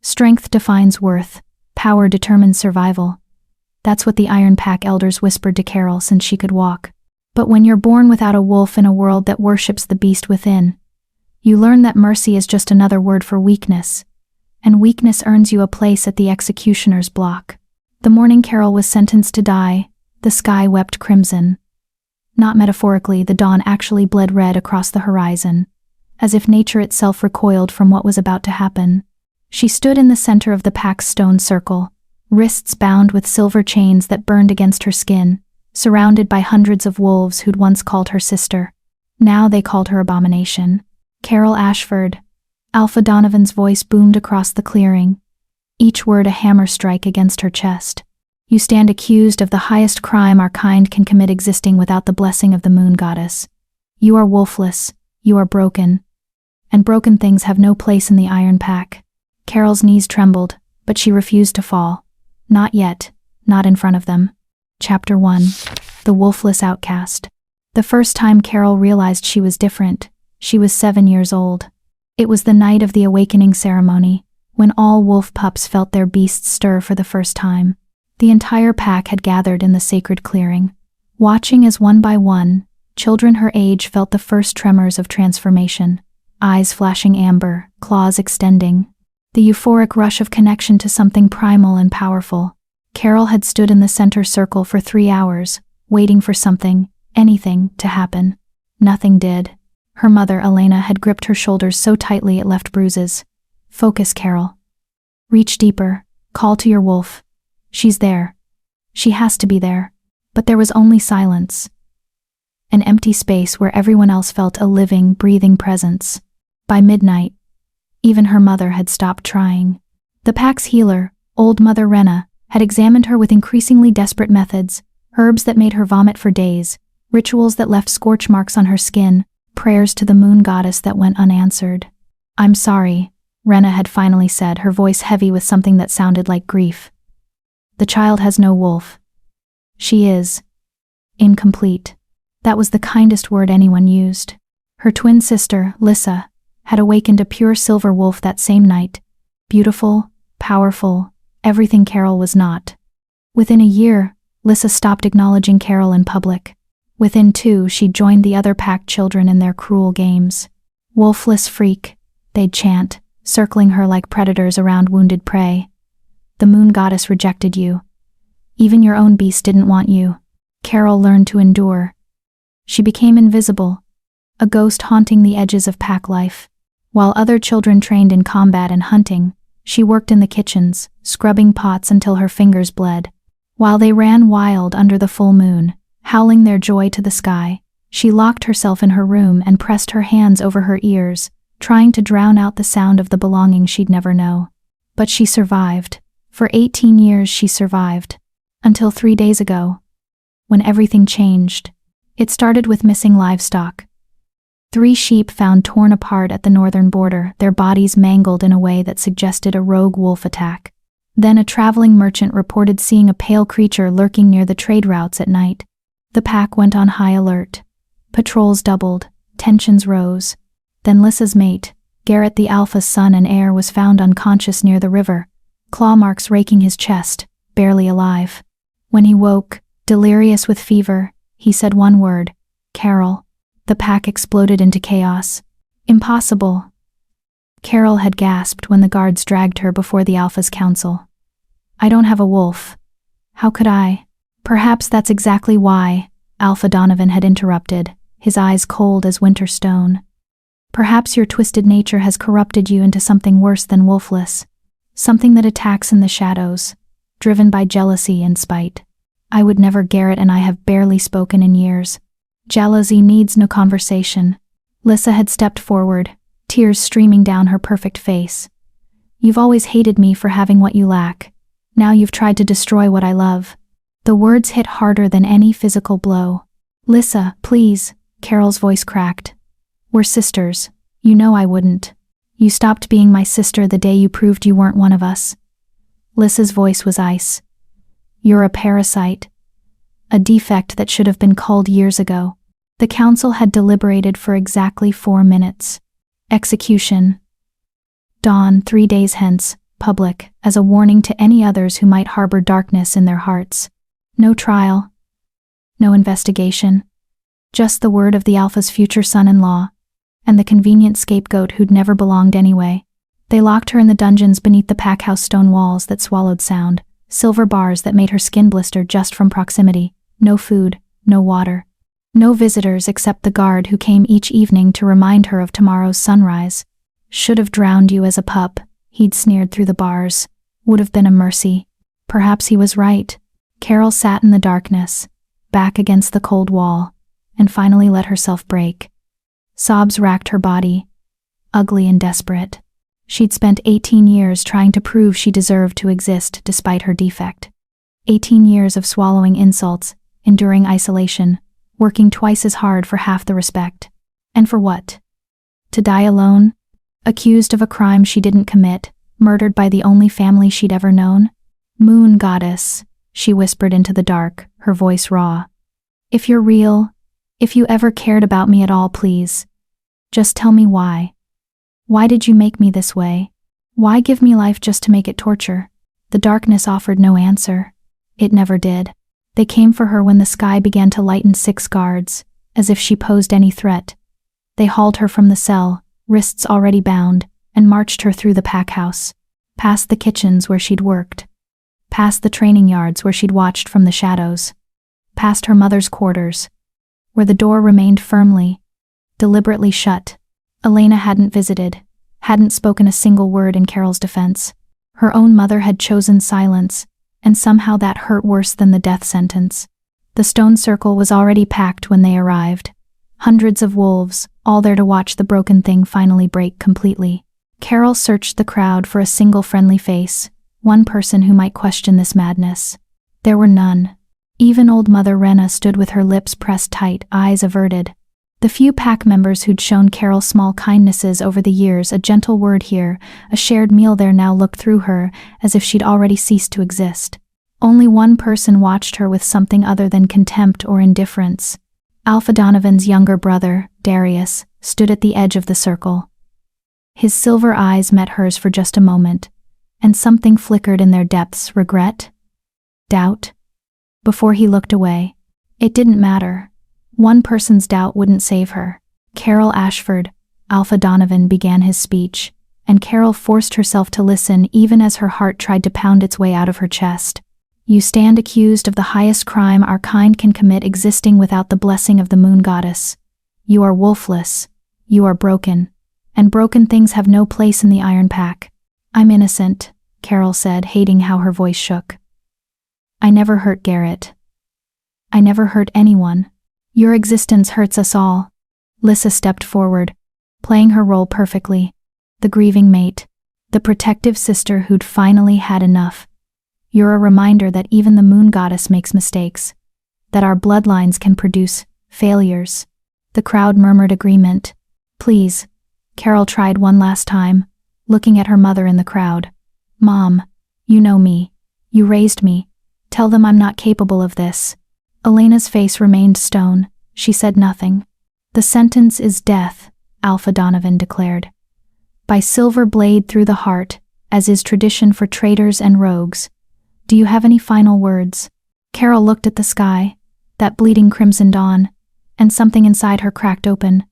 Strength defines worth, power determines survival. That's what the Iron Pack elders whispered to Carol since she could walk. But when you're born without a wolf in a world that worships the beast within, you learn that mercy is just another word for weakness, and weakness earns you a place at the executioner's block. The morning Carol was sentenced to die, the sky wept crimson. Not metaphorically, the dawn actually bled red across the horizon, as if nature itself recoiled from what was about to happen. She stood in the center of the pack's stone circle, wrists bound with silver chains that burned against her skin, surrounded by hundreds of wolves who'd once called her sister. Now they called her abomination. Carol Ashford. Alpha Donovan's voice boomed across the clearing, each word a hammer strike against her chest. You stand accused of the highest crime our kind can commit, existing without the blessing of the moon goddess. You are wolfless, you are broken, and broken things have no place in the Iron Pack. Carol's knees trembled, but she refused to fall. Not yet, not in front of them. Chapter 1. The Wolfless Outcast. The first time Carol realized she was different, she was 7 years old. It was the night of the awakening ceremony, when all wolf pups felt their beasts stir for the first time. The entire pack had gathered in the sacred clearing, watching as one by one, children her age felt the first tremors of transformation, eyes flashing amber, claws extending. The euphoric rush of connection to something primal and powerful. Carol had stood in the center circle for 3 hours, waiting for something, anything, to happen. Nothing did. Her mother, Elena, had gripped her shoulders so tightly it left bruises. Focus, Carol. Reach deeper. Call to your wolf. She's there. She has to be there. But there was only silence. An empty space where everyone else felt a living, breathing presence. By midnight, even her mother had stopped trying. The pack's healer, old Mother Rena, had examined her with increasingly desperate methods, herbs that made her vomit for days, rituals that left scorch marks on her skin, prayers to the moon goddess that went unanswered. I'm sorry, Rena had finally said, her voice heavy with something that sounded like grief. The child has no wolf. She is incomplete. That was the kindest word anyone used. Her twin sister, Lissa, had awakened a pure silver wolf that same night. Beautiful, powerful, everything Carol was not. Within a year, Lissa stopped acknowledging Carol in public. Within 2, she joined the other pack children in their cruel games. Wolfless freak, they'd chant, circling her like predators around wounded prey. The moon goddess rejected you. Even your own beast didn't want you. Carol learned to endure. She became invisible, a ghost haunting the edges of pack life. While other children trained in combat and hunting, she worked in the kitchens, scrubbing pots until her fingers bled. While they ran wild under the full moon, howling their joy to the sky, she locked herself in her room and pressed her hands over her ears, trying to drown out the sound of the belonging she'd never know. But she survived. For 18 years she survived. Until 3 days ago, when everything changed. It started with missing livestock. 3 sheep found torn apart at the northern border, their bodies mangled in a way that suggested a rogue wolf attack. Then a traveling merchant reported seeing a pale creature lurking near the trade routes at night. The pack went on high alert. Patrols doubled, tensions rose. Then Lissa's mate, Garrett the alpha's son and heir, was found unconscious near the river, claw marks raking his chest, barely alive. When he woke, delirious with fever, he said one word, Carol. The pack exploded into chaos. Impossible. Carol had gasped when the guards dragged her before the Alpha's council. I don't have a wolf. How could I? Perhaps that's exactly why, Alpha Donovan had interrupted, his eyes cold as winter stone. Perhaps your twisted nature has corrupted you into something worse than wolfless, something that attacks in the shadows, driven by jealousy and spite. I would never. Garrett and I have barely spoken in years. Jealousy needs no conversation. Lissa had stepped forward, tears streaming down her perfect face. You've always hated me for having what you lack. Now you've tried to destroy what I love. The words hit harder than any physical blow. Lissa, please, Carol's voice cracked. We're sisters. You know I wouldn't. You stopped being my sister the day you proved you weren't one of us. Lissa's voice was ice. You're a parasite. A defect that should have been culled years ago. The council had deliberated for exactly 4 minutes. Execution. Dawn, 3 days hence, public, as a warning to any others who might harbor darkness in their hearts. No trial. No investigation. Just the word of the Alpha's future son-in-law, and the convenient scapegoat who'd never belonged anyway. They locked her in the dungeons beneath the packhouse stone walls that swallowed sound, silver bars that made her skin blister just from proximity, no food, no water. No visitors except the guard who came each evening to remind her of tomorrow's sunrise. Should have drowned you as a pup, he'd sneered through the bars. Would have been a mercy. Perhaps he was right. Carol sat in the darkness, back against the cold wall, and finally let herself break. Sobs racked her body, ugly and desperate. She'd spent 18 years trying to prove she deserved to exist despite her defect. 18 years of swallowing insults, enduring isolation, working twice as hard for half the respect. And for what? To die alone? Accused of a crime she didn't commit, murdered by the only family she'd ever known? Moon goddess, she whispered into the dark, her voice raw. If you're real, if you ever cared about me at all, please, just tell me why. Why did you make me this way? Why give me life just to make it torture? The darkness offered no answer. It never did. They came for her when the sky began to lighten 6 guards, as if she posed any threat. They hauled her from the cell, wrists already bound, and marched her through the packhouse, past the kitchens where she'd worked, past the training yards where she'd watched from the shadows, past her mother's quarters, where the door remained firmly, deliberately shut. Elena hadn't visited, hadn't spoken a single word in Carol's defense. Her own mother had chosen silence, and somehow that hurt worse than the death sentence. The stone circle was already packed when they arrived. Hundreds of wolves, all there to watch the broken thing finally break completely. Carol searched the crowd for a single friendly face, one person who might question this madness. There were none. Even old Mother Rena stood with her lips pressed tight, eyes averted. The few pack members who'd shown Carol small kindnesses over the years, a gentle word here, a shared meal there, now looked through her as if she'd already ceased to exist. Only one person watched her with something other than contempt or indifference. Alpha Donovan's younger brother, Darius, stood at the edge of the circle. His silver eyes met hers for just a moment, and something flickered in their depths. Regret? Doubt? Before he looked away. It didn't matter. One person's doubt wouldn't save her. Carol Ashford, Alpha Donovan began his speech, and Carol forced herself to listen even as her heart tried to pound its way out of her chest. You stand accused of the highest crime our kind can commit, existing without the blessing of the moon goddess. You are wolfless. You are broken. And broken things have no place in the Iron Pack. I'm innocent, Carol said, hating how her voice shook. I never hurt Garrett. I never hurt anyone. Your existence hurts us all. Lissa stepped forward, playing her role perfectly. The grieving mate. The protective sister who'd finally had enough. You're a reminder that even the moon goddess makes mistakes. That our bloodlines can produce failures. The crowd murmured agreement. Please. Carol tried one last time, looking at her mother in the crowd. Mom, you know me. You raised me. Tell them I'm not capable of this. Elena's face remained stone. She said nothing. The sentence is death, Alpha Donovan declared. By silver blade through the heart, as is tradition for traitors and rogues. Do you have any final words? Carol looked at the sky, that bleeding crimson dawn, and something inside her cracked open,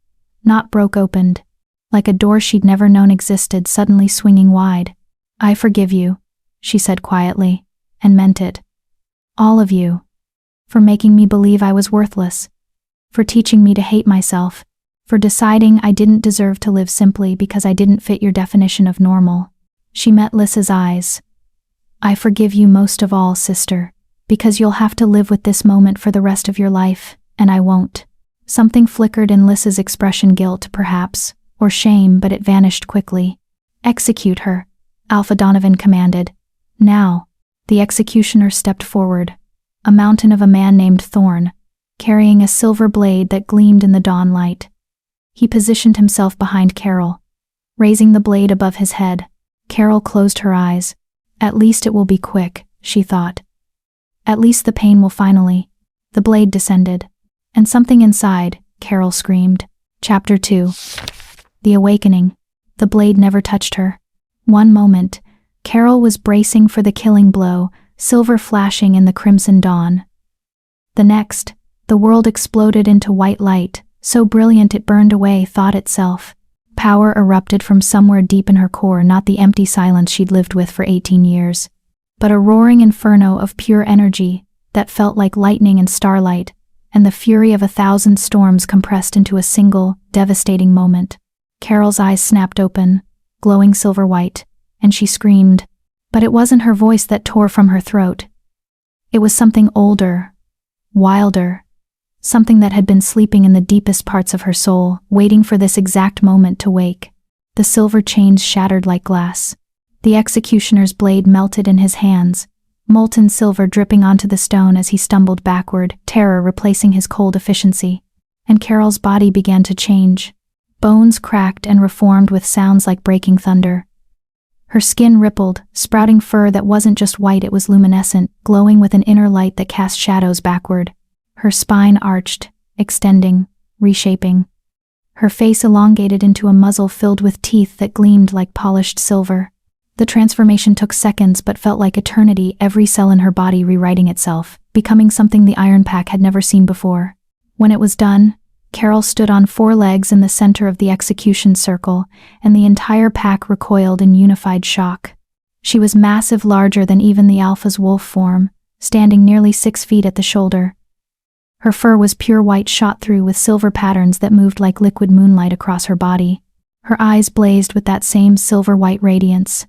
not broke opened, like a door she'd never known existed suddenly swinging wide. I forgive you, she said quietly, and meant it. All of you. For making me believe I was worthless. For teaching me to hate myself. For deciding I didn't deserve to live simply because I didn't fit your definition of normal. She met Lissa's eyes. I forgive you most of all, sister, because you'll have to live with this moment for the rest of your life, and I won't. Something flickered in Lissa's expression, guilt perhaps, or shame, but it vanished quickly. Execute her, Alpha Donovan commanded. Now. The executioner stepped forward, a mountain of a man named Thorn, carrying a silver blade that gleamed in the dawn light. He positioned himself behind Carol, raising the blade above his head. Carol closed her eyes. At least it will be quick, she thought. At least the pain will finally. The blade descended, and something inside, Carol screamed. Chapter 2. The Awakening. The blade never touched her. One moment, Carol was bracing for the killing blow, silver flashing in the crimson dawn. The next, the world exploded into white light, so brilliant it burned away thought itself. Power erupted from somewhere deep in her core, not the empty silence she'd lived with for 18 years, but a roaring inferno of pure energy that felt like lightning and starlight, and the fury of 1,000 storms compressed into a single, devastating moment. Carol's eyes snapped open, glowing silver white, and she screamed. But it wasn't her voice that tore from her throat. It was something older, wilder, something that had been sleeping in the deepest parts of her soul, waiting for this exact moment to wake. The silver chains shattered like glass. The executioner's blade melted in his hands, molten silver dripping onto the stone as he stumbled backward, terror replacing his cold efficiency. And Carol's body began to change. Bones cracked and reformed with sounds like breaking thunder. Her skin rippled, sprouting fur that wasn't just white, it was luminescent, glowing with an inner light that cast shadows backward. Her spine arched, extending, reshaping. Her face elongated into a muzzle filled with teeth that gleamed like polished silver. The transformation took seconds but felt like eternity, every cell in her body rewriting itself, becoming something the Iron Pack had never seen before. When it was done, Carol stood on 4 legs in the center of the execution circle, and the entire pack recoiled in unified shock. She was massive, larger than even the Alpha's wolf form, standing nearly 6 feet at the shoulder. Her fur was pure white, shot through with silver patterns that moved like liquid moonlight across her body. Her eyes blazed with that same silver-white radiance,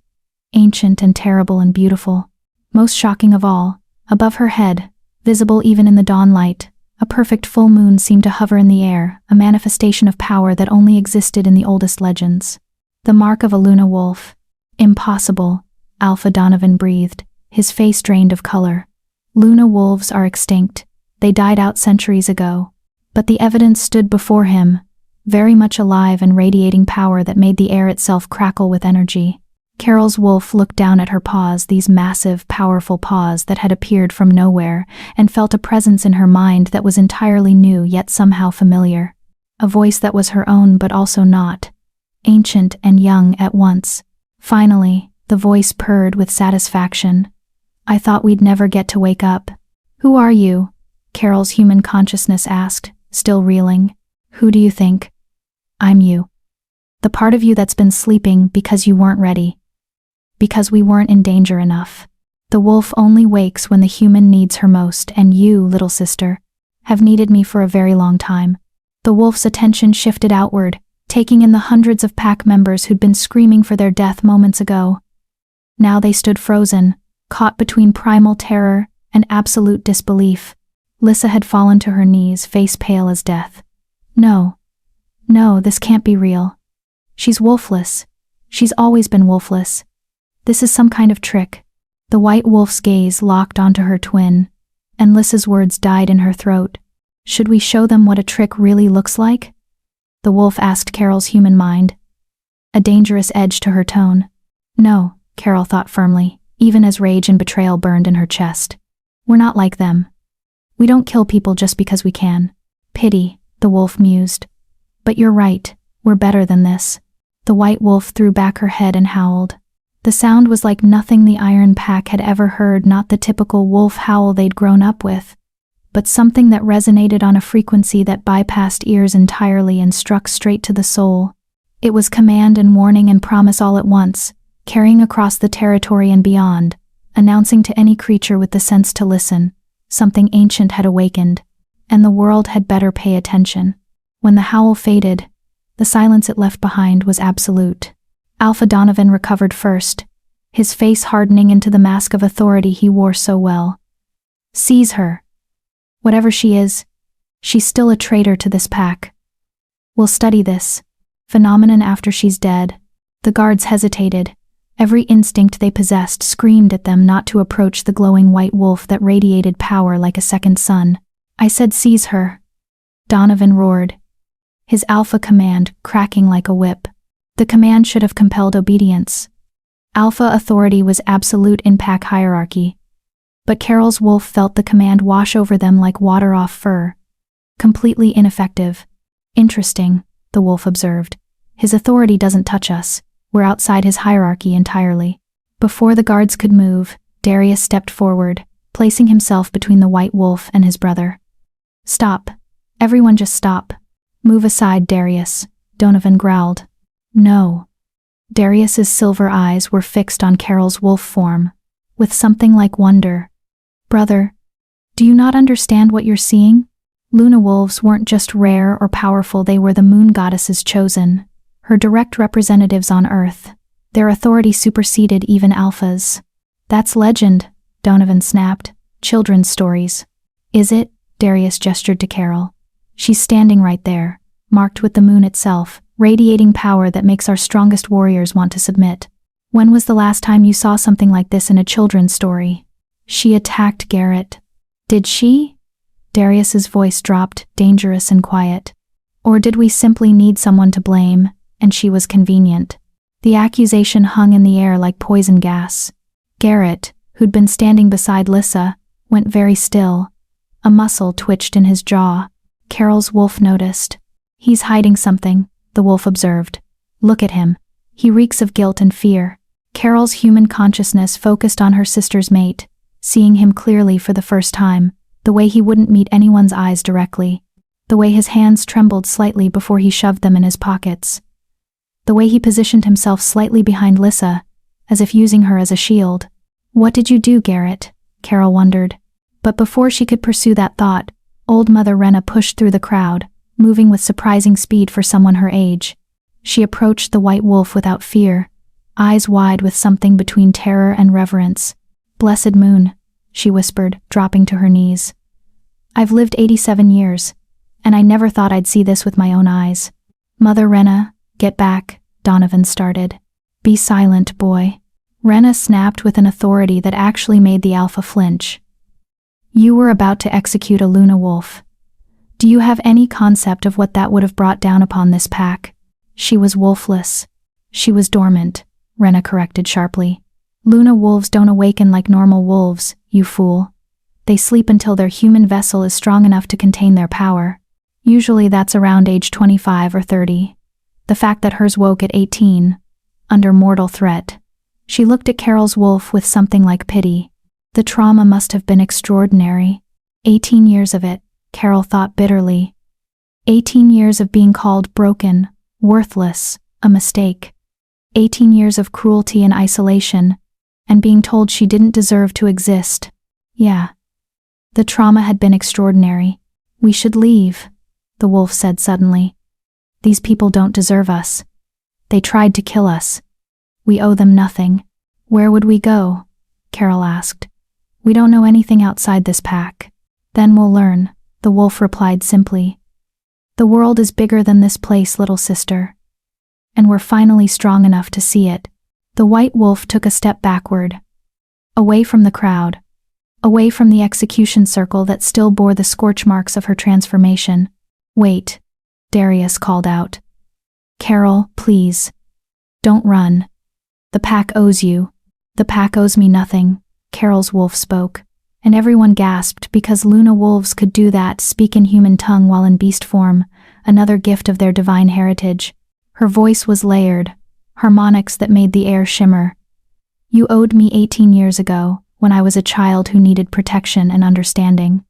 ancient and terrible and beautiful. Most shocking of all, above her head, visible even in the dawn light, a perfect full moon seemed to hover in the air, a manifestation of power that only existed in the oldest legends. The mark of a Luna wolf. Impossible, Alpha Donovan breathed, his face drained of color. Luna wolves are extinct. They died out centuries ago. But the evidence stood before him, very much alive and radiating power that made the air itself crackle with energy. Carol's wolf looked down at her paws, these massive, powerful paws that had appeared from nowhere, and felt a presence in her mind that was entirely new yet somehow familiar. A voice that was her own but also not. Ancient and young at once. Finally, the voice purred with satisfaction. I thought we'd never get to wake up. Who are you? Carol's human consciousness asked, still reeling. Who do you think? I'm you. The part of you that's been sleeping because you weren't ready. Because we weren't in danger enough. The wolf only wakes when the human needs her most, and you, little sister, have needed me for a very long time. The wolf's attention shifted outward, taking in the hundreds of pack members who'd been screaming for their death moments ago. Now they stood frozen, caught between primal terror and absolute disbelief. Lissa had fallen to her knees, face pale as death. No, this can't be real. She's wolfless. She's always been wolfless. This is some kind of trick. The white wolf's gaze locked onto her twin, and Lissa's words died in her throat. Should we show them what a trick really looks like? The wolf asked Carol's human mind, a dangerous edge to her tone. No, Carol thought firmly, even as rage and betrayal burned in her chest. We're not like them. We don't kill people just because we can. Pity, the wolf mused. But you're right, we're better than this. The white wolf threw back her head and howled. The sound was like nothing the Iron Pack had ever heard, not the typical wolf howl they'd grown up with, but something that resonated on a frequency that bypassed ears entirely and struck straight to the soul. It was command and warning and promise all at once, carrying across the territory and beyond, announcing to any creature with the sense to listen, something ancient had awakened, and the world had better pay attention. When the howl faded, the silence it left behind was absolute. Alpha Donovan recovered first, his face hardening into the mask of authority he wore so well. Seize her. Whatever she is, she's still a traitor to this pack. We'll study this phenomenon after she's dead. The guards hesitated. Every instinct they possessed screamed at them not to approach the glowing white wolf that radiated power like a second sun. I said seize her. Donovan roared, his alpha command cracking like a whip. The command should have compelled obedience. Alpha authority was absolute in pack hierarchy. But Carol's wolf felt the command wash over them like water off fur. Completely ineffective. Interesting, the wolf observed. His authority doesn't touch us. We're outside his hierarchy entirely. Before the guards could move, Darius stepped forward, placing himself between the white wolf and his brother. "Stop. Everyone just stop. Move aside, Darius," Donovan growled. "No." Darius's silver eyes were fixed on Carol's wolf form, with something like wonder. "Brother, do you not understand what you're seeing? Luna wolves weren't just rare or powerful, they were the moon goddess's chosen, her direct representatives on Earth. Their authority superseded even alphas." "That's legend," Donovan snapped. "Children's stories." "Is it?" Darius gestured to Carol. "She's standing right there, marked with the moon itself, radiating power that makes our strongest warriors want to submit. When was the last time you saw something like this in a children's story?" "She attacked Garrett." "Did she?" Darius's voice dropped, dangerous and quiet. "Or did we simply need someone to blame, and she was convenient?" The accusation hung in the air like poison gas. Garrett, who'd been standing beside Lissa, went very still. A muscle twitched in his jaw. Carol's wolf noticed. "He's hiding something," the wolf observed. "Look at him. He reeks of guilt and fear." Carol's human consciousness focused on her sister's mate, seeing him clearly for the first time, the way he wouldn't meet anyone's eyes directly. The way his hands trembled slightly before he shoved them in his pockets. The way he positioned himself slightly behind Lissa, as if using her as a shield. "What did you do, Garrett?" Carol wondered. But before she could pursue that thought, old Mother Rena pushed through the crowd, moving with surprising speed for someone her age. She approached the white wolf without fear, eyes wide with something between terror and reverence. "Blessed moon," she whispered, dropping to her knees. "I've lived 87 years, and I never thought I'd see this with my own eyes." "Mother Rena, get back," Donovan started. "Be silent, boy." Rena snapped with an authority that actually made the alpha flinch. "You were about to execute a Luna wolf. Do you have any concept of what that would have brought down upon this pack?" "She was wolfless. She was dormant," Rena corrected sharply. "Luna wolves don't awaken like normal wolves, you fool. They sleep until their human vessel is strong enough to contain their power. Usually that's around age 25 or 30. The fact that hers woke at 18, under mortal threat." She looked at Carol's wolf with something like pity. The trauma must have been extraordinary. 18 years of it, Carol thought bitterly. 18 years of being called broken, worthless, a mistake. 18 years of cruelty and isolation, and being told she didn't deserve to exist. Yeah. The trauma had been extraordinary. "We should leave," the wolf said suddenly. "These people don't deserve us. They tried to kill us. We owe them nothing." "Where would we go?" Carol asked. "We don't know anything outside this pack." "Then we'll learn," the wolf replied simply. "The world is bigger than this place, little sister. And we're finally strong enough to see it." The white wolf took a step backward, away from the crowd, away from the execution circle that still bore the scorch marks of her transformation. "Wait," Darius called out. "Carol, please. Don't run. The pack owes you." "The pack owes me nothing," Carol's wolf spoke, and everyone gasped because Luna wolves could do that, speak in human tongue while in beast form, another gift of their divine heritage. Her voice was layered, harmonics that made the air shimmer. "You owed me 18 years ago, when I was a child who needed protection and understanding.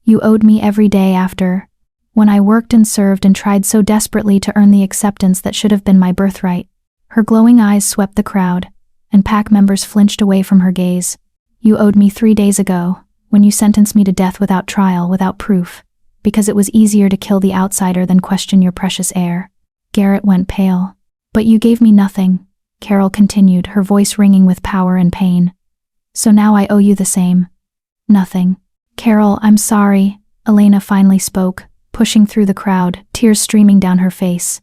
You owed me every day after, when I worked and served and tried so desperately to earn the acceptance that should have been my birthright." Her glowing eyes swept the crowd, and pack members flinched away from her gaze. "You owed me 3 days ago, when you sentenced me to death without trial, without proof, because it was easier to kill the outsider than question your precious heir." Garrett went pale. "But you gave me nothing," Carol continued, her voice ringing with power and pain. "So now I owe you the same. Nothing." "Carol, I'm sorry," Elena finally spoke, pushing through the crowd, tears streaming down her face.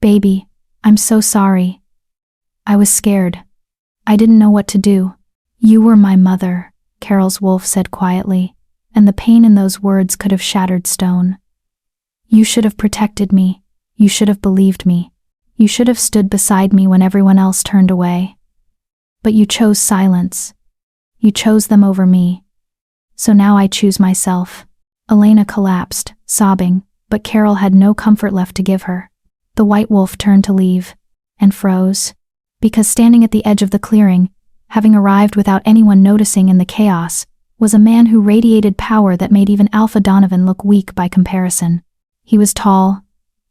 "Baby, I'm so sorry. I was scared. I didn't know what to do." "You were my mother," Carol's wolf said quietly, and the pain in those words could have shattered stone. "You should have protected me. You should have believed me. You should have stood beside me when everyone else turned away. But you chose silence. You chose them over me. So now I choose myself." Elena collapsed, sobbing, but Carol had no comfort left to give her. The white wolf turned to leave, and froze. Because standing at the edge of the clearing, having arrived without anyone noticing in the chaos, was a man who radiated power that made even Alpha Donovan look weak by comparison. He was tall,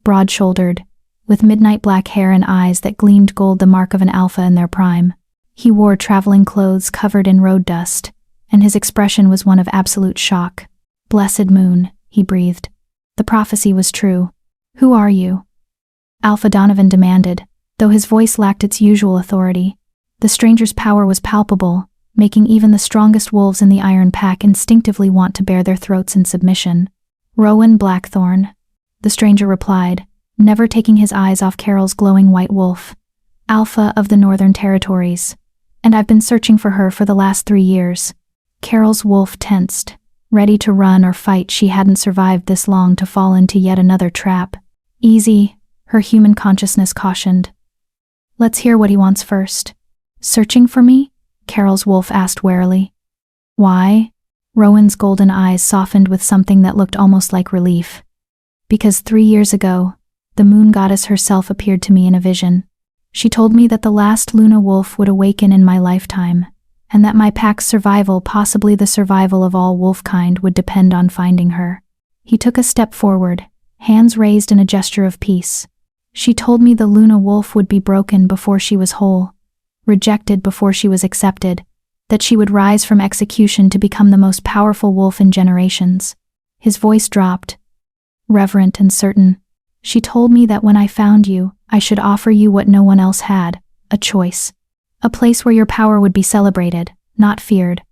broad-shouldered, with midnight black hair and eyes that gleamed gold, the mark of an alpha in their prime. He wore traveling clothes covered in road dust, and his expression was one of absolute shock. "Blessed moon," he breathed. The prophecy was true. "Who are you?" Alpha Donovan demanded, though his voice lacked its usual authority. The stranger's power was palpable, making even the strongest wolves in the Iron Pack instinctively want to bare their throats in submission. "Rowan Blackthorn," the stranger replied, never taking his eyes off Carol's glowing white wolf. "Alpha of the Northern Territories. And I've been searching for her for the last 3 years." Carol's wolf tensed, ready to run or fight. She hadn't survived this long to fall into yet another trap. "Easy," her human consciousness cautioned. "Let's hear what he wants first." "Searching for me?" Carol's wolf asked warily. "Why?" Rowan's golden eyes softened with something that looked almost like relief. "Because 3 years ago, the moon goddess herself appeared to me in a vision. She told me that the last Luna wolf would awaken in my lifetime, and that my pack's survival, possibly the survival of all wolfkind, would depend on finding her." He took a step forward, hands raised in a gesture of peace. "She told me the Luna wolf would be broken before she was whole, rejected before she was accepted, that she would rise from execution to become the most powerful wolf in generations." His voice dropped, reverent and certain. "She told me that when I found you, I should offer you what no one else had, a choice. A place where your power would be celebrated, not feared,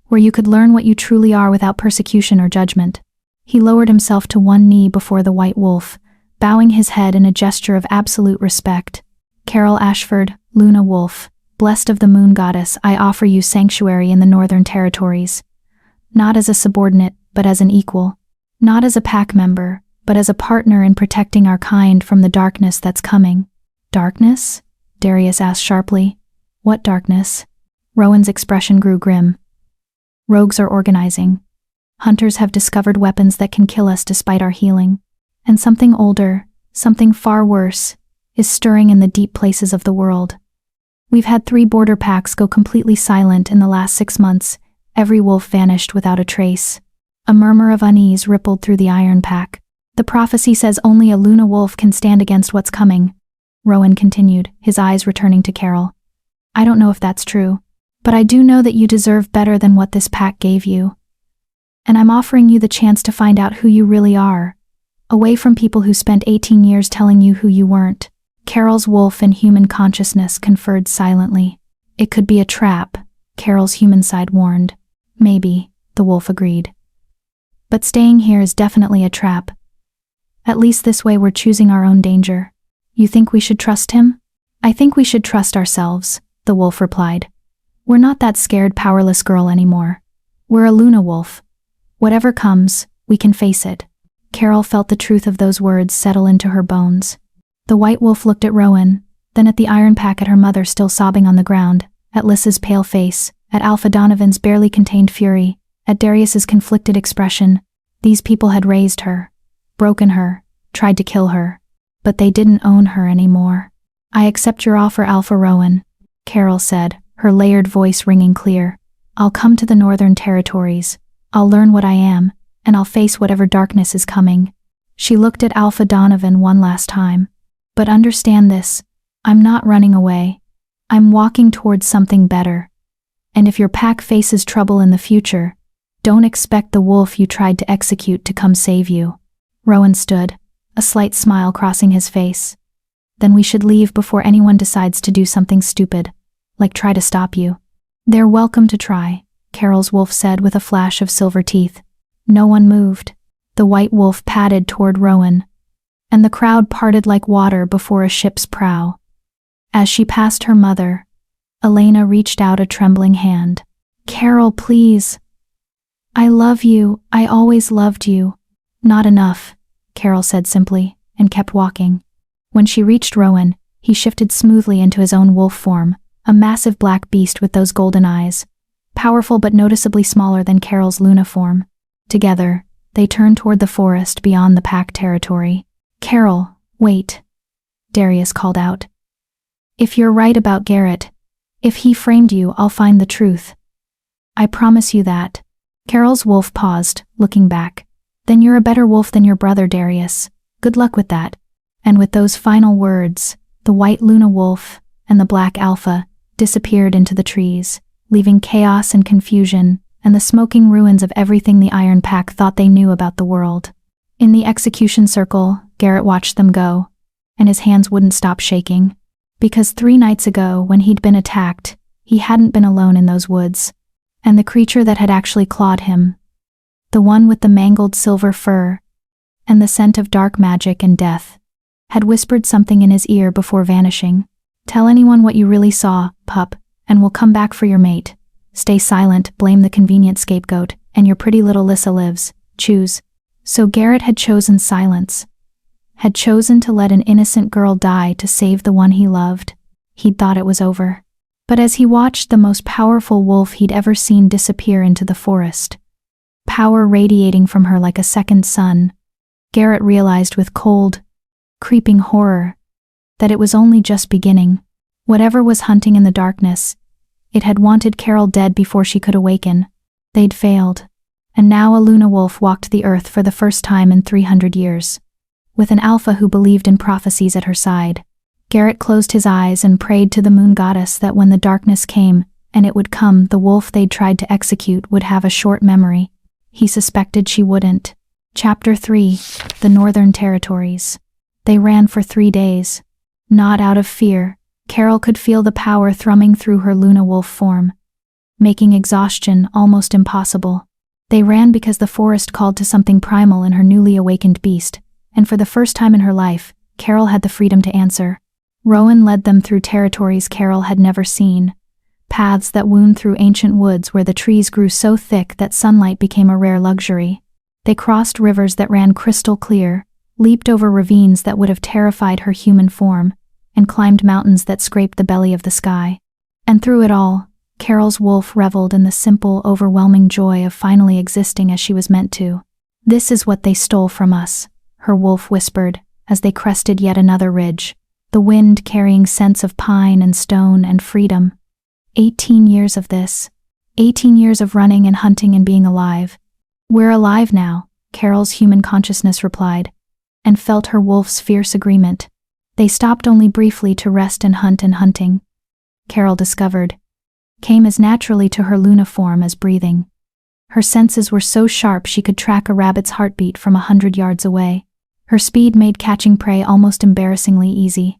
where you could learn what you truly are without persecution or judgment." He lowered himself to one knee before the white wolf, bowing his head in a gesture of absolute respect. "Carol Ashford, Luna Wolf, blessed of the moon goddess, I offer you sanctuary in the Northern Territories. Not as a subordinate, but as an equal. Not as a pack member, but as a partner in protecting our kind from the darkness that's coming." "Darkness?" Darius asked sharply. "What darkness?" Rowan's expression grew grim. "Rogues are organizing. Hunters have discovered weapons that can kill us despite our healing. And something older, something far worse, is stirring in the deep places of the world. We've had 3 border packs go completely silent in the last 6 months. Every wolf vanished without a trace." A murmur of unease rippled through the Iron Pack. "The prophecy says only a Luna wolf can stand against what's coming," Rowan continued, his eyes returning to Carol. "I don't know if that's true, but I do know that you deserve better than what this pack gave you. And I'm offering you the chance to find out who you really are, away from people who spent 18 years telling you who you weren't." Carol's wolf and human consciousness conferred silently. "It could be a trap," Carol's human side warned. "Maybe," the wolf agreed. "But staying here is definitely a trap. At least this way we're choosing our own danger." "You think we should trust him?" "I think we should trust ourselves," the wolf replied. "We're not that scared, powerless girl anymore. We're a Luna wolf. Whatever comes, we can face it." Carol felt the truth of those words settle into her bones. The white wolf looked at Rowan, then at the Iron Pack, at her mother still sobbing on the ground, at Lys's pale face, at Alpha Donovan's barely contained fury, at Darius's conflicted expression. These people had raised her, broken her, tried to kill her, but they didn't own her anymore. "I accept your offer, Alpha Rowan," Carol said, her layered voice ringing clear. "I'll come to the Northern Territories. I'll learn what I am, and I'll face whatever darkness is coming." She looked at Alpha Donovan one last time. "But understand this, I'm not running away. I'm walking towards something better. And if your pack faces trouble in the future, don't expect the wolf you tried to execute to come save you." Rowan stood, a slight smile crossing his face. "Then we should leave before anyone decides to do something stupid, like try to stop you." "They're welcome to try," Carol's wolf said with a flash of silver teeth. No one moved. The white wolf padded toward Rowan, and the crowd parted like water before a ship's prow. As she passed her mother, Elena reached out a trembling hand. "Carol, please. I love you, I always loved you." "Not enough," Carol said simply, and kept walking. When she reached Rowan, he shifted smoothly into his own wolf form, a massive black beast with those golden eyes, powerful but noticeably smaller than Carol's Luna form. Together, they turned toward the forest beyond the pack territory. "Carol, wait," Darius called out. If you're right about Garrett, if he framed you, I'll find the truth. I promise you that. Carol's wolf paused, looking back. Then you're a better wolf than your brother, Darius. Good luck with that. And with those final words, the white Luna wolf and the black alpha disappeared into the trees, leaving chaos and confusion and the smoking ruins of everything the Iron Pack thought they knew about the world. In the execution circle, Garrett watched them go, and his hands wouldn't stop shaking. Because 3 nights ago, when he'd been attacked, he hadn't been alone in those woods. And the creature that had actually clawed him, the one with the mangled silver fur and the scent of dark magic and death, had whispered something in his ear before vanishing. Tell anyone what you really saw, pup, and we'll come back for your mate. Stay silent, blame the convenient scapegoat, and your pretty little Lissa lives. Choose. So Garrett had chosen silence. Had chosen to let an innocent girl die to save the one he loved. He'd thought it was over. But as he watched the most powerful wolf he'd ever seen disappear into the forest, power radiating from her like a second sun, Garrett realized with cold, creeping horror that it was only just beginning. Whatever was hunting in the darkness, it had wanted Carol dead before she could awaken. They'd failed. And now a Luna wolf walked the earth for the first time in 300 years. With an alpha who believed in prophecies at her side, Garrett closed his eyes and prayed to the moon goddess that when the darkness came, and it would come, the wolf they'd tried to execute would have a short memory. He suspected she wouldn't. Chapter 3: The Northern Territories. They ran for 3 days. Not out of fear, Carol could feel the power thrumming through her Luna wolf form, making exhaustion almost impossible. They ran because the forest called to something primal in her newly awakened beast, and for the first time in her life, Carol had the freedom to answer. Rowan led them through territories Carol had never seen, paths that wound through ancient woods where the trees grew so thick that sunlight became a rare luxury. They crossed rivers that ran crystal clear, leaped over ravines that would have terrified her human form, and climbed mountains that scraped the belly of the sky. And through it all, Carol's wolf reveled in the simple, overwhelming joy of finally existing as she was meant to. This is what they stole from us, her wolf whispered, as they crested yet another ridge, the wind carrying scents of pine and stone and freedom. 18 years of this. 18 years of running and hunting and being alive. We're alive now, Carol's human consciousness replied, and felt her wolf's fierce agreement. They stopped only briefly to rest and hunt, and hunting, Carol discovered, came as naturally to her Luna form as breathing. Her senses were so sharp she could track a rabbit's heartbeat from 100 yards away. Her speed made catching prey almost embarrassingly easy,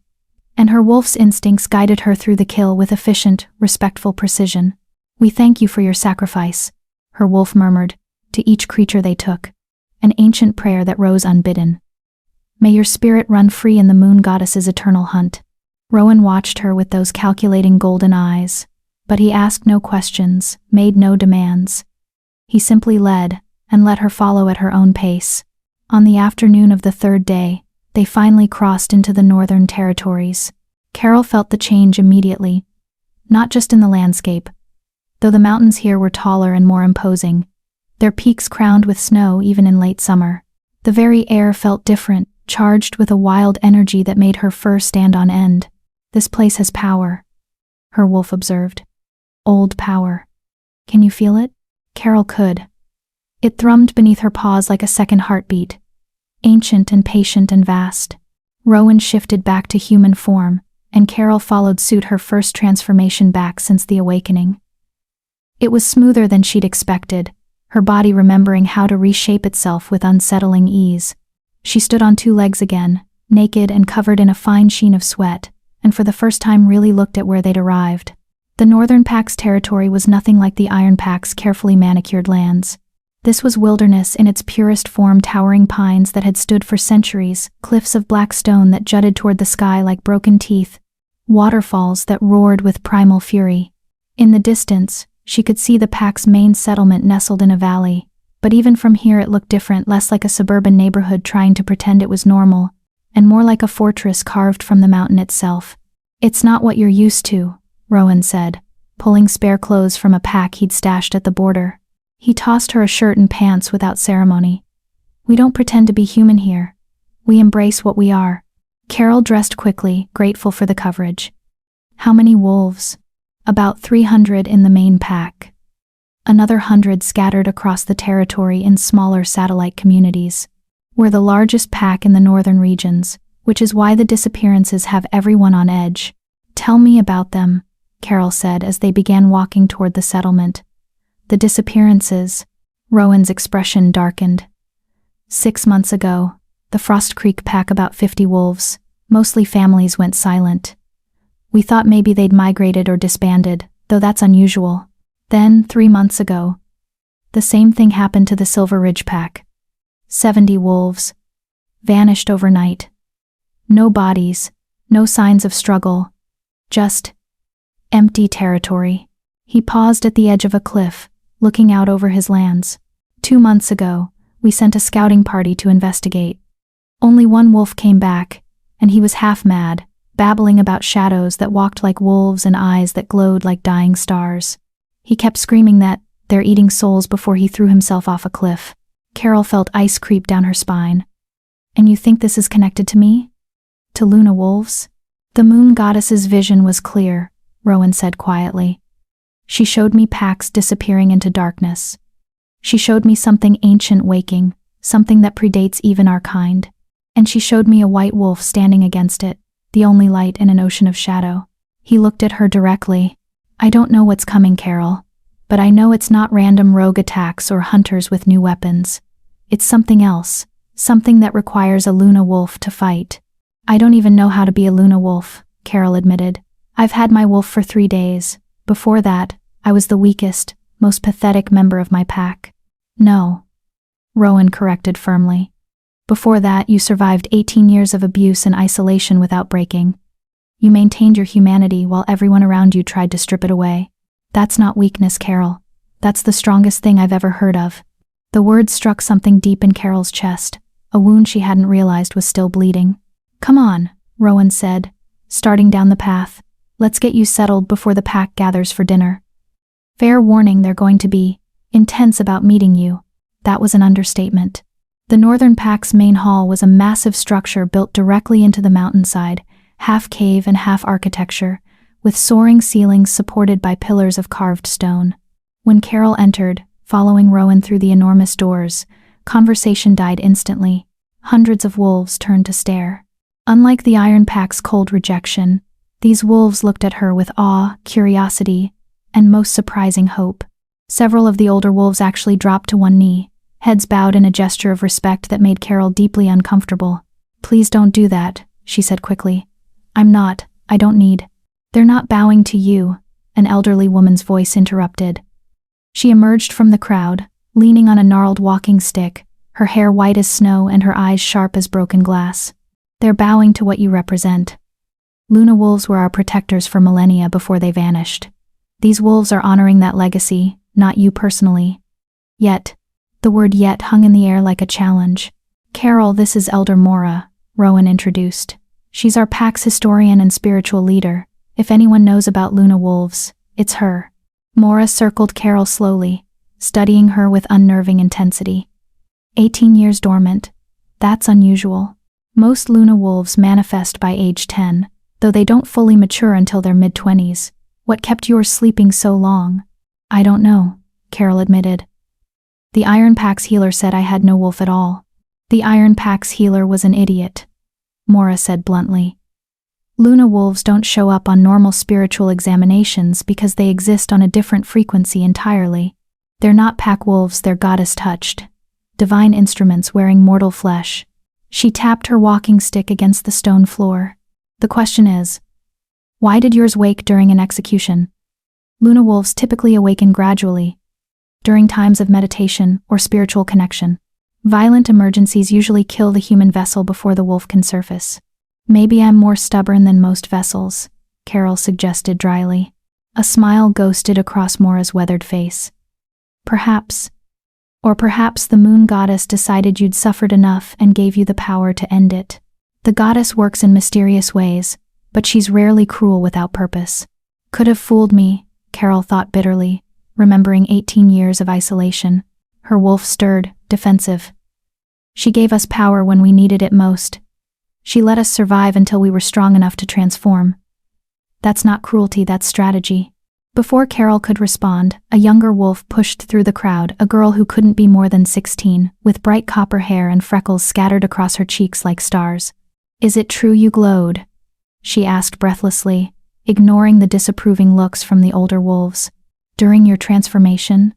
and her wolf's instincts guided her through the kill with efficient, respectful precision. We thank you for your sacrifice, her wolf murmured, to each creature they took, an ancient prayer that rose unbidden. May your spirit run free in the moon goddess's eternal hunt. Rowan watched her with those calculating golden eyes, but he asked no questions, made no demands. He simply led, and let her follow at her own pace. On the afternoon of the 3rd day, they finally crossed into the Northern Territories. Carol felt the change immediately, not just in the landscape, though the mountains here were taller and more imposing, their peaks crowned with snow even in late summer. The very air felt different, charged with a wild energy that made her fur stand on end. This place has power, her wolf observed. Old power. Can you feel it? Carol could. It thrummed beneath her paws like a second heartbeat, ancient and patient and vast. Rowan shifted back to human form, and Carol followed suit, her first transformation back since the awakening. It was smoother than she'd expected, her body remembering how to reshape itself with unsettling ease. She stood on 2 legs again, naked and covered in a fine sheen of sweat, and for the first time really looked at where they'd arrived. The Northern Pack's territory was nothing like the Iron Pack's carefully manicured lands. This was wilderness in its purest form, towering pines that had stood for centuries, cliffs of black stone that jutted toward the sky like broken teeth, waterfalls that roared with primal fury. In the distance, she could see the Pack's main settlement nestled in a valley, but even from here it looked different, less like a suburban neighborhood trying to pretend it was normal, and more like a fortress carved from the mountain itself. It's not what you're used to, Rowan said, pulling spare clothes from a pack he'd stashed at the border. He tossed her a shirt and pants without ceremony. We don't pretend to be human here. We embrace what we are. Carol dressed quickly, grateful for the coverage. How many wolves? About 300 in the main pack. Another 100 scattered across the territory in smaller satellite communities. We're the largest pack in the northern regions, which is why the disappearances have everyone on edge. Tell me about them, Carol said as they began walking toward the settlement. The disappearances. Rowan's expression darkened. 6 months ago, the Frost Creek pack, about 50 wolves, mostly families, went silent. We thought maybe they'd migrated or disbanded, though that's unusual. Then, 3 months ago, the same thing happened to the Silver Ridge pack. 70 wolves. Vanished overnight. No bodies, no signs of struggle. Just empty territory. He paused at the edge of a cliff, looking out over his lands. 2 months ago, we sent a scouting party to investigate. Only one wolf came back, and he was half mad, babbling about shadows that walked like wolves and eyes that glowed like dying stars. He kept screaming that they're eating souls before he threw himself off a cliff. Carol felt ice creep down her spine. And you think this is connected to me? To Luna wolves? The moon goddess's vision was clear, Rowan said quietly. She showed me packs disappearing into darkness. She showed me something ancient waking, something that predates even our kind. And she showed me a white wolf standing against it, the only light in an ocean of shadow. He looked at her directly. I don't know what's coming, Carol, but I know it's not random rogue attacks or hunters with new weapons. It's something else, something that requires a Luna wolf to fight. I don't even know how to be a Luna wolf, Carol admitted. I've had my wolf for 3 days. Before that, I was the weakest, most pathetic member of my pack. No, Rowan corrected firmly. Before that, you survived 18 years of abuse and isolation without breaking. You maintained your humanity while everyone around you tried to strip it away. That's not weakness, Carol. That's the strongest thing I've ever heard of. The words struck something deep in Carol's chest, a wound she hadn't realized was still bleeding. Come on, Rowan said, starting down the path. Let's get you settled before the pack gathers for dinner. Fair warning, they're going to be intense about meeting you. That was an understatement. The Northern Pack's main hall was a massive structure built directly into the mountainside, half cave and half architecture, with soaring ceilings supported by pillars of carved stone. When Carol entered, following Rowan through the enormous doors, conversation died instantly. Hundreds of wolves turned to stare. Unlike the Iron Pack's cold rejection, these wolves looked at her with awe, curiosity, and most surprising hope. Several of the older wolves actually dropped to one knee, heads bowed in a gesture of respect that made Carol deeply uncomfortable. Please don't do that, she said quickly. I don't need. They're not bowing to you, an elderly woman's voice interrupted. She emerged from the crowd, leaning on a gnarled walking stick, her hair white as snow and her eyes sharp as broken glass. They're bowing to what you represent. Luna wolves were our protectors for millennia before they vanished. These wolves are honoring that legacy, not you personally. Yet, the word yet hung in the air like a challenge. Carol, this is Elder Mora, Rowan introduced. She's our pack's historian and spiritual leader. If anyone knows about Luna wolves, it's her. Mora circled Carol slowly, studying her with unnerving intensity. 18 years dormant. That's unusual. Most Luna wolves manifest by age 10, though they don't fully mature until their mid-20s. What kept yours sleeping so long? I don't know, Carol admitted. The Iron Pack's healer said I had no wolf at all. The Iron Pack's healer was an idiot, Mora said bluntly. Luna wolves don't show up on normal spiritual examinations because they exist on a different frequency entirely. They're not pack wolves, they're goddess-touched. Divine instruments wearing mortal flesh. She tapped her walking stick against the stone floor. The question is, why did yours wake during an execution? Luna wolves typically awaken gradually, during times of meditation or spiritual connection. Violent emergencies usually kill the human vessel before the wolf can surface. Maybe I'm more stubborn than most vessels, Carol suggested dryly. A smile ghosted across Mora's weathered face. Perhaps. Or perhaps the moon goddess decided you'd suffered enough and gave you the power to end it. The goddess works in mysterious ways, but she's rarely cruel without purpose. Could have fooled me, Carol thought bitterly, remembering 18 years of isolation. Her wolf stirred, defensive. She gave us power when we needed it most. She let us survive until we were strong enough to transform. That's not cruelty, that's strategy. Before Carol could respond, a younger wolf pushed through the crowd, a girl who couldn't be more than 16, with bright copper hair and freckles scattered across her cheeks like stars. "Is it true you glowed?" she asked breathlessly, ignoring the disapproving looks from the older wolves. "During your transformation?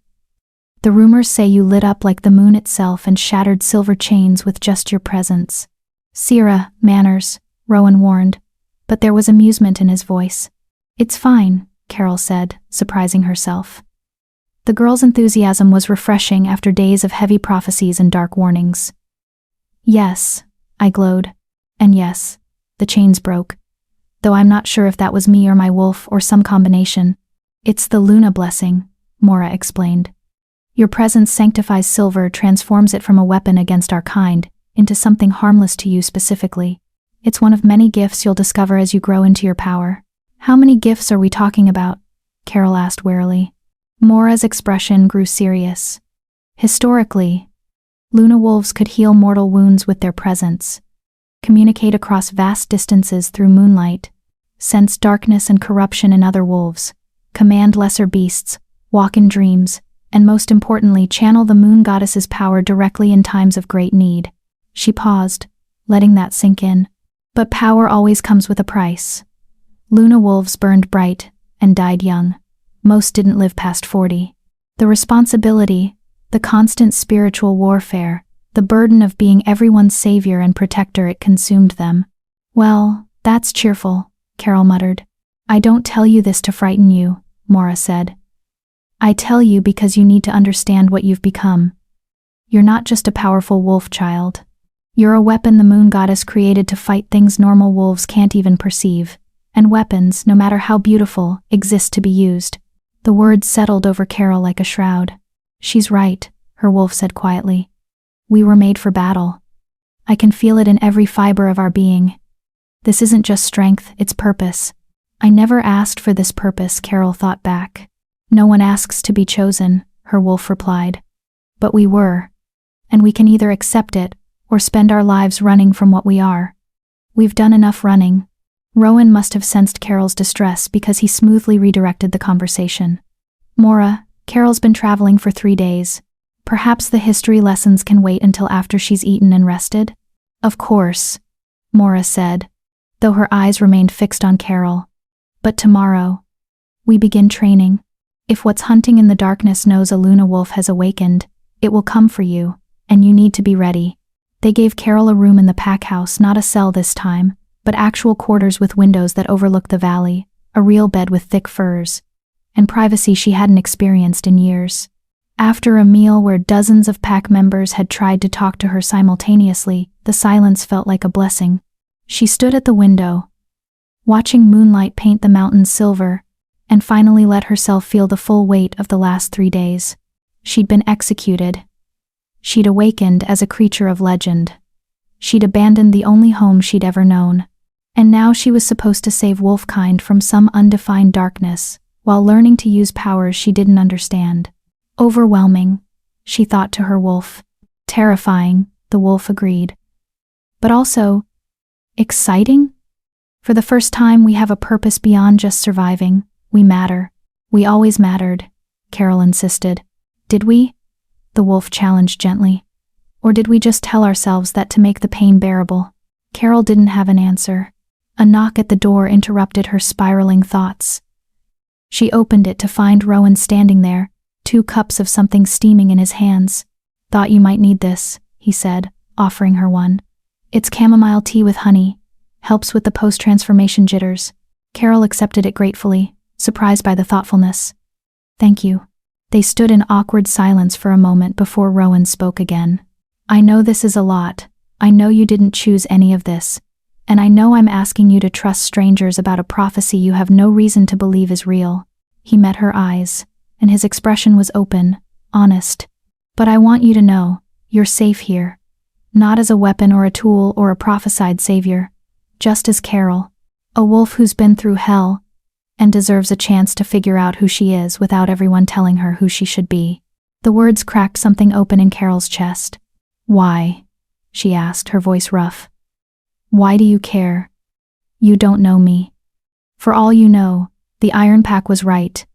The rumors say you lit up like the moon itself and shattered silver chains with just your presence." "Sierra, manners," Rowan warned, but there was amusement in his voice. "It's fine," Carol said, surprising herself. The girl's enthusiasm was refreshing after days of heavy prophecies and dark warnings. "Yes," I glowed. "And yes, the chains broke. Though I'm not sure if that was me or my wolf or some combination." "It's the Luna blessing," Mora explained. "Your presence sanctifies silver, transforms it from a weapon against our kind into something harmless to you specifically. It's one of many gifts you'll discover as you grow into your power." "How many gifts are we talking about?" Carol asked warily. Mora's expression grew serious. "Historically, Luna wolves could heal mortal wounds with their presence, communicate across vast distances through moonlight, sense darkness and corruption in other wolves, command lesser beasts, walk in dreams, and most importantly, channel the moon goddess's power directly in times of great need." She paused, letting that sink in. "But power always comes with a price. Luna wolves burned bright and died young. Most didn't live past 40. The responsibility, the constant spiritual warfare, the burden of being everyone's savior and protector, it consumed them." "Well, that's cheerful," Carol muttered. "I don't tell you this to frighten you," Mora said. "I tell you because you need to understand what you've become. You're not just a powerful wolf child. You're a weapon the moon goddess created to fight things normal wolves can't even perceive. And weapons, no matter how beautiful, exist to be used." The words settled over Carol like a shroud. "She's right," her wolf said quietly. "We were made for battle. I can feel it in every fiber of our being. This isn't just strength, it's purpose." "I never asked for this purpose," Carol thought back. "No one asks to be chosen," her wolf replied. "But we were. And we can either accept it, or spend our lives running from what we are. We've done enough running." Rowan must have sensed Carol's distress because he smoothly redirected the conversation. "Mora, Carol's been traveling for 3 days. Perhaps the history lessons can wait until after she's eaten and rested?" "Of course," Mora said, though her eyes remained fixed on Carol. "But tomorrow, we begin training. If what's hunting in the darkness knows a Luna wolf has awakened, it will come for you, and you need to be ready." They gave Carol a room in the pack house, not a cell this time, but actual quarters with windows that overlooked the valley, a real bed with thick furs, and privacy she hadn't experienced in years. After a meal where dozens of pack members had tried to talk to her simultaneously, the silence felt like a blessing. She stood at the window, watching moonlight paint the mountains silver, and finally let herself feel the full weight of the last 3 days. She'd been executed. She'd awakened as a creature of legend. She'd abandoned the only home she'd ever known. And now she was supposed to save wolfkind from some undefined darkness, while learning to use powers she didn't understand. "Overwhelming," she thought to her wolf. "Terrifying," the wolf agreed. "But also, exciting? For the first time we have a purpose beyond just surviving. We matter. We always mattered," Carol insisted. "Did we?" the wolf challenged gently. "Or did we just tell ourselves that to make the pain bearable?" Carol didn't have an answer. A knock at the door interrupted her spiraling thoughts. She opened it to find Rowan standing there, 2 cups of something steaming in his hands. "Thought you might need this," he said, offering her one. "It's chamomile tea with honey. Helps with the post-transformation jitters." Carol accepted it gratefully, surprised by the thoughtfulness. "Thank you." They stood in awkward silence for a moment before Rowan spoke again. "I know this is a lot. I know you didn't choose any of this. And I know I'm asking you to trust strangers about a prophecy you have no reason to believe is real." He met her eyes, and his expression was open, honest. "But I want you to know, you're safe here. Not as a weapon or a tool or a prophesied savior. Just as Carol, a wolf who's been through hell, and deserves a chance to figure out who she is without everyone telling her who she should be." The words cracked something open in Carol's chest. "Why?" she asked, her voice rough. "Why do you care? You don't know me." For all you know, the Iron Pack was right.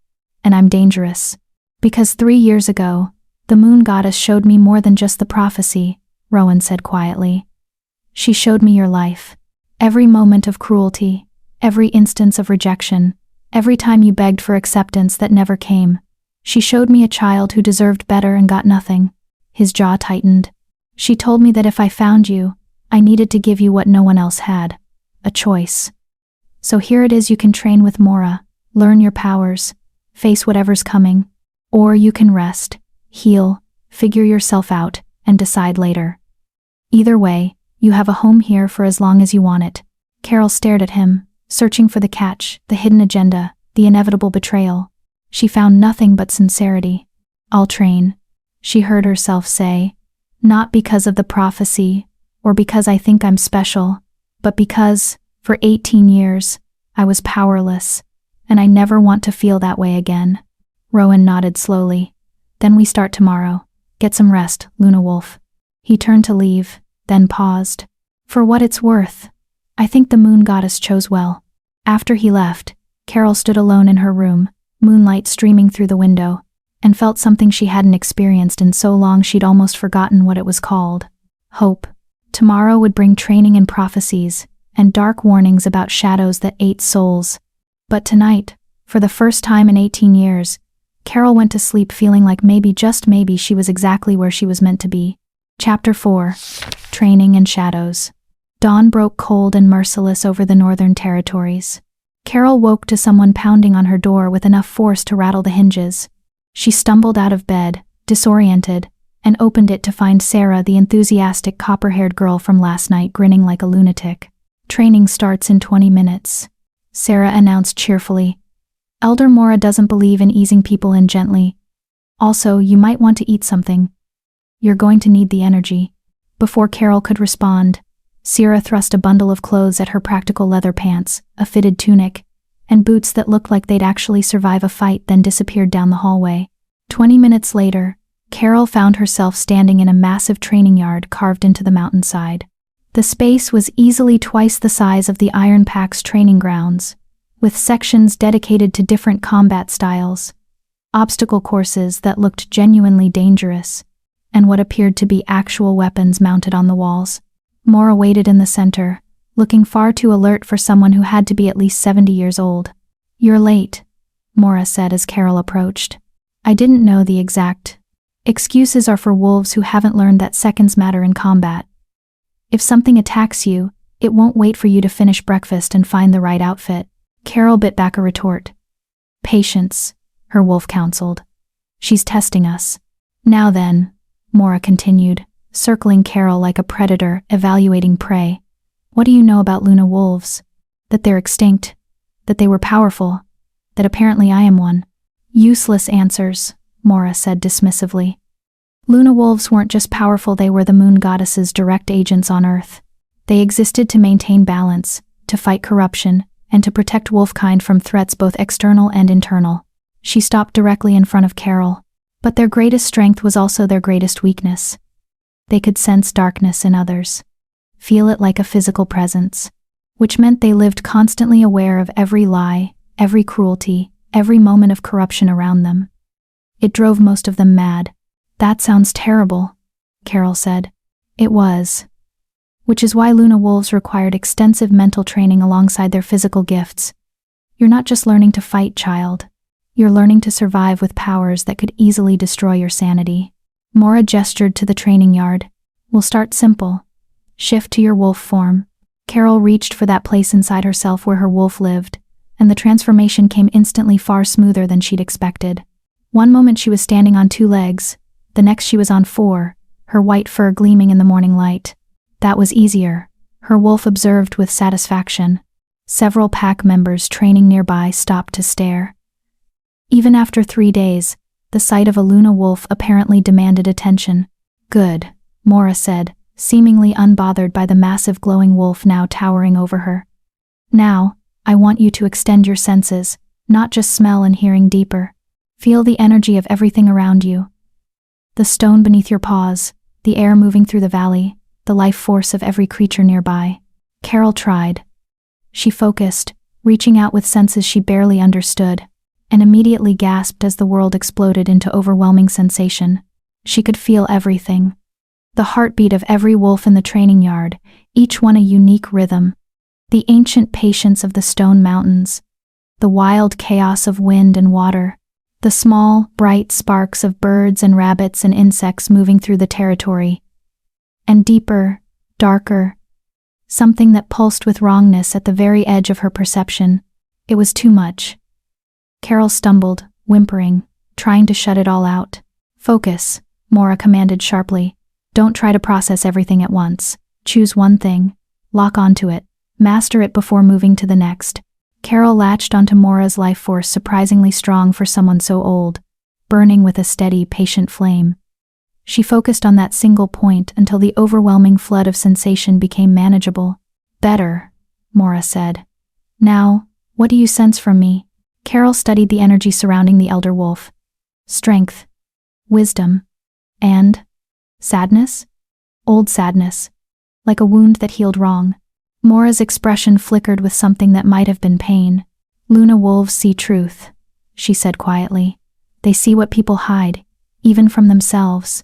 And I'm dangerous. Because 3 years ago, the moon goddess showed me more than just the prophecy, Rowan said quietly. She showed me your life. Every moment of cruelty, every instance of rejection, every time you begged for acceptance that never came. She showed me a child who deserved better and got nothing. His jaw tightened. She told me that if I found you, I needed to give you what no one else had. A choice. So here it is, you can train with Mora, learn your powers, face whatever's coming. Or you can rest, heal, figure yourself out, and decide later. Either way, you have a home here for as long as you want it. Carol stared at him, searching for the catch, the hidden agenda, the inevitable betrayal. She found nothing but sincerity. I'll train, she heard herself say, not because of the prophecy, or because I think I'm special, but because, for 18 years, I was powerless, and I never want to feel that way again. Rowan nodded slowly. Then we start tomorrow. Get some rest, Luna Wolf. He turned to leave, then paused. For what it's worth, I think the moon goddess chose well. After he left, Carol stood alone in her room, moonlight streaming through the window, and felt something she hadn't experienced in so long she'd almost forgotten what it was called. Hope. Tomorrow would bring training and prophecies, and dark warnings about shadows that ate souls. But tonight, for the first time in 18 years, Carol went to sleep feeling like maybe, just maybe, she was exactly where she was meant to be. Chapter 4. Training and Shadows. Dawn broke cold and merciless over the Northern Territories. Carol woke to someone pounding on her door with enough force to rattle the hinges. She stumbled out of bed, disoriented, and opened it to find Sarah, the enthusiastic copper-haired girl from last night, grinning like a lunatic. Training starts in 20 minutes. Sarah announced cheerfully. Elder Mora doesn't believe in easing people in gently. Also, you might want to eat something. You're going to need the energy. Before Carol could respond, Sarah thrust a bundle of clothes at her, practical leather pants, a fitted tunic, and boots that looked like they'd actually survive a fight, then disappeared down the hallway. 20 minutes later, Carol found herself standing in a massive training yard carved into the mountainside. The space was easily twice the size of the Iron Pack's training grounds, with sections dedicated to different combat styles, obstacle courses that looked genuinely dangerous, and what appeared to be actual weapons mounted on the walls. Mora waited in the center, looking far too alert for someone who had to be at least 70 years old. You're late, Mora said as Carol approached. I didn't know the exact. Excuses are for wolves who haven't learned that seconds matter in combat. If something attacks you, it won't wait for you to finish breakfast and find the right outfit. Carol bit back a retort. Patience, her wolf counseled. She's testing us. Now then, Mora continued, circling Carol like a predator evaluating prey. What do you know about Luna wolves? That they're extinct, that they were powerful, that apparently I am one. Useless answers, Mora said dismissively. Luna wolves weren't just powerful, they were the moon goddess's direct agents on Earth. They existed to maintain balance, to fight corruption, and to protect wolfkind from threats both external and internal. She stopped directly in front of Carol. But their greatest strength was also their greatest weakness. They could sense darkness in others, feel it like a physical presence, which meant they lived constantly aware of every lie, every cruelty, every moment of corruption around them. It drove most of them mad. That sounds terrible, Carol said. It was. Which is why Luna wolves required extensive mental training alongside their physical gifts. You're not just learning to fight, child. You're learning to survive with powers that could easily destroy your sanity. Mora gestured to the training yard. We'll start simple. Shift to your wolf form. Carol reached for that place inside herself where her wolf lived, and the transformation came instantly, far smoother than she'd expected. One moment she was standing on 2 legs, the next she was on 4, her white fur gleaming in the morning light. That was easier, her wolf observed with satisfaction. Several pack members training nearby stopped to stare. Even after 3 days, the sight of a Luna wolf apparently demanded attention. Good, Mora said, seemingly unbothered by the massive glowing wolf now towering over her. Now, I want you to extend your senses, not just smell and hearing deeper. Feel the energy of everything around you. The stone beneath your paws, the air moving through the valley, the life force of every creature nearby. Carol tried. She focused, reaching out with senses she barely understood, and immediately gasped as the world exploded into overwhelming sensation. She could feel everything. The heartbeat of every wolf in the training yard, each one a unique rhythm. The ancient patience of the stone mountains. The wild chaos of wind and water. The small, bright sparks of birds and rabbits and insects moving through the territory. And deeper, darker, something that pulsed with wrongness at the very edge of her perception. It was too much. Carol stumbled, whimpering, trying to shut it all out. Focus, Mora commanded sharply. Don't try to process everything at once. Choose one thing. Lock onto it. Master it before moving to the next. Carol latched onto Mora's life force, surprisingly strong for someone so old, burning with a steady, patient flame. She focused on that single point until the overwhelming flood of sensation became manageable. Better, Mora said. Now, what do you sense from me? Carol studied the energy surrounding the elder wolf. Strength, wisdom, and sadness? Old sadness, like a wound that healed wrong. Mora's expression flickered with something that might have been pain. Luna wolves see truth, she said quietly. They see what people hide, even from themselves.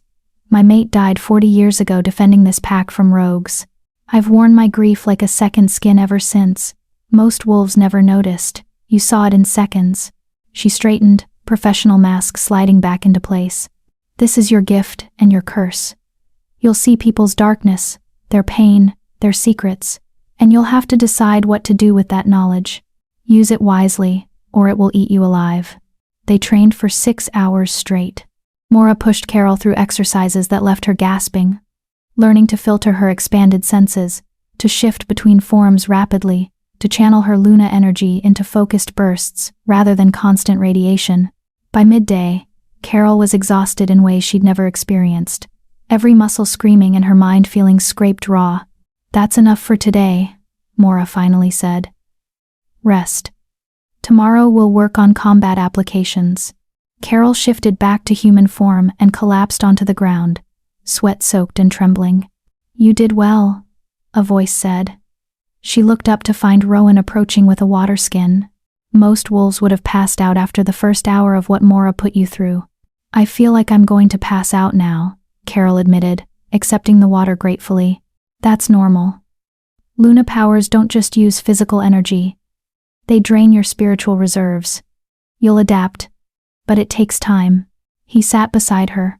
My mate died 40 years ago defending this pack from rogues. I've worn my grief like a second skin ever since. Most wolves never noticed. You saw it in seconds. She straightened, professional mask sliding back into place. This is your gift and your curse. You'll see people's darkness, their pain, their secrets, and you'll have to decide what to do with that knowledge. Use it wisely, or it will eat you alive. They trained for 6 hours straight. Mora pushed Carol through exercises that left her gasping, learning to filter her expanded senses, to shift between forms rapidly, to channel her Luna energy into focused bursts rather than constant radiation. By midday, Carol was exhausted in ways she'd never experienced, every muscle screaming and her mind feeling scraped raw. That's enough for today, Mora finally said. Rest. Tomorrow we'll work on combat applications. Carol shifted back to human form and collapsed onto the ground, sweat-soaked and trembling. You did well, a voice said. She looked up to find Rowan approaching with a water skin. Most wolves would have passed out after the first hour of what Mora put you through. I feel like I'm going to pass out now, Carol admitted, accepting the water gratefully. That's normal. Luna powers don't just use physical energy. They drain your spiritual reserves. You'll adapt. But it takes time. He sat beside her,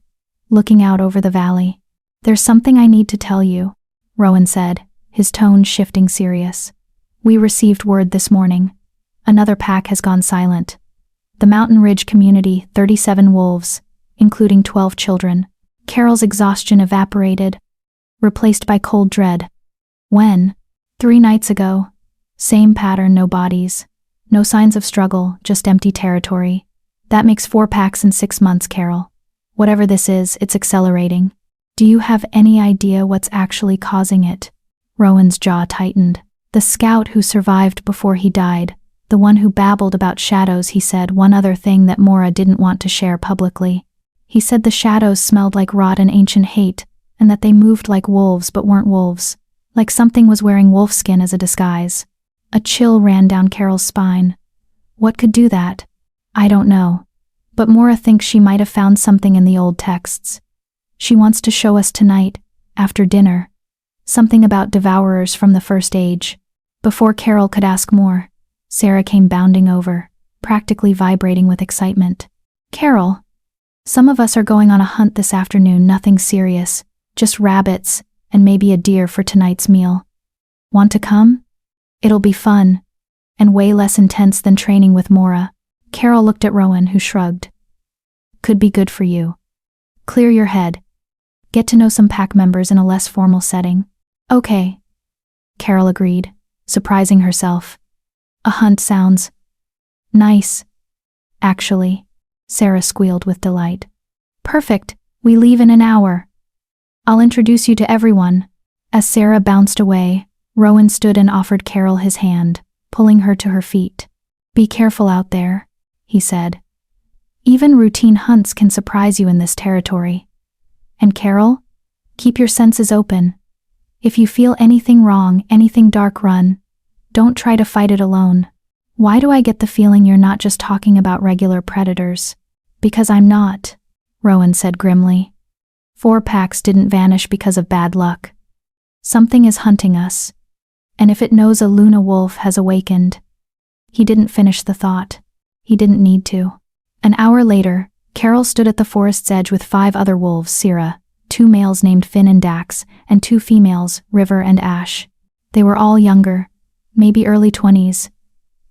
looking out over the valley. There's something I need to tell you, Rowan said, his tone shifting serious. We received word this morning. Another pack has gone silent. The Mountain Ridge community, 37 wolves, including 12 children. Carol's exhaustion evaporated, replaced by cold dread. When? 3 nights ago. Same pattern, no bodies. No signs of struggle, just empty territory. That makes 4 packs in 6 months, Carol. Whatever this is, it's accelerating. Do you have any idea what's actually causing it? Rowan's jaw tightened. The scout who survived before he died, the one who babbled about shadows, he said one other thing that Mora didn't want to share publicly. He said the shadows smelled like rot and ancient hate, and that they moved like wolves but weren't wolves, like something was wearing wolf skin as a disguise. A chill ran down Carol's spine. What could do that? I don't know. But Mora thinks she might have found something in the old texts. She wants to show us tonight, after dinner. Something about devourers from the First Age. Before Carol could ask more, Sarah came bounding over, practically vibrating with excitement. Carol, some of us are going on a hunt this afternoon, nothing serious, just rabbits and maybe a deer for tonight's meal. Want to come? It'll be fun, and way less intense than training with Mora. Carol looked at Rowan, who shrugged. Could be good for you. Clear your head. Get to know some pack members in a less formal setting. Okay, Carol agreed, surprising herself. A hunt sounds nice. Actually, Sarah squealed with delight. Perfect, we leave in an hour. I'll introduce you to everyone. As Sarah bounced away, Rowan stood and offered Carol his hand, pulling her to her feet. Be careful out there, he said. Even routine hunts can surprise you in this territory. And Carol, keep your senses open. If you feel anything wrong, anything dark, run. Don't try to fight it alone. Why do I get the feeling you're not just talking about regular predators? Because I'm not, Rowan said grimly. 4 packs didn't vanish because of bad luck. Something is hunting us. And if it knows a Luna wolf has awakened. He didn't finish the thought. He didn't need to. An hour later, Carol stood at the forest's edge with 5 other wolves, Syrah, 2 males named Finn and Dax, and 2 females, River and Ash. They were all younger, maybe early 20s,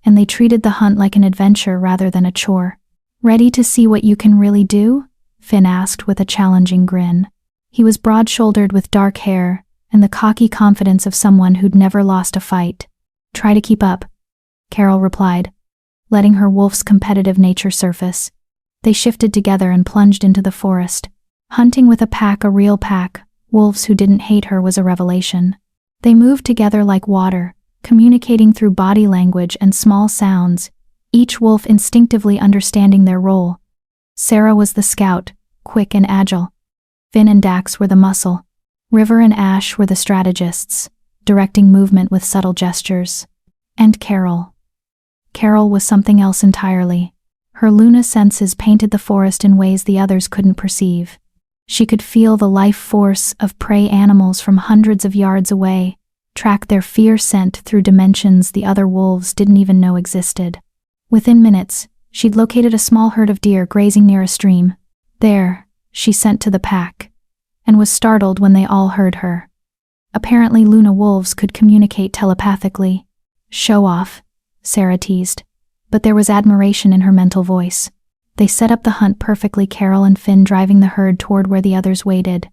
and they treated the hunt like an adventure rather than a chore. Ready to see what you can really do? Finn asked with a challenging grin. He was broad-shouldered with dark hair and the cocky confidence of someone who'd never lost a fight. Try to keep up, Carol replied, letting her wolf's competitive nature surface. They shifted together and plunged into the forest. Hunting with a real pack, wolves who didn't hate her was a revelation. They moved together like water, communicating through body language and small sounds, each wolf instinctively understanding their role. Sarah was the scout, quick and agile. Finn and Dax were the muscle. River and Ash were the strategists, directing movement with subtle gestures. And Carol. Carol was something else entirely. Her Luna senses painted the forest in ways the others couldn't perceive. She could feel the life force of prey animals from hundreds of yards away, track their fear scent through dimensions the other wolves didn't even know existed. Within minutes, she'd located a small herd of deer grazing near a stream. There, she sent to the pack, and was startled when they all heard her. Apparently Luna wolves could communicate telepathically. Show off, Sarah teased, but there was admiration in her mental voice. They set up the hunt perfectly, Carol and Finn driving the herd toward where the others waited.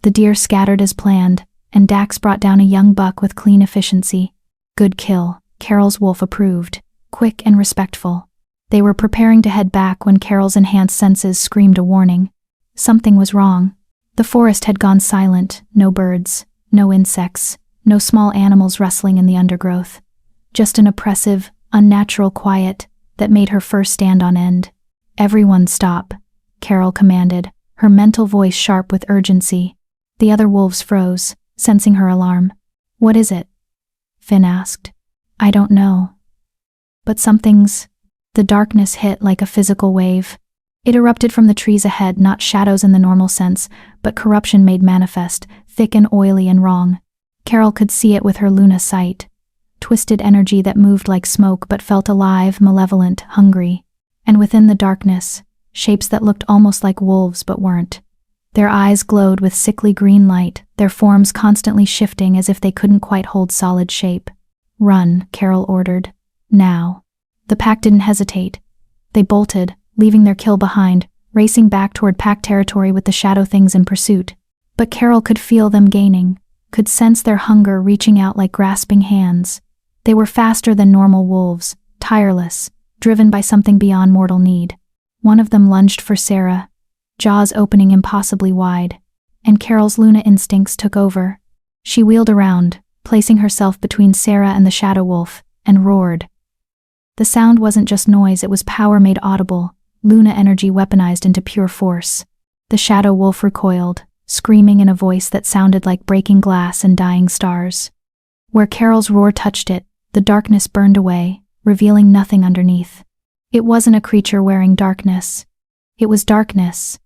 The deer scattered as planned, and Dax brought down a young buck with clean efficiency. Good kill, Carol's wolf approved, quick and respectful. They were preparing to head back when Carol's enhanced senses screamed a warning. Something was wrong. The forest had gone silent, no birds, no insects, no small animals rustling in the undergrowth. Just an oppressive, unnatural quiet that made her fur stand on end. Everyone stop, Carol commanded, her mental voice sharp with urgency. The other wolves froze, sensing her alarm. What is it? Finn asked. I don't know. But something's... The darkness hit like a physical wave. It erupted from the trees ahead, not shadows in the normal sense, but corruption made manifest, thick and oily and wrong. Carol could see it with her Luna sight. Twisted energy that moved like smoke but felt alive, malevolent, hungry. And within the darkness, shapes that looked almost like wolves but weren't. Their eyes glowed with sickly green light, their forms constantly shifting as if they couldn't quite hold solid shape. Run, Carol ordered. Now. The pack didn't hesitate. They bolted, leaving their kill behind, racing back toward pack territory with the shadow things in pursuit. But Carol could feel them gaining, could sense their hunger reaching out like grasping hands. They were faster than normal wolves, tireless, driven by something beyond mortal need. One of them lunged for Sarah, jaws opening impossibly wide, and Carol's Luna instincts took over. She wheeled around, placing herself between Sarah and the shadow wolf, and roared. The sound wasn't just noise, it was power made audible, Luna energy weaponized into pure force. The shadow wolf recoiled, screaming in a voice that sounded like breaking glass and dying stars. Where Carol's roar touched it, the darkness burned away, revealing nothing underneath. It wasn't a creature wearing darkness. It was darkness,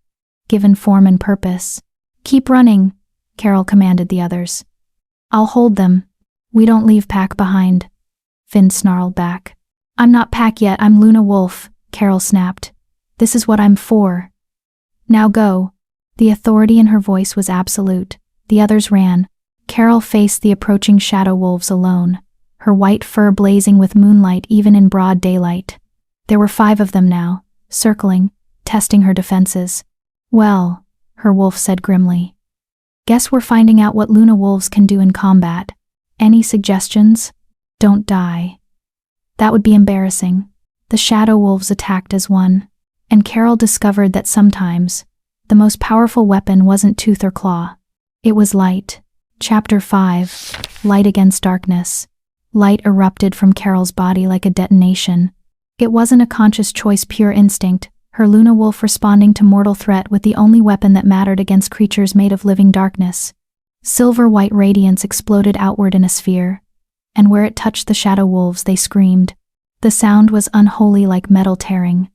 given form and purpose. Keep running, Carol commanded the others. I'll hold them. We don't leave pack behind. Finn snarled back. I'm not pack yet, I'm Luna Wolf, Carol snapped. This is what I'm for. Now go. The authority in her voice was absolute. The others ran. Carol faced the approaching shadow wolves alone, her white fur blazing with moonlight even in broad daylight. There were 5 of them now, circling, testing her defenses. Well, her wolf said grimly. Guess we're finding out what Luna wolves can do in combat. Any suggestions? Don't die. That would be embarrassing. The shadow wolves attacked as one, and Carol discovered that sometimes, the most powerful weapon wasn't tooth or claw. It was light. Chapter 5, Light Against Darkness. Light erupted from Carol's body like a detonation. It wasn't a conscious choice, pure instinct, her Luna wolf responding to mortal threat with the only weapon that mattered against creatures made of living darkness. Silver-white radiance exploded outward in a sphere, and where it touched the shadow wolves they screamed. The sound was unholy, like metal tearing,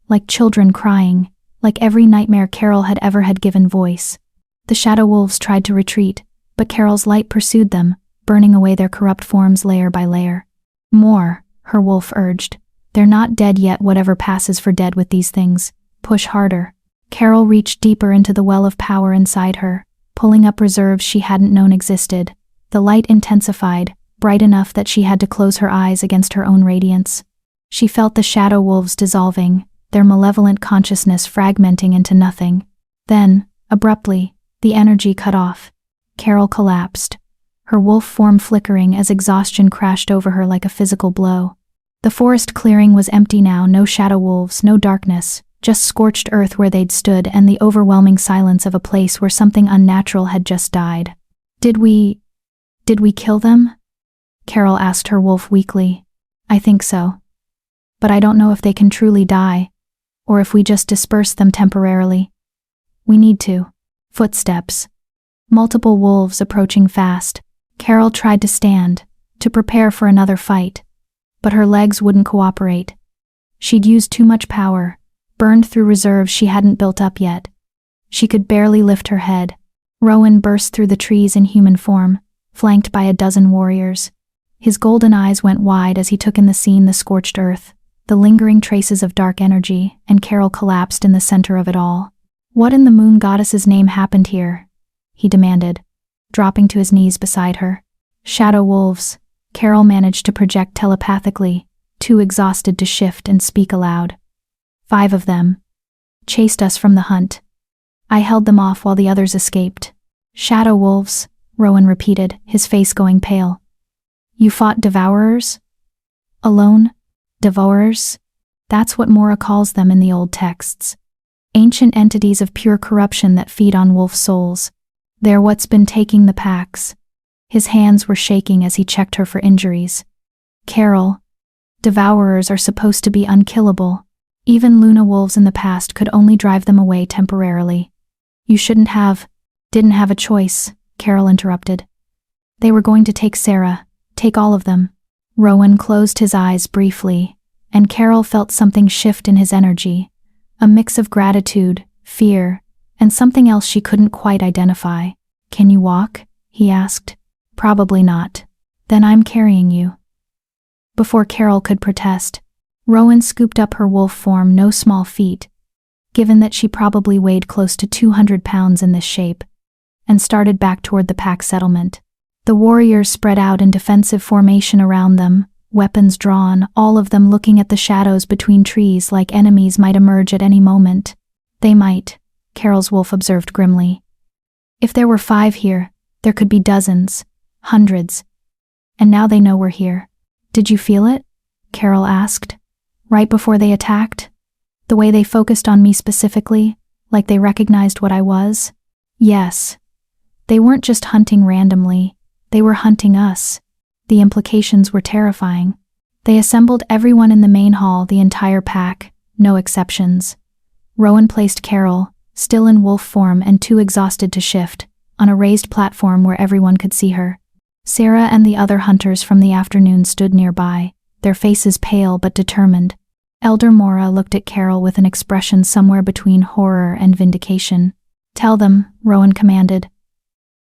like children crying, like every nightmare Carol had ever had given voice. The shadow wolves tried to retreat, but Carol's light pursued them, burning away their corrupt forms layer by layer. More, her wolf urged. They're not dead yet, whatever passes for dead with these things. Push harder. Carol reached deeper into the well of power inside her, pulling up reserves she hadn't known existed. The light intensified, bright enough that she had to close her eyes against her own radiance. She felt the shadow wolves dissolving, their malevolent consciousness fragmenting into nothing. Then, abruptly, the energy cut off. Carol collapsed, her wolf form flickering as exhaustion crashed over her like a physical blow. The forest clearing was empty now, no shadow wolves, no darkness, just scorched earth where they'd stood and the overwhelming silence of a place where something unnatural had just died. Did we kill them? Carol asked her wolf weakly. I think so. But I don't know if they can truly die, or if we just disperse them temporarily. We need to. Footsteps. Multiple wolves approaching fast. Carol tried to stand, to prepare for another fight, but her legs wouldn't cooperate. She'd used too much power, burned through reserves she hadn't built up yet. She could barely lift her head. Rowan burst through the trees in human form, flanked by a dozen warriors. His golden eyes went wide as he took in the scene, the scorched earth, the lingering traces of dark energy, and Carol collapsed in the center of it all. What in the moon goddess's name happened here? He demanded, dropping to his knees beside her. Shadow wolves, Carol managed to project telepathically, too exhausted to shift and speak aloud. 5 of them. Chased us from the hunt. I held them off while the others escaped. Shadow wolves, Rowan repeated, his face going pale. You fought devourers? Alone? Devourers? That's what Mora calls them in the old texts. Ancient entities of pure corruption that feed on wolf souls. They're what's been taking the packs. His hands were shaking as he checked her for injuries. Carol, devourers are supposed to be unkillable. Even Luna wolves in the past could only drive them away temporarily. You didn't have a choice, Carol interrupted. They were going to take Sarah, take all of them. Rowan closed his eyes briefly, and Carol felt something shift in his energy, a mix of gratitude, fear, and something else she couldn't quite identify. Can you walk? He asked. Probably not. Then I'm carrying you. Before Carol could protest, Rowan scooped up her wolf form, no small feat, given that she probably weighed close to 200 pounds in this shape, and started back toward the pack settlement. The warriors spread out in defensive formation around them, weapons drawn, all of them looking at the shadows between trees like enemies might emerge at any moment. They might, Carol's wolf observed grimly. If there were 5 here, there could be dozens, hundreds. And now they know we're here. Did you feel it? Carol asked. Right before they attacked? The way they focused on me specifically, like they recognized what I was? Yes. They weren't just hunting randomly, they were hunting us. The implications were terrifying. They assembled everyone in the main hall, the entire pack, no exceptions. Rowan placed Carol, still in wolf form and too exhausted to shift, on a raised platform where everyone could see her. Sarah and the other hunters from the afternoon stood nearby, their faces pale but determined. Elder Mora looked at Carol with an expression somewhere between horror and vindication. Tell them, Rowan commanded.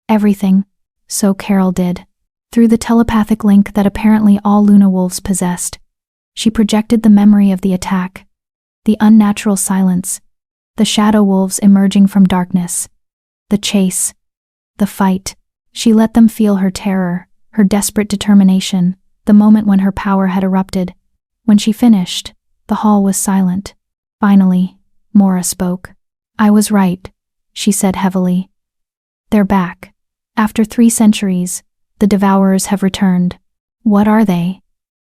Everything. So Carol did. Through the telepathic link that apparently all Luna wolves possessed, she projected the memory of the attack, the unnatural silence, the shadow wolves emerging from darkness, the chase, the fight. She let them feel her terror, her desperate determination, the moment when her power had erupted. When she finished, the hall was silent. Finally, Mora spoke. I was right, she said heavily. They're back. After 3 centuries, the devourers have returned. What are they?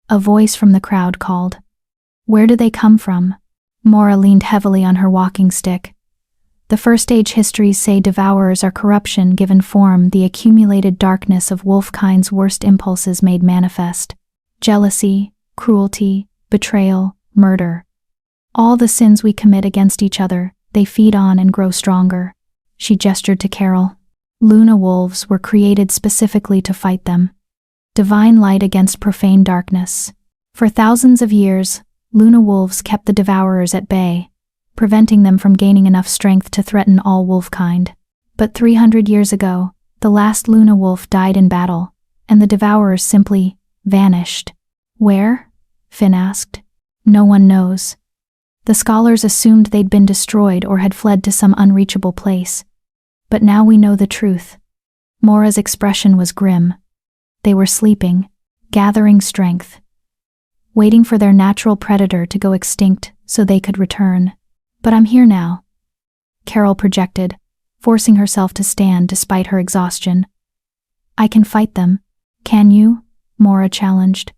A voice from the crowd called. Where do they come from? Mora leaned heavily on her walking stick. The First Age histories say devourers are corruption given form, the accumulated darkness of wolfkind's worst impulses made manifest. Jealousy, cruelty, betrayal, murder. All the sins we commit against each other, they feed on and grow stronger. She gestured to Carol. Luna wolves were created specifically to fight them. Divine light against profane darkness. For thousands of years, Luna wolves kept the devourers at bay, preventing them from gaining enough strength to threaten all wolfkind. But 300 years ago, the last Luna wolf died in battle, and the devourers simply vanished. Where? Finn asked. No one knows. The scholars assumed they'd been destroyed or had fled to some unreachable place. But now we know the truth. Mora's expression was grim. They were sleeping, gathering strength, waiting for their natural predator to go extinct so they could return. But I'm here now, Carol projected, forcing herself to stand despite her exhaustion. I can fight them. Can you? Mora challenged.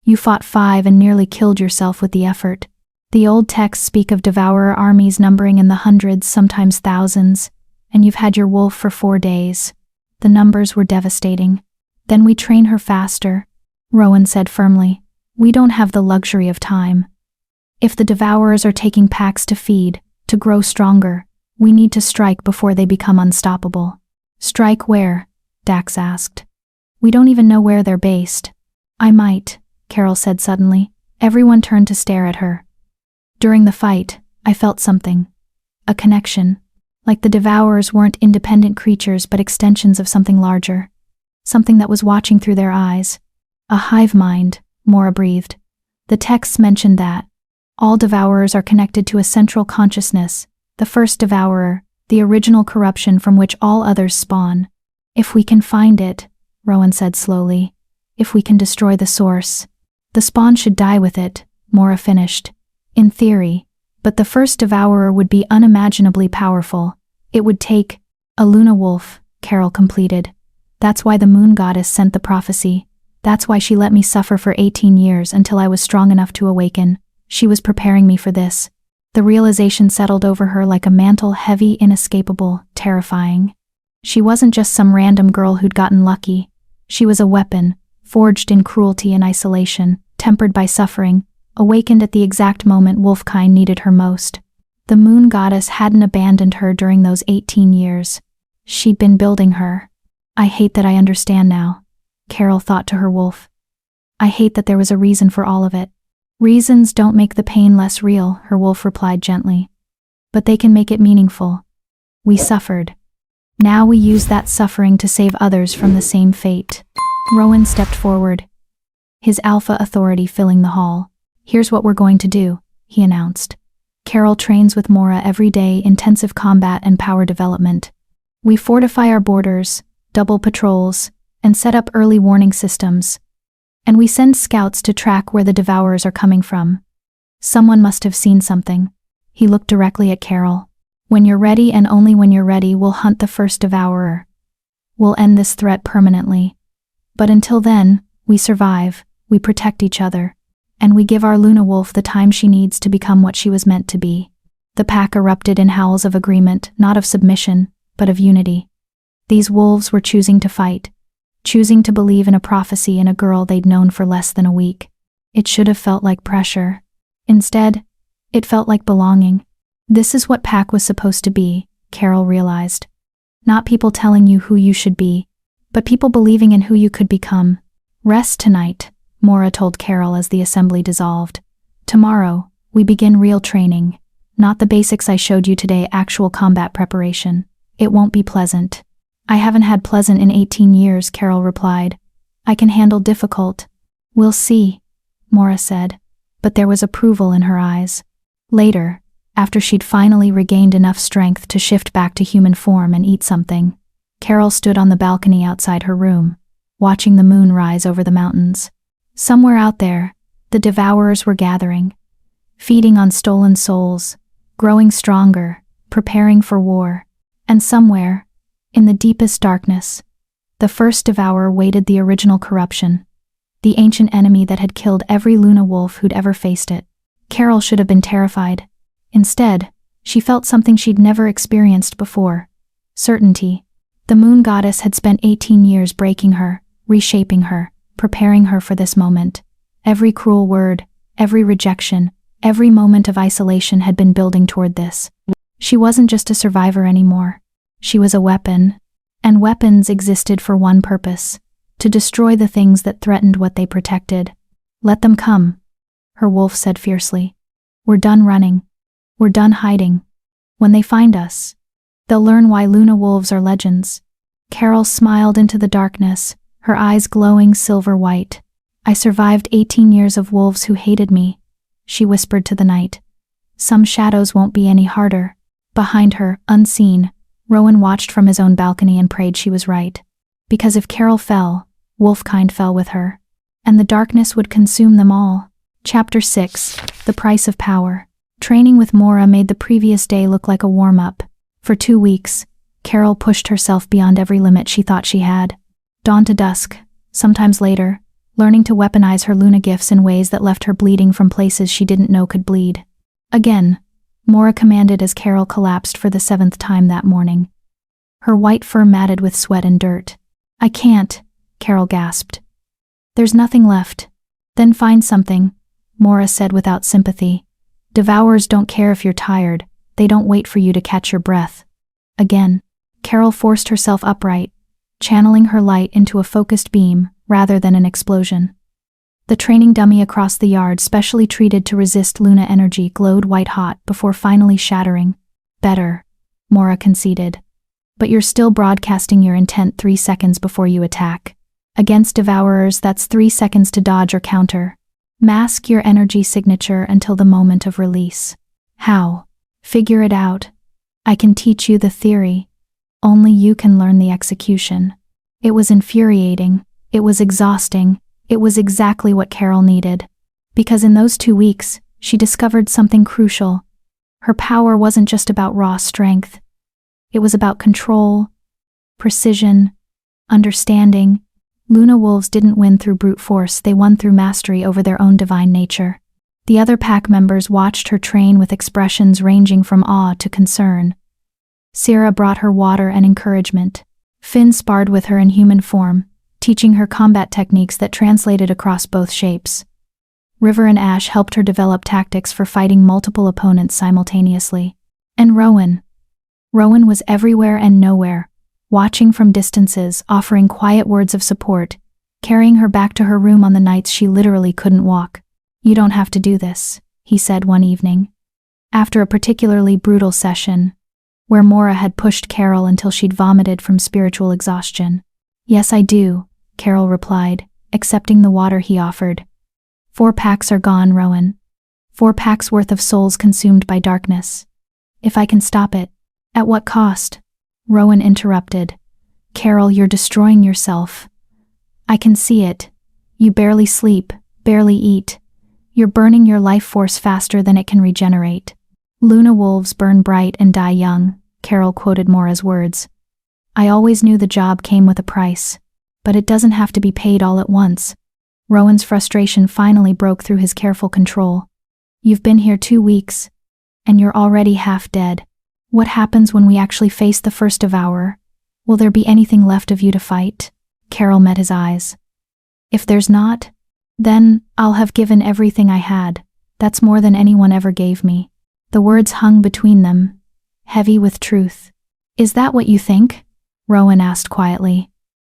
You fought 5 and nearly killed yourself with the effort. The old texts speak of devourer armies numbering in the hundreds, sometimes thousands, and you've had your wolf for 4 days. The numbers were devastating. Then we train her faster, Rowan said firmly. We don't have the luxury of time. If the devourers are taking packs to feed, to grow stronger, we need to strike before they become unstoppable. Strike where? Dax asked. We don't even know where they're based. I might, Carol said suddenly. Everyone turned to stare at her. During the fight, I felt something. A connection. Like the devourers weren't independent creatures but extensions of something larger. Something that was watching through their eyes. A hive mind, Mora breathed. The texts mentioned that. All devourers are connected to a central consciousness, the first devourer, the original corruption from which all others spawn. If we can find it, Rowan said slowly, if we can destroy the source, the spawn should die with it, Mora finished. In theory, but the first devourer would be unimaginably powerful. It would take a Luna wolf, Carol completed. That's why the moon goddess sent the prophecy. That's why she let me suffer for 18 years until I was strong enough to awaken. She was preparing me for this. The realization settled over her like a mantle, heavy, inescapable, terrifying. She wasn't just some random girl who'd gotten lucky. She was a weapon, forged in cruelty and isolation, tempered by suffering, awakened at the exact moment wolfkind needed her most. The moon goddess hadn't abandoned her during those 18 years. She'd been building her. I hate that I understand now, Carol thought to her wolf. I hate that there was a reason for all of it. Reasons don't make the pain less real, her wolf replied gently. But they can make it meaningful. We suffered. Now we use that suffering to save others from the same fate. Rowan stepped forward, his alpha authority filling the hall. Here's what we're going to do, he announced. Carol trains with Mora every day, intensive combat and power development. We fortify our borders, double patrols, and set up early warning systems. And we send scouts to track where the devourers are coming from. Someone must have seen something. He looked directly at Carol. When you're ready and only when you're ready, we'll hunt the first devourer. We'll end this threat permanently. But until then, we survive, we protect each other, and we give our Luna wolf the time she needs to become what she was meant to be. The pack erupted in howls of agreement, not of submission, but of unity. These wolves were choosing to fight, choosing to believe in a prophecy in a girl they'd known for less than a week. It should have felt like pressure. Instead, it felt like belonging. This is what pack was supposed to be, Carol realized. Not people telling you who you should be, but people believing in who you could become. Rest tonight, Mora told Carol as the assembly dissolved. Tomorrow, we begin real training. Not the basics I showed you today, actual combat preparation. It won't be pleasant. I haven't had pleasant in 18 years, Carol replied. I can handle difficult. We'll see, Mora said, but there was approval in her eyes. Later, after she'd finally regained enough strength to shift back to human form and eat something, Carol stood on the balcony outside her room, watching the moon rise over the mountains. Somewhere out there, the devourers were gathering, feeding on stolen souls, growing stronger, preparing for war. And somewhere, in the deepest darkness, the first devourer waited the original corruption, the ancient enemy that had killed every Luna wolf who'd ever faced it. Carol should have been terrified. Instead, she felt something she'd never experienced before. Certainty. The moon goddess had spent 18 years breaking her, reshaping her, preparing her for this moment. Every cruel word, every rejection, every moment of isolation had been building toward this. She wasn't just a survivor anymore. She was a weapon, and weapons existed for one purpose: to destroy the things that threatened what they protected. Let them come, her wolf said fiercely. We're done running. We're done hiding. When they find us, they'll learn why Luna wolves are legends. Carol smiled into the darkness, her eyes glowing silver white. I survived 18 years of wolves who hated me, she whispered to the night. Some shadows won't be any harder. Behind her, unseen, Rowan watched from his own balcony and prayed she was right. Because if Carol fell, wolfkind fell with her, and the darkness would consume them all. Chapter 6. The Price of Power. Training with Mora made the previous day look like a warm-up. For 2 weeks, Carol pushed herself beyond every limit she thought she had. Dawn to dusk, sometimes later, learning to weaponize her Luna gifts in ways that left her bleeding from places she didn't know could bleed. Again, Mora commanded as Carol collapsed for the 7th time that morning. Her white fur matted with sweat and dirt. I can't, Carol gasped. There's nothing left. Then find something, Mora said without sympathy. Devourers don't care if you're tired, they don't wait for you to catch your breath. Again, Carol forced herself upright, channeling her light into a focused beam rather than an explosion. The training dummy across the yard, specially treated to resist Luna energy, glowed white-hot before finally shattering. Better, Mora conceded. But you're still broadcasting your intent 3 seconds before you attack. Against devourers, that's 3 seconds to dodge or counter. Mask your energy signature until the moment of release. How? Figure it out. I can teach you the theory. Only you can learn the execution. It was infuriating. It was exhausting. It was exactly what Carol needed. Because in those 2 weeks, she discovered something crucial. Her power wasn't just about raw strength. It was about control, precision, understanding. Luna wolves didn't win through brute force, they won through mastery over their own divine nature. The other pack members watched her train with expressions ranging from awe to concern. Sierra brought her water and encouragement. Finn sparred with her in human form, teaching her combat techniques that translated across both shapes. River and Ash helped her develop tactics for fighting multiple opponents simultaneously. And Rowan was everywhere and nowhere, watching from distances, offering quiet words of support, carrying her back to her room on the nights she literally couldn't walk. You don't have to do this, he said one evening. After a particularly brutal session, where Mora had pushed Carol until she'd vomited from spiritual exhaustion. Yes, I do, Carol replied, accepting the water he offered. 4 packs are gone, Rowan. 4 packs worth of souls consumed by darkness. If I can stop it. At what cost? Rowan interrupted. Carol, you're destroying yourself. I can see it. You barely sleep, barely eat. You're burning your life force faster than it can regenerate. Luna wolves burn bright and die young, Carol quoted Mora's words. I always knew the job came with a price, but it doesn't have to be paid all at once. Rowan's frustration finally broke through his careful control. You've been here 2 weeks, and you're already half dead. What happens when we actually face the first devourer? Will there be anything left of you to fight? Carol met his eyes. If there's not, then I'll have given everything I had. That's more than anyone ever gave me. The words hung between them, heavy with truth. Is that what you think? Rowan asked quietly.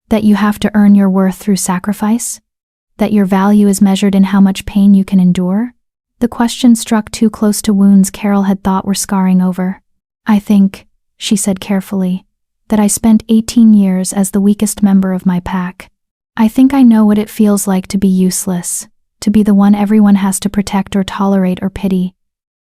That you have to earn your worth through sacrifice? That your value is measured in how much pain you can endure? The question struck too close to wounds Carol had thought were scarring over. I think, she said carefully, that I spent 18 years as the weakest member of my pack. I think I know what it feels like to be useless, to be the one everyone has to protect or tolerate or pity.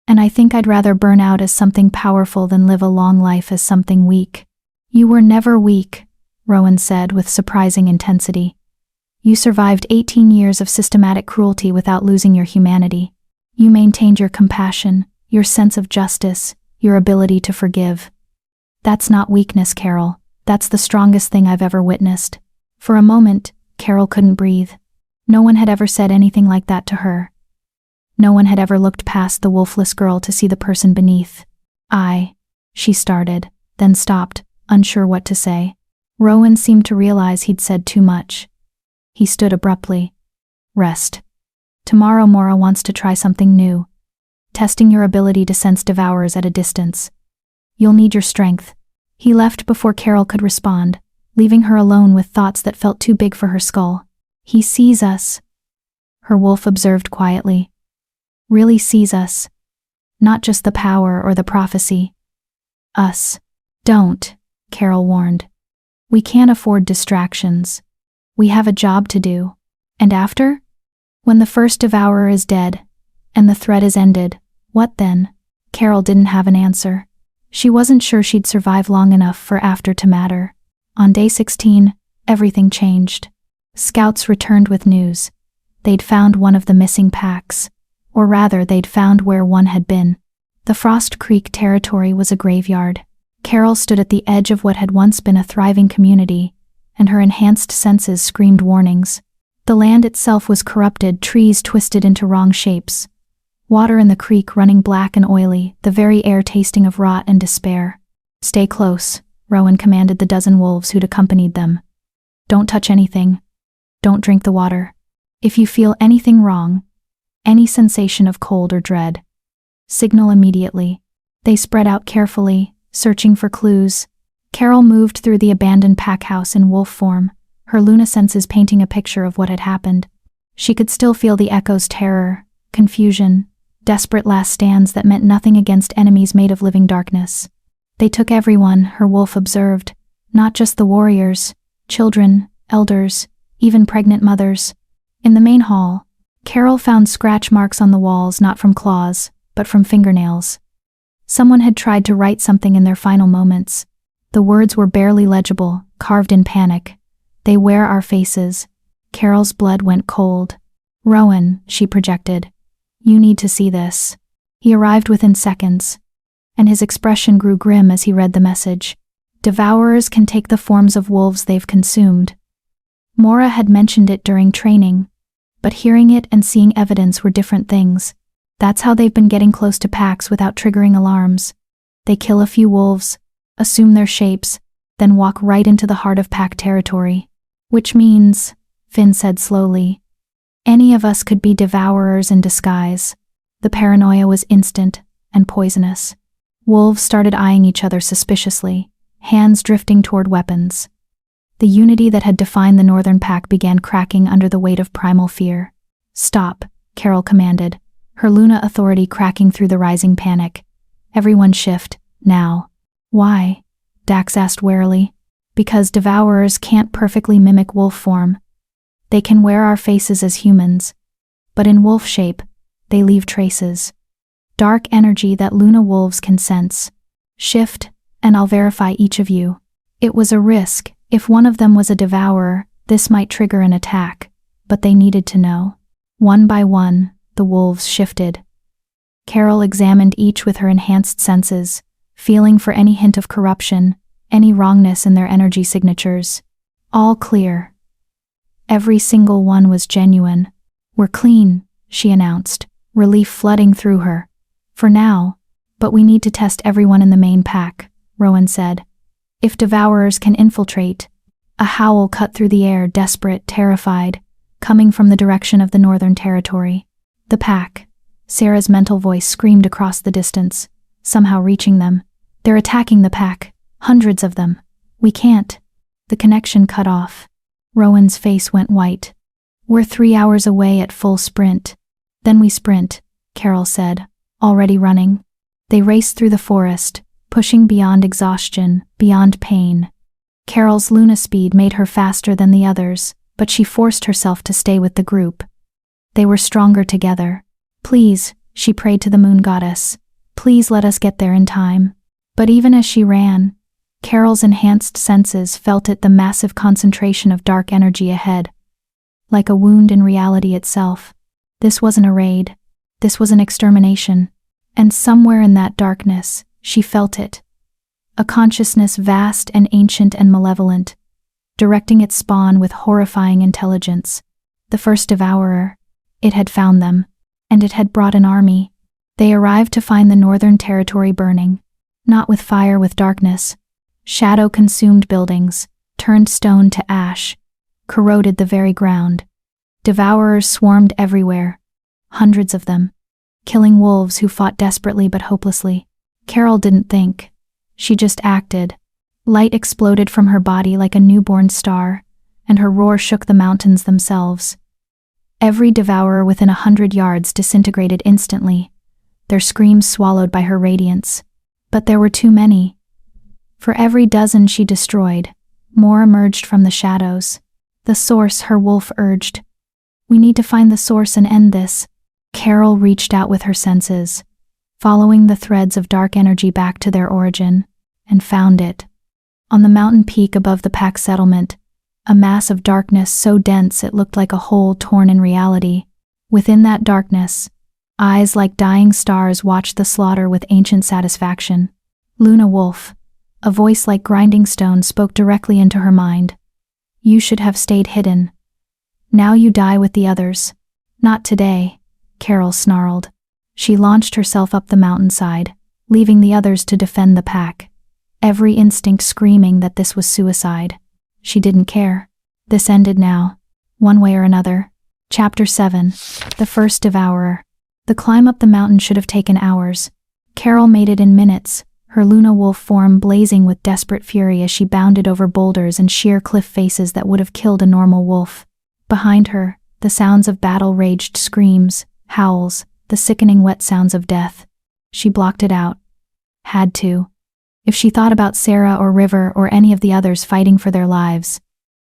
And I think I'd rather burn out as something powerful than live a long life as something weak. You were never weak, Rowan said with surprising intensity. You survived 18 years of systematic cruelty without losing your humanity. You maintained your compassion, your sense of justice, your ability to forgive. That's not weakness, Carol. That's the strongest thing I've ever witnessed. For a moment, Carol couldn't breathe. No one had ever said anything like that to her. No one had ever looked past the wolfless girl to see the person beneath. She started, then stopped, unsure what to say. Rowan seemed to realize he'd said too much. He stood abruptly. Rest. Tomorrow Mora wants to try something new. Testing your ability to sense devourers at a distance. You'll need your strength. He left before Carol could respond, leaving her alone with thoughts that felt too big for her skull. He sees us. her wolf observed quietly. Really sees us. Not just the power or the prophecy. Us. Don't, Carol warned. We can't afford distractions. We have a job to do. And after? When the first devourer is dead, and the threat is ended, what then? Carol didn't have an answer. She wasn't sure she'd survive long enough for after to matter. On day 16, everything changed. Scouts returned with news. They'd found one of the missing packs. Or rather, they'd found where one had been. The Frost Creek territory was a graveyard. Carol stood at the edge of what had once been a thriving community, and her enhanced senses screamed warnings. The land itself was corrupted, trees twisted into wrong shapes. Water in the creek running black and oily, the very air tasting of rot and despair. Stay close, Rowan commanded the dozen wolves who'd accompanied them. Don't touch anything. Don't drink the water. If you feel anything wrong, any sensation of cold or dread, signal immediately. They spread out carefully, searching for clues. Carol moved through the abandoned pack house in wolf form, her Luna senses painting a picture of what had happened. She could still feel the echoes: terror, confusion, desperate last stands that meant nothing against enemies made of living darkness. They took everyone, her wolf observed, not just the warriors, children, elders, even pregnant mothers. In the main hall, Carol found scratch marks on the walls, not from claws, but from fingernails. Someone had tried to write something in their final moments. The words were barely legible, carved in panic. They wear our faces. Carol's blood went cold. Rowan, she projected. You need to see this. He arrived within seconds, and his expression grew grim as he read the message. Devourers can take the forms of wolves they've consumed. Mora had mentioned it during training, but hearing it and seeing evidence were different things. That's how they've been getting close to packs without triggering alarms. They kill a few wolves, assume their shapes, then walk right into the heart of pack territory. Which means, Finn said slowly, any of us could be devourers in disguise. The paranoia was instant and poisonous. Wolves started eyeing each other suspiciously, hands drifting toward weapons. The unity that had defined the northern pack began cracking under the weight of primal fear. Stop, Carol commanded, her Luna authority cracking through the rising panic. Everyone shift, now. Why? Dax asked warily. Because devourers can't perfectly mimic wolf form. They can wear our faces as humans, but in wolf shape, they leave traces. Dark energy that Luna wolves can sense. Shift, and I'll verify each of you. It was a risk. If one of them was a devourer, this might trigger an attack, but they needed to know. One by one, the wolves shifted. Carol examined each with her enhanced senses, feeling for any hint of corruption, any wrongness in their energy signatures. All clear. Every single one was genuine. We're clean, she announced, relief flooding through her. For now, but we need to test everyone in the main pack, Rowan said. If devourers can infiltrate. A howl cut through the air, desperate, terrified, coming from the direction of the northern territory. The pack. Sarah's mental voice screamed across the distance, somehow reaching them. They're attacking the pack. Hundreds of them. We can't. The connection cut off. Rowan's face went white. We're 3 hours away at full sprint. Then we sprint, Carol said, already running. They raced through the forest, pushing beyond exhaustion, beyond pain. Carol's Luna speed made her faster than the others, but she forced herself to stay with the group. They were stronger together. Please, she prayed to the moon goddess. Please let us get there in time. But even as she ran, Carol's enhanced senses felt the massive concentration of dark energy ahead. Like a wound in reality itself. This wasn't a raid. This was an extermination. And somewhere in that darkness, she felt it. A consciousness vast and ancient and malevolent, directing its spawn with horrifying intelligence. The first devourer. It had found them. And it had brought an army. They arrived to find the northern territory burning. Not with fire, with darkness. Shadow consumed buildings, turned stone to ash, corroded the very ground. Devourers swarmed everywhere. Hundreds of them. Killing wolves who fought desperately but hopelessly. Carol didn't think. She just acted. Light exploded from her body like a newborn star, and her roar shook the mountains themselves. Every devourer within 100 yards disintegrated instantly, their screams swallowed by her radiance. But there were too many. For every dozen she destroyed, more emerged from the shadows. The source, her wolf urged. We need to find the source and end this. Carol reached out with her senses, following the threads of dark energy back to their origin, and found it. On the mountain peak above the pack settlement, a mass of darkness so dense it looked like a hole torn in reality. Within that darkness, eyes like dying stars watched the slaughter with ancient satisfaction. Luna Wolf, a voice like grinding stone, spoke directly into her mind. You should have stayed hidden. Now you die with the others. Not today, Carol snarled. She launched herself up the mountainside, leaving the others to defend the pack, every instinct screaming that this was suicide. She didn't care. This ended now, one way or another. Chapter 7. The First Devourer. The climb up the mountain should have taken hours. Carol made it in minutes, her Luna Wolf form blazing with desperate fury as she bounded over boulders and sheer cliff faces that would have killed a normal wolf. Behind her, the sounds of battle raged: screams, howls, the sickening wet sounds of death. She blocked it out. Had to. If she thought about Sarah or River or any of the others fighting for their lives,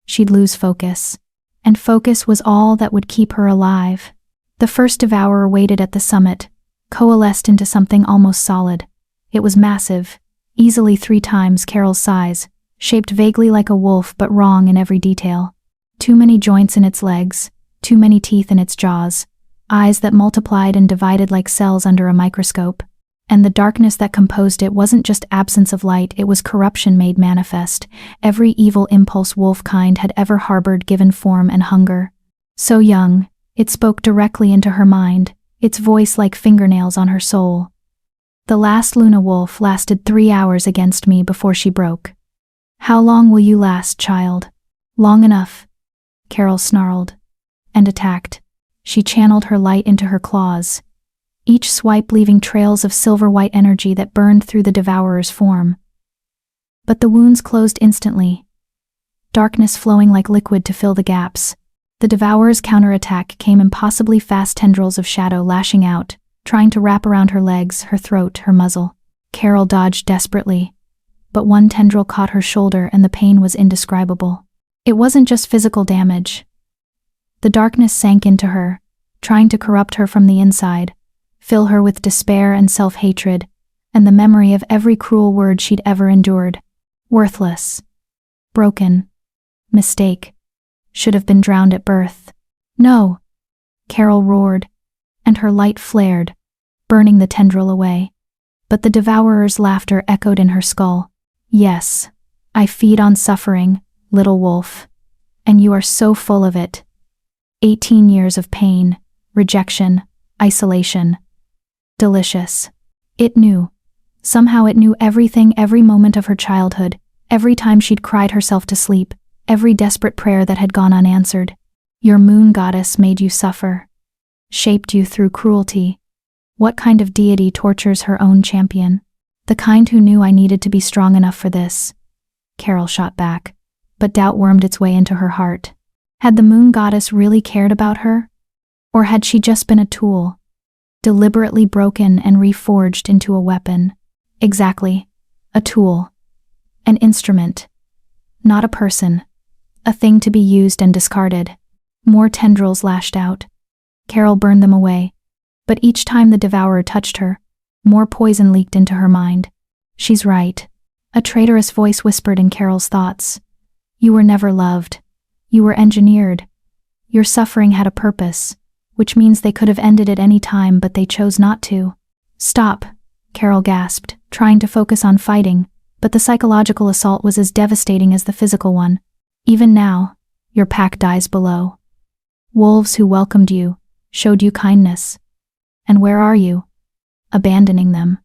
she'd lose focus. And focus was all that would keep her alive. The first devourer waited at the summit, coalesced into something almost solid. It was massive, easily 3 times Carol's size, shaped vaguely like a wolf but wrong in every detail. Too many joints in its legs, too many teeth in its jaws, eyes that multiplied and divided like cells under a microscope. And the darkness that composed it wasn't just absence of light, it was corruption made manifest, every evil impulse wolfkind had ever harbored given form and hunger. So young, it spoke directly into her mind, its voice like fingernails on her soul. The last Luna Wolf lasted 3 hours against me before she broke. How long will you last, child? Long enough, Carol snarled, and attacked. She channeled her light into her claws, each swipe leaving trails of silver-white energy that burned through the devourer's form. But the wounds closed instantly, darkness flowing like liquid to fill the gaps. The devourer's counterattack came, impossibly fast tendrils of shadow lashing out, trying to wrap around her legs, her throat, her muzzle. Carol dodged desperately, but one tendril caught her shoulder and the pain was indescribable. It wasn't just physical damage. The darkness sank into her, trying to corrupt her from the inside, fill her with despair and self-hatred, and the memory of every cruel word she'd ever endured. Worthless. Broken. Mistake. Should have been drowned at birth. No! Carol roared, and her light flared, burning the tendril away. But the devourer's laughter echoed in her skull. Yes, I feed on suffering, little wolf. And you are so full of it. 18 years of pain, rejection, isolation. Delicious. It knew. Somehow it knew everything, every moment of her childhood, every time she'd cried herself to sleep, every desperate prayer that had gone unanswered. Your moon goddess made you suffer. Shaped you through cruelty. What kind of deity tortures her own champion? The kind who knew I needed to be strong enough for this. Carol shot back, but doubt wormed its way into her heart. Had the moon goddess really cared about her? Or had she just been a tool, deliberately broken and reforged into a weapon? Exactly. A tool. An instrument. Not a person. A thing to be used and discarded. More tendrils lashed out. Carol burned them away. But each time the devourer touched her, more poison leaked into her mind. She's right. A traitorous voice whispered in Carol's thoughts. You were never loved. You were engineered. Your suffering had a purpose, which means they could have ended at any time, but they chose not to. Stop, Carol gasped, trying to focus on fighting, but the psychological assault was as devastating as the physical one. Even now, your pack dies below. Wolves who welcomed you, showed you kindness. And where are you? Abandoning them.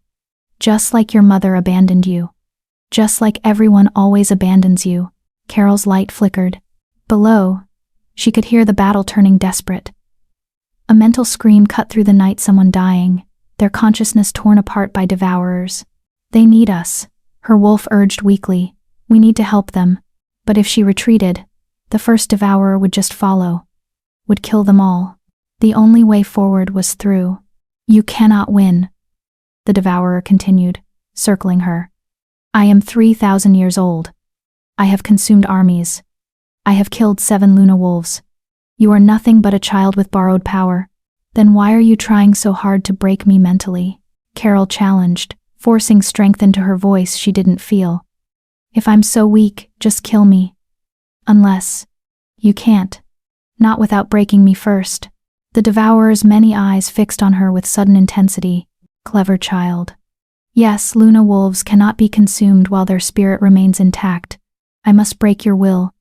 Just like your mother abandoned you. Just like everyone always abandons you. Carol's light flickered. Below, she could hear the battle turning desperate. A mental scream cut through the night, someone dying, their consciousness torn apart by devourers. They need us, her wolf urged weakly. We need to help them. But if she retreated, the first devourer would just follow. would kill them all. The only way forward was through. You cannot win, the devourer continued, circling her. I am 3,000 years old. I have consumed armies. I have killed 7 Luna wolves. You are nothing but a child with borrowed power. Then why are you trying so hard to break me mentally? Carol challenged, forcing strength into her voice she didn't feel. If I'm so weak, just kill me. Unless. You can't. Not without breaking me first. The devourer's many eyes fixed on her with sudden intensity. Clever child. Yes, Luna wolves cannot be consumed while their spirit remains intact. I must break your will.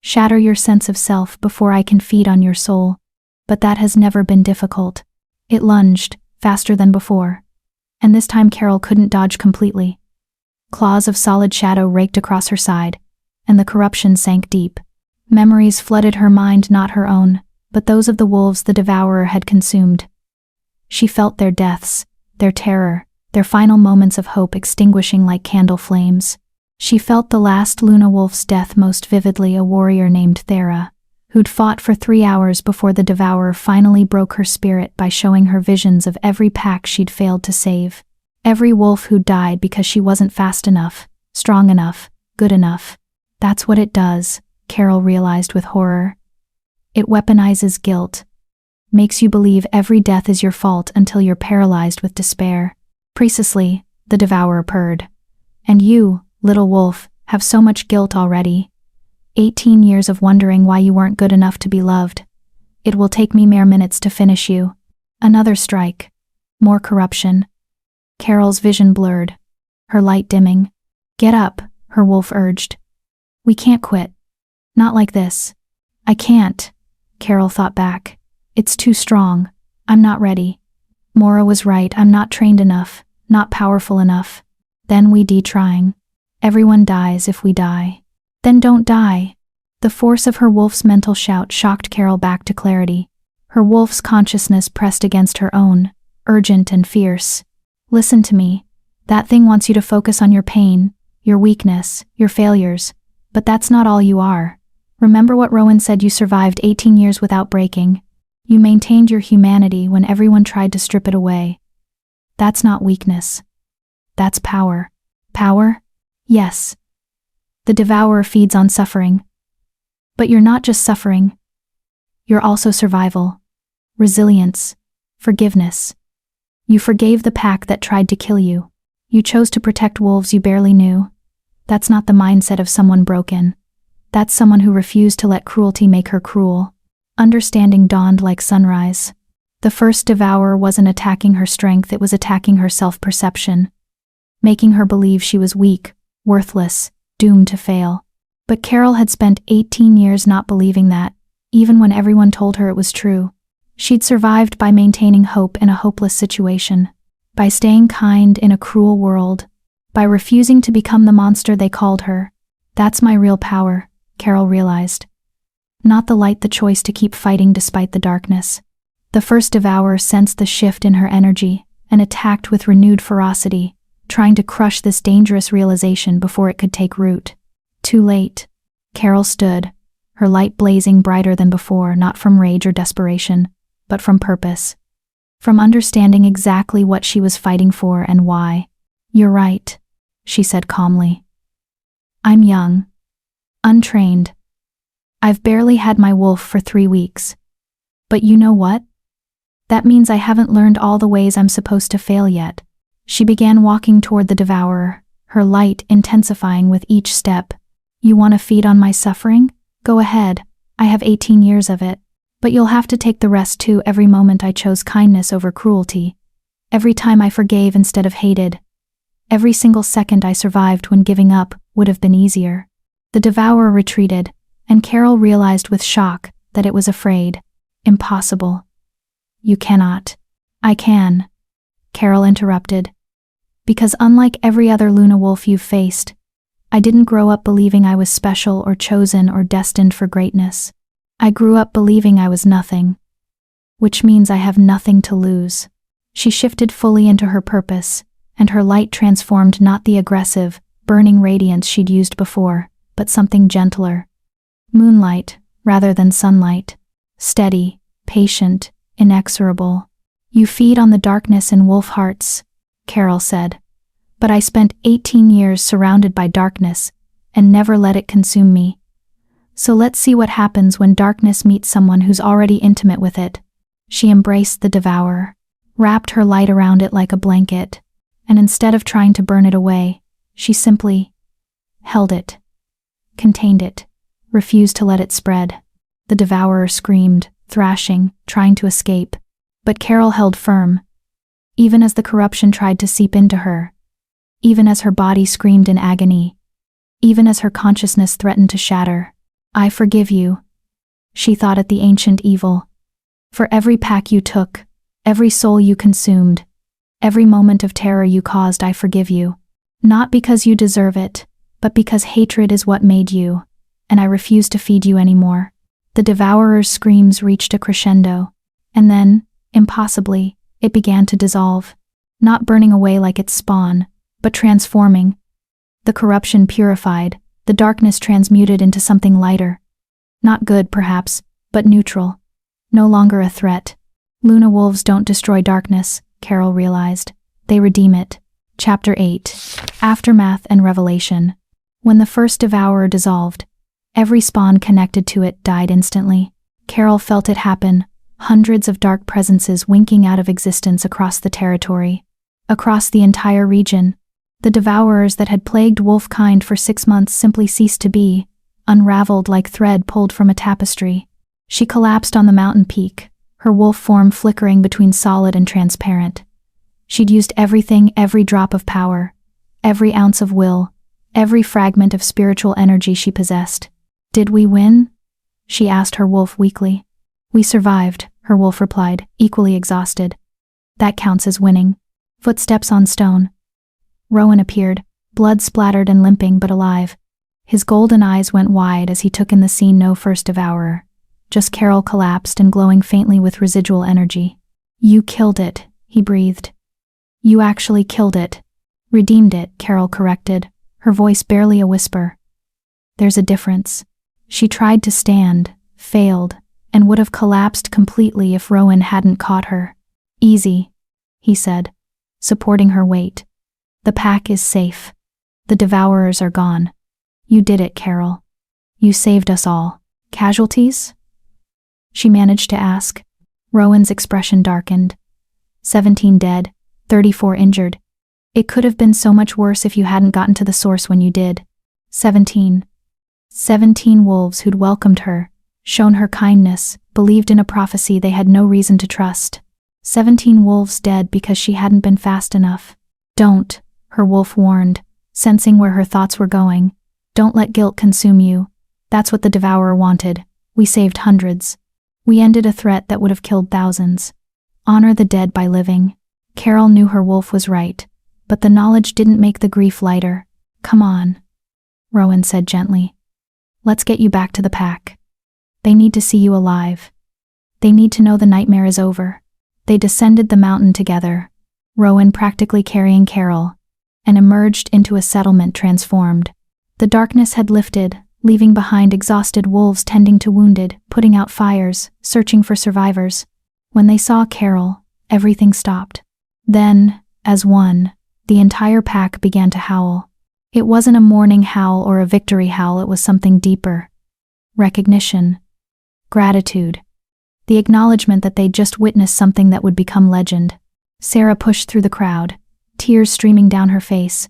Shatter your sense of self before I can feed on your soul. But that has never been difficult. It lunged, faster than before. And this time Carol couldn't dodge completely. Claws of solid shadow raked across her side, and the corruption sank deep. Memories flooded her mind, not her own, but those of the wolves the devourer had consumed. She felt their deaths, their terror, their final moments of hope extinguishing like candle flames. She felt the last Luna wolf's death most vividly, a warrior named Thera, who'd fought for 3 hours before the devourer finally broke her spirit by showing her visions of every pack she'd failed to save. Every wolf who died because she wasn't fast enough, strong enough, good enough. That's what it does, Carol realized with horror. It weaponizes guilt. Makes you believe every death is your fault until you're paralyzed with despair. Precisely, the devourer purred. And you, little wolf, have so much guilt already. 18 years of wondering why you weren't good enough to be loved. It will take me mere minutes to finish you. Another strike. More corruption. Carol's vision blurred, her light dimming. Get up, her wolf urged. We can't quit. Not like this. I can't, Carol thought back. It's too strong. I'm not ready. Mora was right, I'm not trained enough, not powerful enough. Then we trying. Everyone dies if we die. Then don't die. The force of her wolf's mental shout shocked Carol back to clarity. Her wolf's consciousness pressed against her own, urgent and fierce. Listen to me. That thing wants you to focus on your pain, your weakness, your failures. But that's not all you are. Remember what Rowan said, you survived 18 years without breaking. You maintained your humanity when everyone tried to strip it away. That's not weakness. That's power. Power? Yes. The devourer feeds on suffering. But you're not just suffering. You're also survival, resilience, forgiveness. You forgave the pack that tried to kill you. You chose to protect wolves you barely knew. That's not the mindset of someone broken. That's someone who refused to let cruelty make her cruel. Understanding dawned like sunrise. The first devourer wasn't attacking her strength, it was attacking her self-perception, making her believe she was weak, worthless, doomed to fail. But Carol had spent 18 years not believing that, even when everyone told her it was true. She'd survived by maintaining hope in a hopeless situation, by staying kind in a cruel world, by refusing to become the monster they called her. That's my real power, Carol realized. Not the light, the choice to keep fighting despite the darkness. The first devourer sensed the shift in her energy and attacked with renewed ferocity, trying to crush this dangerous realization before it could take root. Too late. Carol stood, her light blazing brighter than before, not from rage or desperation, but from purpose. From understanding exactly what she was fighting for and why. You're right, she said calmly. I'm young. Untrained. I've barely had my wolf for 3 weeks. But you know what? That means I haven't learned all the ways I'm supposed to fail yet. She began walking toward the devourer, her light intensifying with each step. You want to feed on my suffering? Go ahead. I have 18 years of it. But you'll have to take the rest too. Every moment I chose kindness over cruelty. Every time I forgave instead of hated. Every single second I survived when giving up would have been easier. The devourer retreated, and Carol realized with shock that it was afraid. Impossible. You cannot. I can, Carol interrupted. Because unlike every other Luna wolf you've faced, I didn't grow up believing I was special or chosen or destined for greatness. I grew up believing I was nothing. Which means I have nothing to lose. She shifted fully into her purpose, and her light transformed not the aggressive, burning radiance she'd used before, but something gentler. Moonlight, rather than sunlight. steady, patient, inexorable. You feed on the darkness in wolf hearts, Carol said. But I spent 18 years surrounded by darkness and never let it consume me. So let's see what happens when darkness meets someone who's already intimate with it. She embraced the devourer, wrapped her light around it like a blanket, and instead of trying to burn it away, she simply held it, contained it, refused to let it spread. The devourer screamed, thrashing, trying to escape, but Carol held firm, even as the corruption tried to seep into her, even as her body screamed in agony, even as her consciousness threatened to shatter. I forgive you, she thought at the ancient evil. For every pack you took, every soul you consumed, every moment of terror you caused, I forgive you. Not because you deserve it, but because hatred is what made you, and I refuse to feed you anymore. The devourer's screams reached a crescendo, and then, impossibly, it began to dissolve, not burning away like its spawn, but transforming. The corruption purified, the darkness transmuted into something lighter. Not good, perhaps, but neutral. No longer a threat. Luna wolves don't destroy darkness, Carol realized. They redeem it. Chapter 8. Aftermath and Revelation. When the first devourer dissolved, every spawn connected to it died instantly. Carol felt it happen, hundreds of dark presences winking out of existence across the territory. Across the entire region. The devourers that had plagued wolf-kind for 6 months simply ceased to be, unraveled like thread pulled from a tapestry. She collapsed on the mountain peak, her wolf form flickering between solid and transparent. She'd used everything, every drop of power, every ounce of will, every fragment of spiritual energy she possessed. Did we win? She asked her wolf weakly. We survived, her wolf replied, equally exhausted. That counts as winning. Footsteps on stone. Rowan appeared, blood splattered and limping but alive. His golden eyes went wide as he took in the scene. No first devourer. Just Carol collapsed and glowing faintly with residual energy. You killed it, he breathed. You actually killed it. Redeemed it, Carol corrected, her voice barely a whisper. There's a difference. She tried to stand, failed, and would have collapsed completely if Rowan hadn't caught her. Easy, he said, supporting her weight. The pack is safe. The devourers are gone. You did it, Carol. You saved us all. Casualties? She managed to ask. Rowan's expression darkened. 17 dead, 34 injured. It could have been so much worse if you hadn't gotten to the source when you did. 17 wolves who'd welcomed her, shown her kindness, believed in a prophecy they had no reason to trust. 17 wolves dead because she hadn't been fast enough. Don't, her wolf warned, sensing where her thoughts were going. Don't let guilt consume you. That's what the devourer wanted. We saved hundreds. We ended a threat that would have killed thousands. Honor the dead by living. Carol knew her wolf was right, but the knowledge didn't make the grief lighter. Come on, Rowan said gently. Let's get you back to the pack. They need to see you alive. They need to know the nightmare is over. They descended the mountain together, Rowan practically carrying Carol, and emerged into a settlement transformed. The darkness had lifted, leaving behind exhausted wolves tending to wounded, putting out fires, searching for survivors. When they saw Carol, everything stopped. Then, as one, the entire pack began to howl. It wasn't a mourning howl or a victory howl, it was something deeper. Recognition. Gratitude. The acknowledgement that they'd just witnessed something that would become legend. Sarah pushed through the crowd, tears streaming down her face,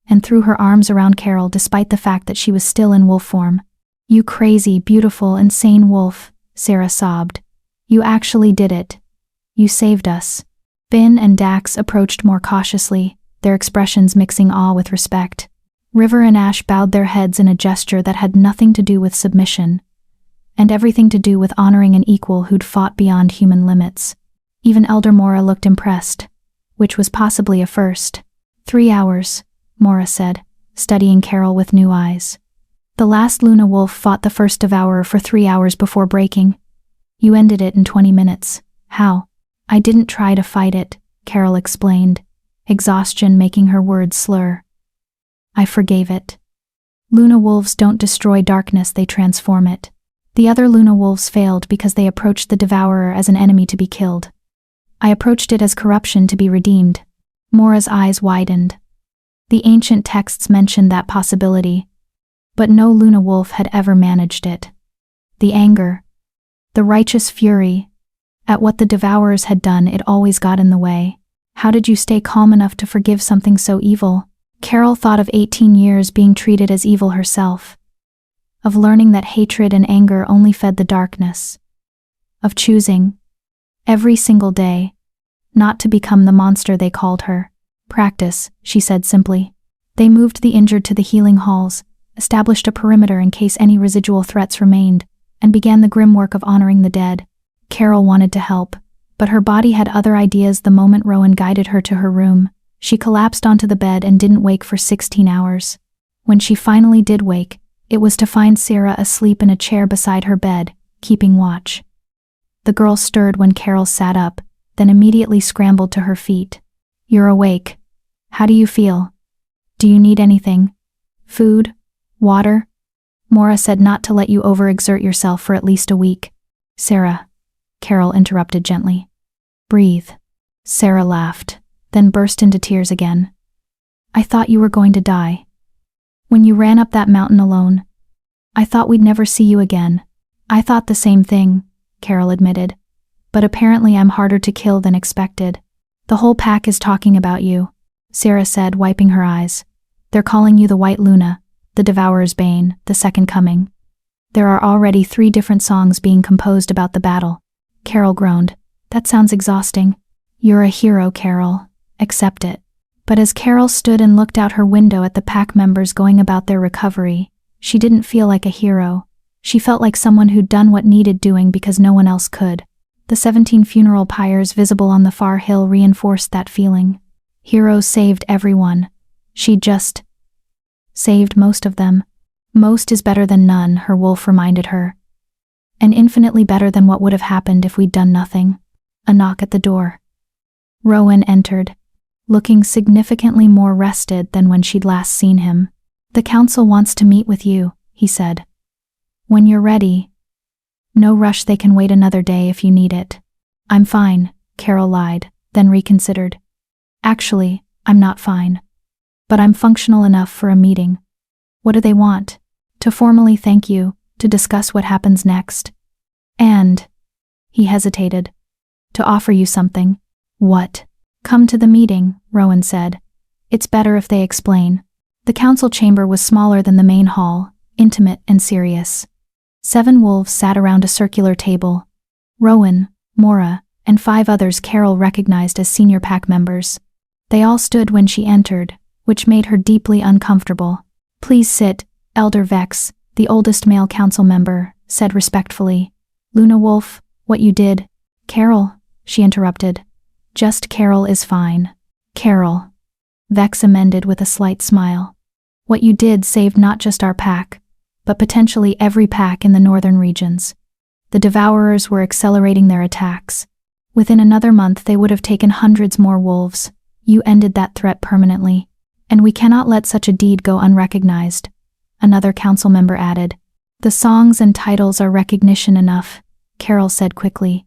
and threw her arms around Carol despite the fact that she was still in wolf form. You crazy, beautiful, insane wolf, Sarah sobbed. You actually did it. You saved us. Finn and Dax approached more cautiously, their expressions mixing awe with respect. River and Ash bowed their heads in a gesture that had nothing to do with submission, and everything to do with honoring an equal who'd fought beyond human limits. Even Elder Mora looked impressed, which was possibly a first. 3 hours, Mora said, studying Carol with new eyes. The last Luna wolf fought the first devourer for 3 hours before breaking. You ended it in 20 minutes. How? I didn't try to fight it, Carol explained, exhaustion making her words slur. I forgave it. Luna wolves don't destroy darkness, they transform it. The other Luna wolves failed because they approached the devourer as an enemy to be killed. I approached it as corruption to be redeemed. Mora's eyes widened. The ancient texts mentioned that possibility, but no Luna wolf had ever managed it. The anger, the righteous fury, at what the devourers had done, it always got in the way. How did you stay calm enough to forgive something so evil? Carol thought of 18 years being treated as evil herself. Of learning that hatred and anger only fed the darkness. Of choosing, every single day, not to become the monster they called her. Practice, she said simply. They moved the injured to the healing halls, established a perimeter in case any residual threats remained, and began the grim work of honoring the dead. Carol wanted to help, but her body had other ideas. The moment Rowan guided her to her room, she collapsed onto the bed and didn't wake for 16 hours. When she finally did wake, it was to find Sarah asleep in a chair beside her bed, keeping watch. The girl stirred when Carol sat up, then immediately scrambled to her feet. "You're awake. How do you feel? Do you need anything? Food? Water?" Mora said not to let you overexert yourself for at least a week. "Sarah," Carol interrupted gently. "Breathe." Sarah laughed, then burst into tears again. "I thought you were going to die. When you ran up that mountain alone, I thought we'd never see you again." "I thought the same thing," Carol admitted. "But apparently I'm harder to kill than expected." "The whole pack is talking about you," Sarah said, wiping her eyes. "They're calling you the White Luna, the Devourer's Bane, the Second Coming. There are already 3 different songs being composed about the battle." Carol groaned. "That sounds exhausting." "You're a hero, Carol. Accept it." But as Carol stood and looked out her window at the pack members going about their recovery, she didn't feel like a hero. She felt like someone who'd done what needed doing because no one else could. The 17 funeral pyres visible on the far hill reinforced that feeling. Heroes saved everyone. She just saved most of them. Most is better than none, her wolf reminded her. And infinitely better than what would have happened if we'd done nothing. A knock at the door. Rowan entered, looking significantly more rested than when she'd last seen him. "The council wants to meet with you," he said. "When you're ready. No rush, they can wait another day if you need it." "I'm fine," Carol lied, then reconsidered. "Actually, I'm not fine. But I'm functional enough for a meeting." "What do they want?" "To formally thank you, to discuss what happens next. And," he hesitated, "to offer you something." "What?" "Come to the meeting," Rowan said. "It's better if they explain." The council chamber was smaller than the main hall, intimate and serious. 7 wolves sat around a circular table. Rowan, Mora, and 5 others Carol recognized as senior pack members. They all stood when she entered, which made her deeply uncomfortable. "Please sit," Elder Vex, the oldest male council member, said respectfully. "Luna Wolf, what you did—" "Carol," she interrupted. "Just Carol is fine." "Carol," Vex amended with a slight smile. "What you did saved not just our pack, but potentially every pack in the northern regions. The Devourers were accelerating their attacks. Within another month they would have taken hundreds more wolves. You ended that threat permanently. And we cannot let such a deed go unrecognized," another council member added. "The songs and titles are recognition enough," Carol said quickly.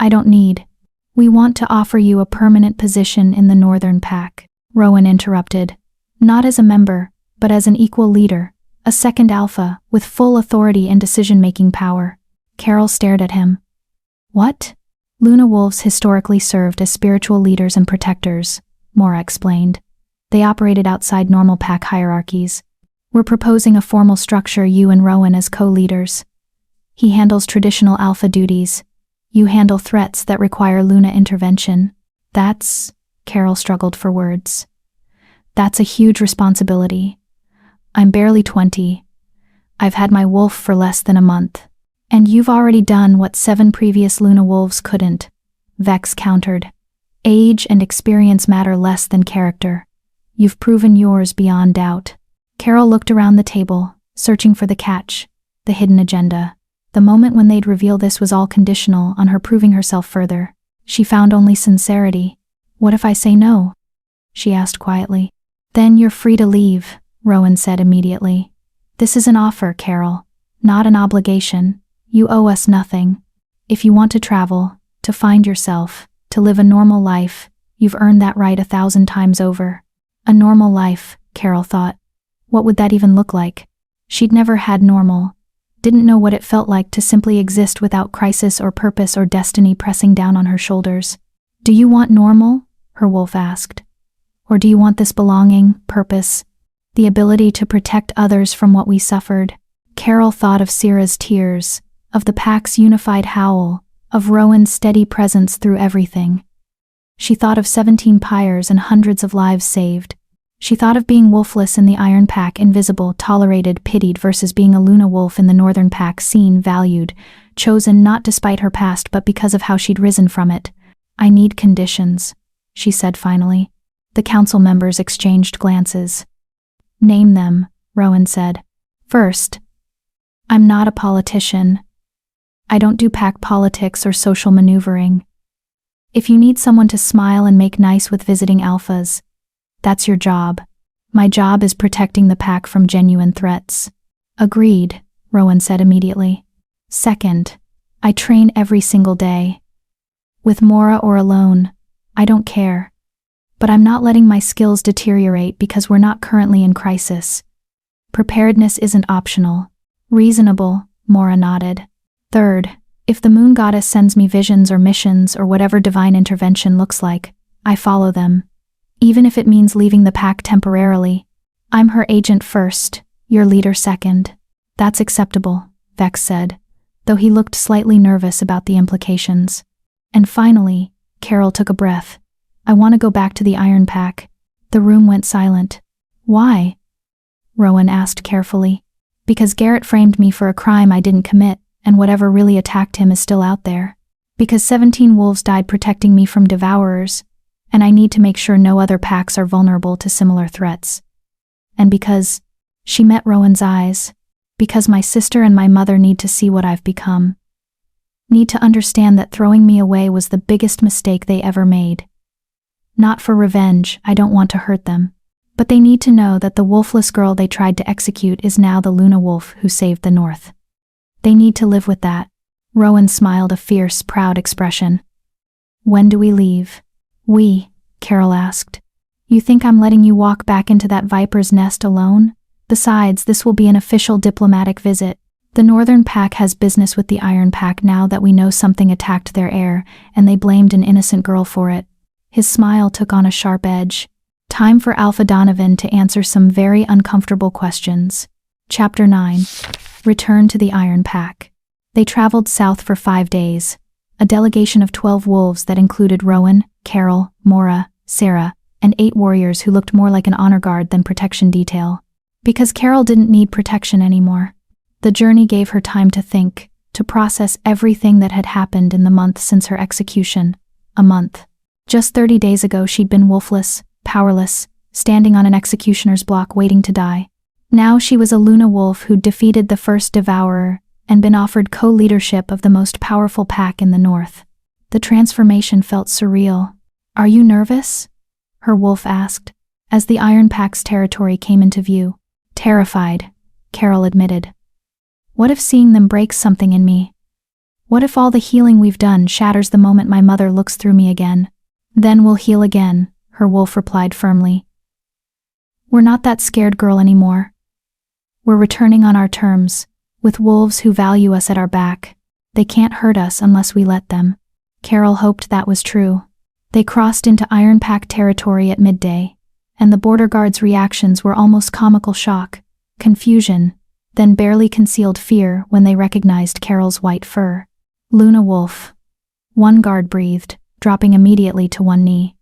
"I don't need. We want to offer you a permanent position in the Northern Pack," Rowan interrupted. "Not as a member, but as an equal leader, a second alpha, with full authority and decision-making power." Carol stared at him. "What?" "Luna wolves historically served as spiritual leaders and protectors," Mora explained. "They operated outside normal pack hierarchies. We're proposing a formal structure, you and Rowan as co-leaders. He handles traditional alpha duties. You handle threats that require Luna intervention." "That's," Carol struggled for words. "That's a huge responsibility. I'm barely 20. I've had my wolf for less than a month. And you've already done what 7 previous Luna wolves couldn't," Vex countered. "Age and experience matter less than character. You've proven yours beyond doubt." Carol looked around the table, searching for the catch, the hidden agenda. The moment when they'd reveal this was all conditional on her proving herself further. She found only sincerity. "What if I say no?" she asked quietly. "Then you're free to leave," Rowan said immediately. "This is an offer, Carol, not an obligation. You owe us nothing. If you want to travel, to find yourself, to live a normal life, you've earned that right 1,000 times over. A normal life, Carol thought. What would that even look like? She'd never had normal. Didn't know what it felt like to simply exist without crisis or purpose or destiny pressing down on her shoulders. Do you want normal? Her wolf asked. Or do you want this belonging, purpose, the ability to protect others from what we suffered? Carol thought of Syrah's tears, of the pack's unified howl, of Rowan's steady presence through everything. She thought of 17 pyres and hundreds of lives saved. She thought of being wolfless in the Iron Pack, invisible, tolerated, pitied, versus being a Luna wolf in the Northern Pack, seen, valued, chosen not despite her past but because of how she'd risen from it. I need conditions, she said finally. The council members exchanged glances. Name them, Rowan said. First, I'm not a politician. I don't do pack politics or social maneuvering. If you need someone to smile and make nice with visiting alphas, that's your job. My job is protecting the pack from genuine threats. Agreed, Rowan said immediately. Second, I train every single day. With Mora or alone, I don't care. But I'm not letting my skills deteriorate because we're not currently in crisis. Preparedness isn't optional. Reasonable, Mora nodded. Third, if the moon goddess sends me visions or missions or whatever divine intervention looks like, I follow them. Even if it means leaving the pack temporarily. I'm her agent first, your leader second. That's acceptable, Vex said, though he looked slightly nervous about the implications. And finally, Carol took a breath. I want to go back to the Iron Pack. The room went silent. Why? Rowan asked carefully. Because Garrett framed me for a crime I didn't commit, and whatever really attacked him is still out there. Because 17 wolves died protecting me from devourers, and I need to make sure no other packs are vulnerable to similar threats. And because, she met Rowan's eyes, because my sister and my mother need to see what I've become. Need to understand that throwing me away was the biggest mistake they ever made. Not for revenge, I don't want to hurt them. But they need to know that the wolfless girl they tried to execute is now the Luna wolf who saved the North. They need to live with that. Rowan smiled a fierce, proud expression. When do we leave? We, Carol asked. You think I'm letting you walk back into that viper's nest alone? Besides, this will be an official diplomatic visit. The Northern Pack has business with the Iron Pack now that we know something attacked their heir, and they blamed an innocent girl for it. His smile took on a sharp edge. Time for Alpha Donovan to answer some very uncomfortable questions. Chapter 9. Return to the Iron Pack. They traveled south for 5 days. A delegation of 12 wolves that included Rowan, Carol, Mora, Syrah, and 8 warriors who looked more like an honor guard than protection detail. Because Carol didn't need protection anymore. The journey gave her time to think, to process everything that had happened in the month since her execution. A month. Just 30 days ago she'd been wolfless, powerless, standing on an executioner's block waiting to die. Now she was a Luna wolf who'd defeated the first devourer and been offered co-leadership of the most powerful pack in the North. The transformation felt surreal. Are you nervous? Her wolf asked, as the Iron Pack's territory came into view. Terrified, Carol admitted. What if seeing them breaks something in me? What if all the healing we've done shatters the moment my mother looks through me again? Then we'll heal again, her wolf replied firmly. We're not that scared girl anymore. We're returning on our terms, with wolves who value us at our back. They can't hurt us unless we let them. Carol hoped that was true. They crossed into Iron Pack territory at midday, and the border guards' reactions were almost comical shock, confusion, then barely concealed fear when they recognized Carol's white fur. Luna wolf. One guard breathed, dropping immediately to one knee.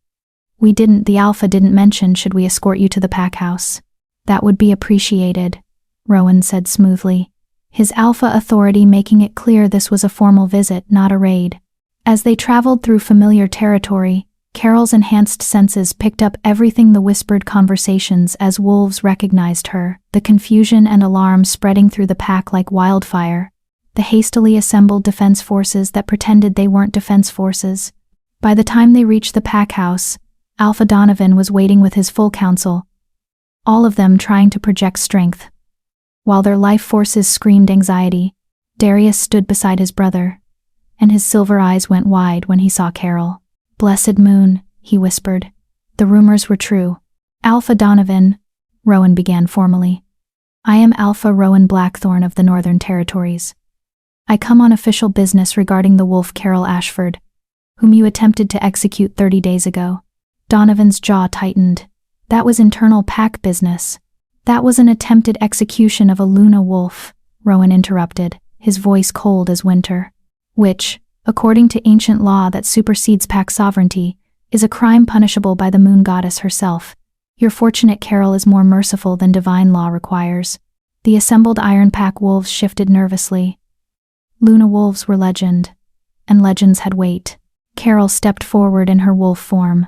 The Alpha didn't mention should we escort you to the pack house. That would be appreciated, Rowan said smoothly, his Alpha authority making it clear this was a formal visit, not a raid. As they traveled through familiar territory, Carol's enhanced senses picked up everything, the whispered conversations as wolves recognized her, the confusion and alarm spreading through the pack like wildfire, the hastily assembled defense forces that pretended they weren't defense forces. By the time they reached the pack house, Alpha Donovan was waiting with his full council, all of them trying to project strength, while their life forces screamed anxiety. Darius stood beside his brother, and his silver eyes went wide when he saw Carol. "Blessed moon," he whispered. The rumors were true. "Alpha Donovan," Rowan began formally. "I am Alpha Rowan Blackthorn of the Northern Territories. I come on official business regarding the wolf Carol Ashford, whom you attempted to execute 30 days ago." Donovan's jaw tightened. That was internal pack business. "That was an attempted execution of a Luna wolf," Rowan interrupted, his voice cold as winter. "Which, according to ancient law that supersedes pack sovereignty, is a crime punishable by the moon goddess herself. Your fortunate Carol is more merciful than divine law requires." The assembled Iron Pack wolves shifted nervously. Luna wolves were legend, and legends had weight. Carol stepped forward in her wolf form,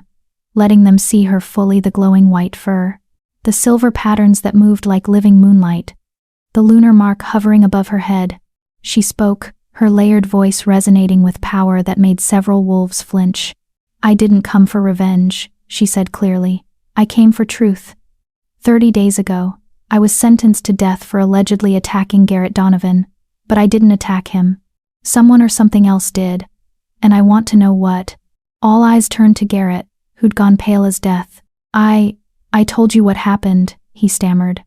letting them see her fully, the glowing white fur, the silver patterns that moved like living moonlight, the lunar mark hovering above her head. She spoke, her layered voice resonating with power that made several wolves flinch. "I didn't come for revenge," she said clearly. "I came for truth. 30 days ago, I was sentenced to death for allegedly attacking Garrett Donovan, but I didn't attack him. Someone or something else did, and I want to know what." All eyes turned to Garrett, who'd gone pale as death. I told you what happened," he stammered.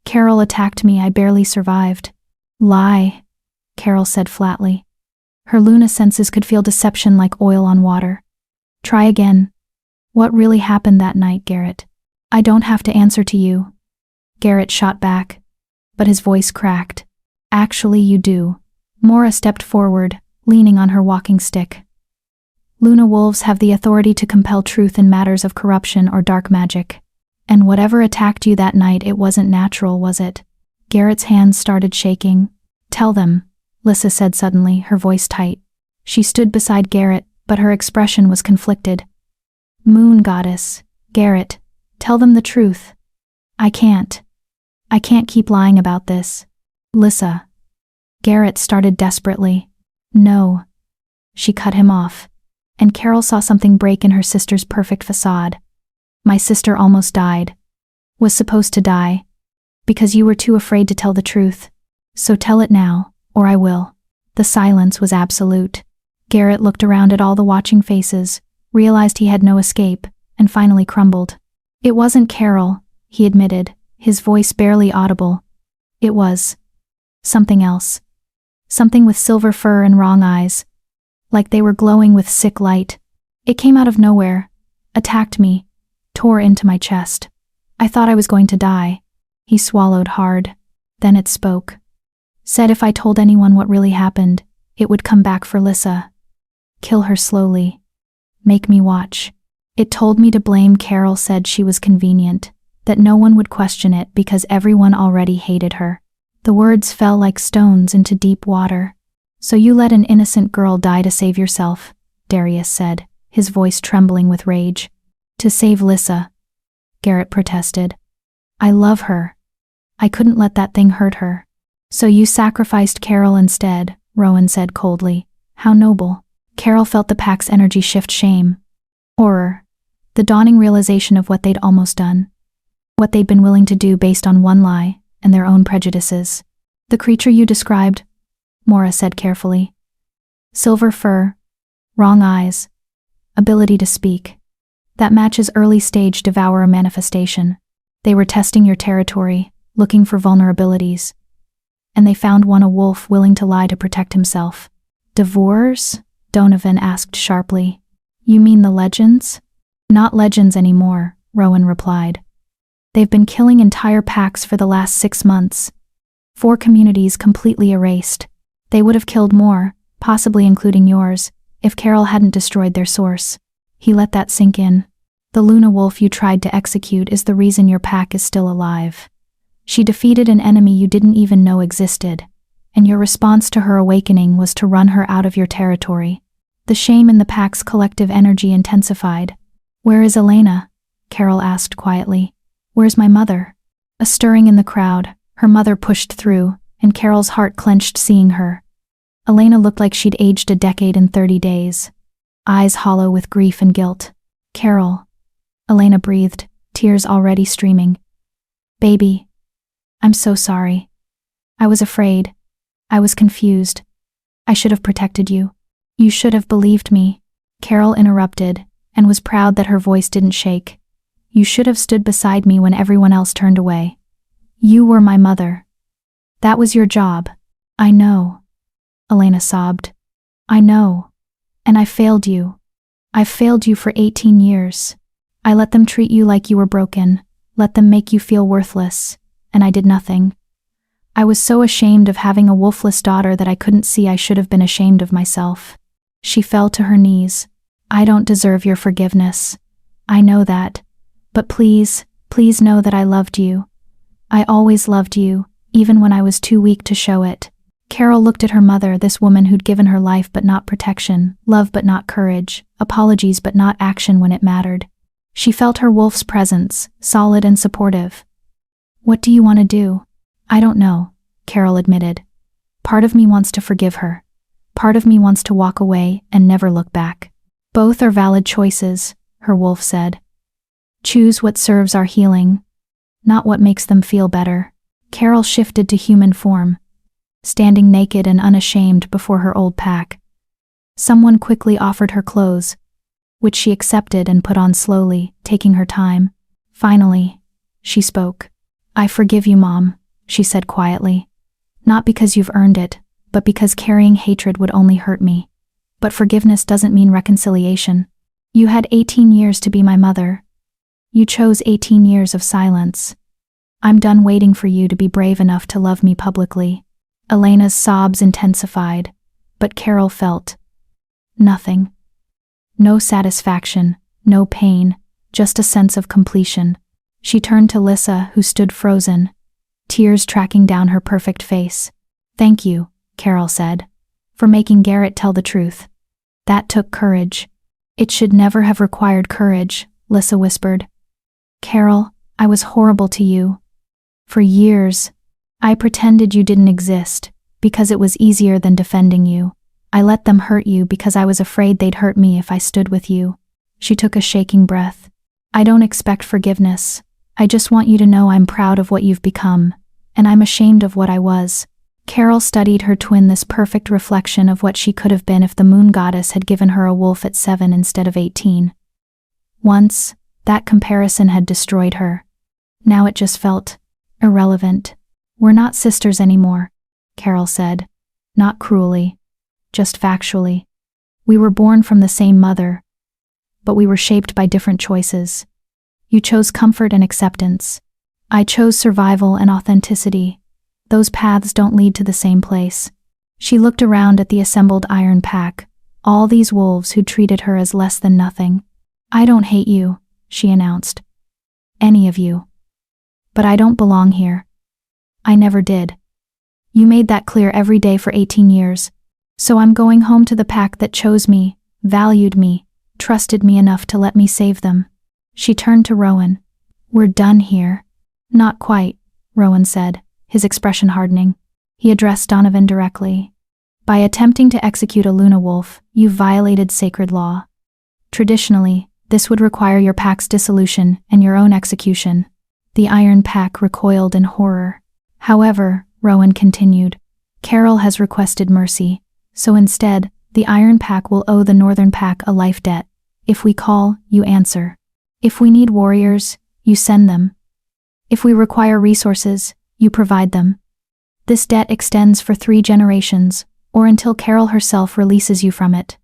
"Carol attacked me, I barely survived." "Lie," Carol said flatly. Her Luna senses could feel deception like oil on water. "Try again. What really happened that night, Garrett?" "I don't have to answer to you," Garrett shot back, but his voice cracked. "Actually, you do." Mora stepped forward, leaning on her walking stick. "Luna wolves have the authority to compel truth in matters of corruption or dark magic. And whatever attacked you that night, it wasn't natural, was it?" Garrett's hands started shaking. "Tell them," Lissa said suddenly, her voice tight. She stood beside Garrett, but her expression was conflicted. "Moon goddess, Garrett, tell them the truth." I can't keep lying about this." "Lissa." Garrett started desperately. "No." She cut him off, and Carol saw something break in her sister's perfect facade. "My sister almost died. Was supposed to die. Because you were too afraid to tell the truth. So tell it now, or I will." The silence was absolute. Garrett looked around at all the watching faces, realized he had no escape, and finally crumbled. "It wasn't Carol," he admitted, his voice barely audible. "It was something else. Something with silver fur and wrong eyes, like they were glowing with sick light. It came out of nowhere, attacked me, tore into my chest. I thought I was going to die." He swallowed hard. Then it spoke. "Said if I told anyone what really happened, it would come back for Lissa. Kill her slowly. Make me watch. It told me to blame Carol, said she was convenient, that no one would question it because everyone already hated her." The words fell like stones into deep water. "So you let an innocent girl die to save yourself," Darius said, his voice trembling with rage. "To save Lissa," Garrett protested. "I love her. I couldn't let that thing hurt her." "So you sacrificed Carol instead," Rowan said coldly. "How noble." Carol felt the pack's energy shift. Shame. Horror. The dawning realization of what they'd almost done. What they'd been willing to do based on one lie and their own prejudices. "The creature you described," Mora said carefully. "Silver fur, wrong eyes, ability to speak. That matches early-stage devourer manifestation. They were testing your territory, looking for vulnerabilities. And they found one, a wolf willing to lie to protect himself." "Devourers?" Donovan asked sharply. "You mean the legends?" "Not legends anymore," Rowan replied. "They've been killing entire packs for the last 6 months. 4 communities completely erased. They would have killed more, possibly including yours, if Carol hadn't destroyed their source." He let that sink in. "The Luna wolf you tried to execute is the reason your pack is still alive. She defeated an enemy you didn't even know existed, and your response to her awakening was to run her out of your territory." The shame in the pack's collective energy intensified. "Where is Elena?" Carol asked quietly. "Where's my mother?" A stirring in the crowd. Her mother pushed through, and Carol's heart clenched seeing her. Elena looked like she'd aged a decade in 30 days. Eyes hollow with grief and guilt. "Carol," Elena breathed, tears already streaming. "Baby, I'm so sorry. I was afraid. I was confused. I should have protected you. You should have believed me. Carol interrupted, and was proud that her voice didn't shake. You should have stood beside me when everyone else turned away. You were my mother. That was your job. I know. Elena sobbed. I know. And I failed you. I've failed you for 18 years. I let them treat you like you were broken, let them make you feel worthless, and I did nothing. I was so ashamed of having a wolfless daughter that I couldn't see I should have been ashamed of myself. She fell to her knees. I don't deserve your forgiveness. I know that. But please, please know that I loved you. I always loved you, even when I was too weak to show it. Carol looked at her mother, this woman who'd given her life but not protection, love but not courage, apologies but not action when it mattered. She felt her wolf's presence, solid and supportive. What do you want to do? I don't know, Carol admitted. Part of me wants to forgive her. Part of me wants to walk away and never look back. Both are valid choices, her wolf said. Choose what serves our healing, not what makes them feel better. Carol shifted to human form, standing naked and unashamed before her old pack. Someone quickly offered her clothes, which she accepted and put on slowly, taking her time. Finally, she spoke. I forgive you, Mom, she said quietly. Not because you've earned it, but because carrying hatred would only hurt me. But forgiveness doesn't mean reconciliation. You had 18 years to be my mother. You chose 18 years of silence. I'm done waiting for you to be brave enough to love me publicly. Elena's sobs intensified, but Carol felt nothing. No satisfaction, no pain, just a sense of completion. She turned to Lissa, who stood frozen, tears tracking down her perfect face. Thank you, Carol said, for making Garrett tell the truth. That took courage. It should never have required courage, Lissa whispered. Carol, I was horrible to you. For years, I pretended you didn't exist, because it was easier than defending you. I let them hurt you because I was afraid they'd hurt me if I stood with you. She took a shaking breath. I don't expect forgiveness. I just want you to know I'm proud of what you've become, and I'm ashamed of what I was. Carol studied her twin, this perfect reflection of what she could have been if the moon goddess had given her a wolf at 7 instead of 18. Once, that comparison had destroyed her. Now it just felt irrelevant. We're not sisters anymore, Carol said. Not cruelly, just factually. We were born from the same mother, but we were shaped by different choices. You chose comfort and acceptance. I chose survival and authenticity. Those paths don't lead to the same place. She looked around at the assembled iron pack, all these wolves who treated her as less than nothing. I don't hate you, she announced. Any of you. But I don't belong here. I never did. You made that clear every day for 18 years. So I'm going home to the pack that chose me, valued me, trusted me enough to let me save them. She turned to Rowan. We're done here. Not quite, Rowan said, his expression hardening. He addressed Donovan directly. By attempting to execute a Luna wolf, you violated sacred law. Traditionally, this would require your pack's dissolution and your own execution. The Iron Pack recoiled in horror. However, Rowan continued, Carol has requested mercy, so instead, the Iron Pack will owe the Northern Pack a life debt. If we call, you answer. If we need warriors, you send them. If we require resources, you provide them. This debt extends for 3 generations, or until Carol herself releases you from it.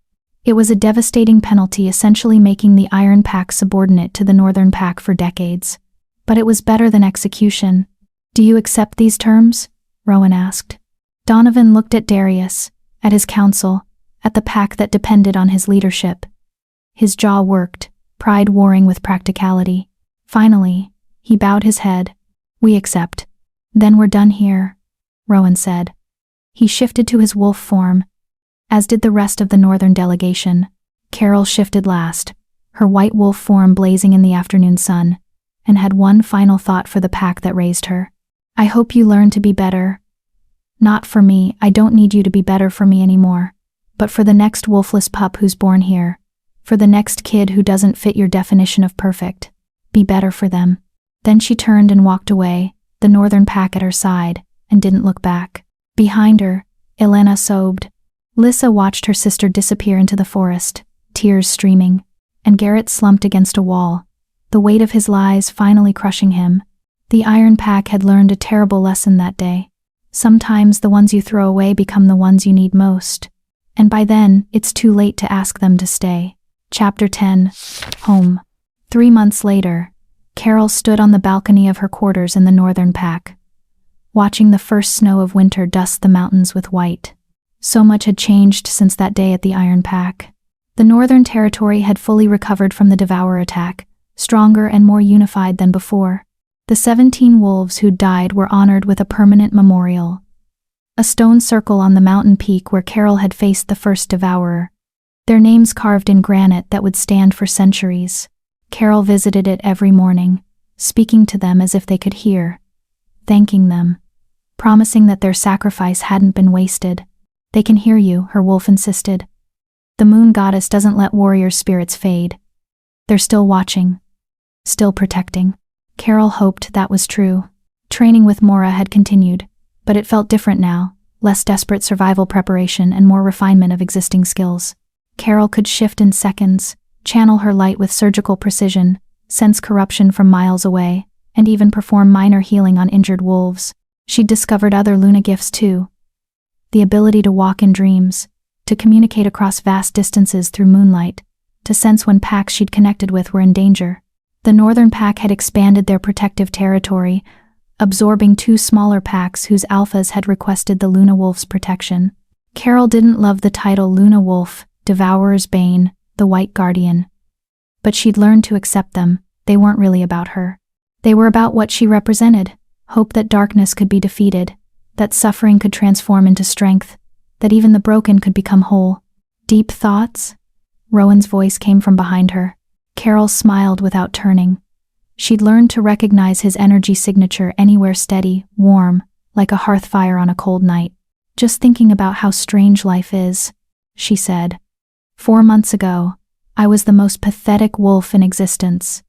It was a devastating penalty, essentially making the Iron Pack subordinate to the Northern Pack for decades. But it was better than execution. Do you accept these terms? Rowan asked. Donovan looked at Darius, at his council, at the pack that depended on his leadership. His jaw worked, pride warring with practicality. Finally, he bowed his head. We accept. Then we're done here, Rowan said. He shifted to his wolf form, as did the rest of the northern delegation. Carol shifted last, her white wolf form blazing in the afternoon sun, and had one final thought for the pack that raised her. I hope you learn to be better. Not for me, I don't need you to be better for me anymore, but for the next wolfless pup who's born here, for the next kid who doesn't fit your definition of perfect. Be better for them. Then she turned and walked away, the northern pack at her side, and didn't look back. Behind her, Elena sobbed. Lissa watched her sister disappear into the forest, tears streaming, and Garrett slumped against a wall, the weight of his lies finally crushing him. The Iron Pack had learned a terrible lesson that day. Sometimes the ones you throw away become the ones you need most. And by then, it's too late to ask them to stay. Chapter 10. Home. 3 months later, Carol stood on the balcony of her quarters in the Northern Pack, watching the first snow of winter dust the mountains with white. So much had changed since that day at the Iron Pack. The Northern Territory had fully recovered from the Devourer attack, stronger and more unified than before. The 17 wolves who'd died were honored with a permanent memorial, a stone circle on the mountain peak where Carol had faced the first Devourer, their names carved in granite that would stand for centuries. Carol visited it every morning, speaking to them as if they could hear, thanking them, promising that their sacrifice hadn't been wasted. "They can hear you," her wolf insisted. "The moon goddess doesn't let warrior spirits fade. They're still watching, still protecting." Carol hoped that was true. Training with Mora had continued, but it felt different now, less desperate survival preparation and more refinement of existing skills. Carol could shift in seconds, channel her light with surgical precision, sense corruption from miles away, and even perform minor healing on injured wolves. She'd discovered other Luna gifts too. The ability to walk in dreams, to communicate across vast distances through moonlight, to sense when packs she'd connected with were in danger. The Northern Pack had expanded their protective territory, absorbing 2 smaller packs whose alphas had requested the Luna Wolf's protection. Carol didn't love the title Luna Wolf, Devourer's Bane, the White Guardian. But she'd learned to accept them. They weren't really about her. They were about what she represented: hope that darkness could be defeated, that suffering could transform into strength, that even the broken could become whole. "Deep thoughts?" Rowan's voice came from behind her. Carol smiled without turning. She'd learned to recognize his energy signature anywhere: steady, warm, like a hearth fire on a cold night. "Just thinking about how strange life is," she said. 4 months ago, I was the most pathetic wolf in existence.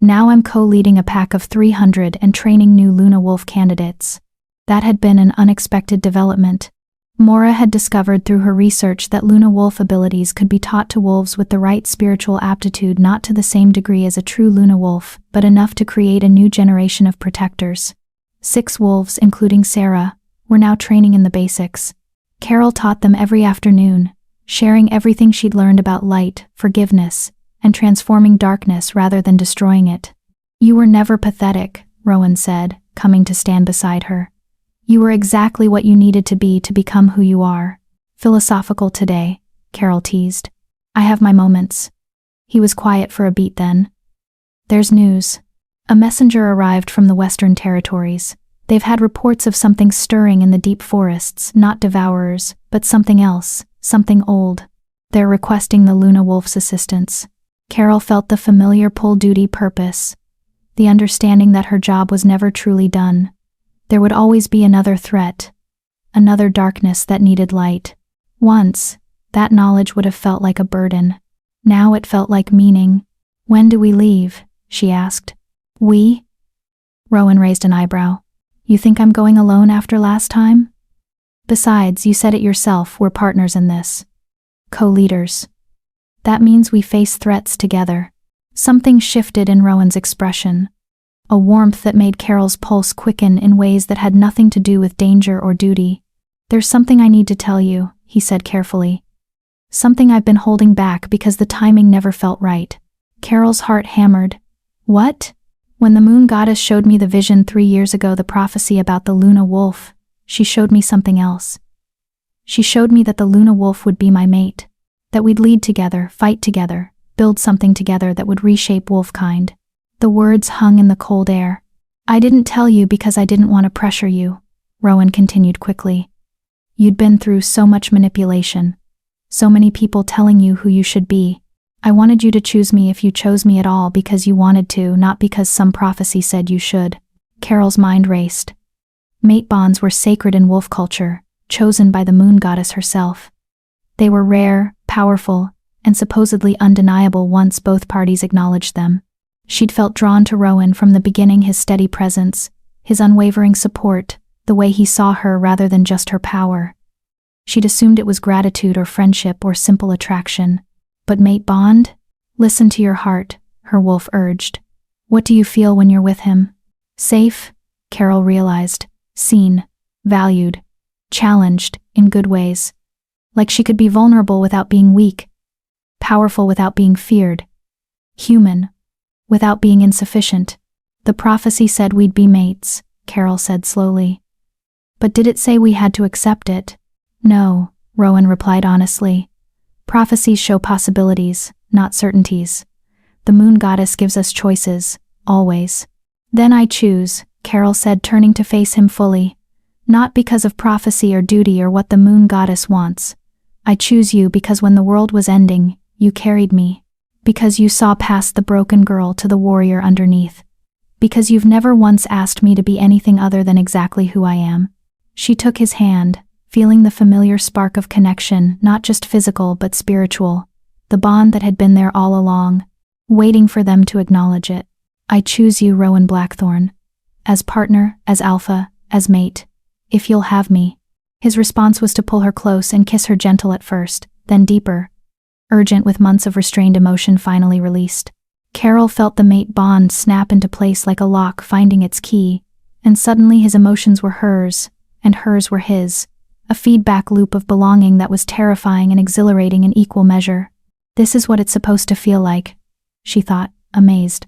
Now I'm co-leading a pack of 300 and training new Luna Wolf candidates. That had been an unexpected development. Mora had discovered through her research that Luna Wolf abilities could be taught to wolves with the right spiritual aptitude, not to the same degree as a true Luna Wolf, but enough to create a new generation of protectors. 6 wolves, including Sarah, were now training in the basics. Carol taught them every afternoon, sharing everything she'd learned about light, forgiveness, and transforming darkness rather than destroying it. "You were never pathetic," Rowan said, coming to stand beside her. "You were exactly what you needed to be to become who you are." "Philosophical today," Carol teased. "I have my moments." He was quiet for a beat then. "There's news." A messenger arrived from the Western Territories. They've had reports of something stirring in the deep forests, not devourers, but something else, something old. They're requesting the Luna Wolf's assistance. Carol felt the familiar pull-duty purpose, the understanding that her job was never truly done. There would always be another threat, another darkness that needed light. Once, that knowledge would have felt like a burden. Now it felt like meaning. "When do we leave?" she asked. "We?" Rowan raised an eyebrow. "You think I'm going alone after last time? Besides, you said it yourself, we're partners in this. Co-leaders. That means we face threats together." Something shifted in Rowan's expression. A warmth that made Carol's pulse quicken in ways that had nothing to do with danger or duty. "There's something I need to tell you," he said carefully. "Something I've been holding back because the timing never felt right." Carol's heart hammered. "What?" "When the moon goddess showed me the vision 3 years ago, the prophecy about the Luna Wolf, she showed me something else. She showed me that the Luna Wolf would be my mate, that we'd lead together, fight together, build something together that would reshape wolfkind." The words hung in the cold air. "I didn't tell you because I didn't want to pressure you," Rowan continued quickly. "You'd been through so much manipulation, so many people telling you who you should be. I wanted you to choose me if you chose me at all because you wanted to, not because some prophecy said you should." Carol's mind raced. Mate bonds were sacred in wolf culture, chosen by the moon goddess herself. They were rare, powerful, and supposedly undeniable once both parties acknowledged them. She'd felt drawn to Rowan from the beginning: his steady presence, his unwavering support, the way he saw her rather than just her power. She'd assumed it was gratitude or friendship or simple attraction. But mate bond? Listen to your heart, her wolf urged. What do you feel when you're with him? Safe, Carol realized. Seen, valued, challenged, in good ways. Like she could be vulnerable without being weak, powerful without being feared, human without being insufficient. The prophecy said we'd be mates, Carol said slowly. But did it say we had to accept it? No, Rowan replied honestly. Prophecies show possibilities, not certainties. The moon goddess gives us choices, always. Then I choose, Carol said, turning to face him fully. Not because of prophecy or duty or what the moon goddess wants. I choose you because when the world was ending, you carried me. Because you saw past the broken girl to the warrior underneath. Because you've never once asked me to be anything other than exactly who I am. She took his hand, feeling the familiar spark of connection, not just physical but spiritual. The bond that had been there all along, waiting for them to acknowledge it. I choose you, Rowan Blackthorn. As partner, as alpha, as mate. If you'll have me. His response was to pull her close and kiss her gentle at first, then deeper. Urgent with months of restrained emotion finally released. Carol felt the mate bond snap into place like a lock finding its key, and suddenly his emotions were hers, and hers were his. A feedback loop of belonging that was terrifying and exhilarating in equal measure. This is what it's supposed to feel like, she thought, amazed.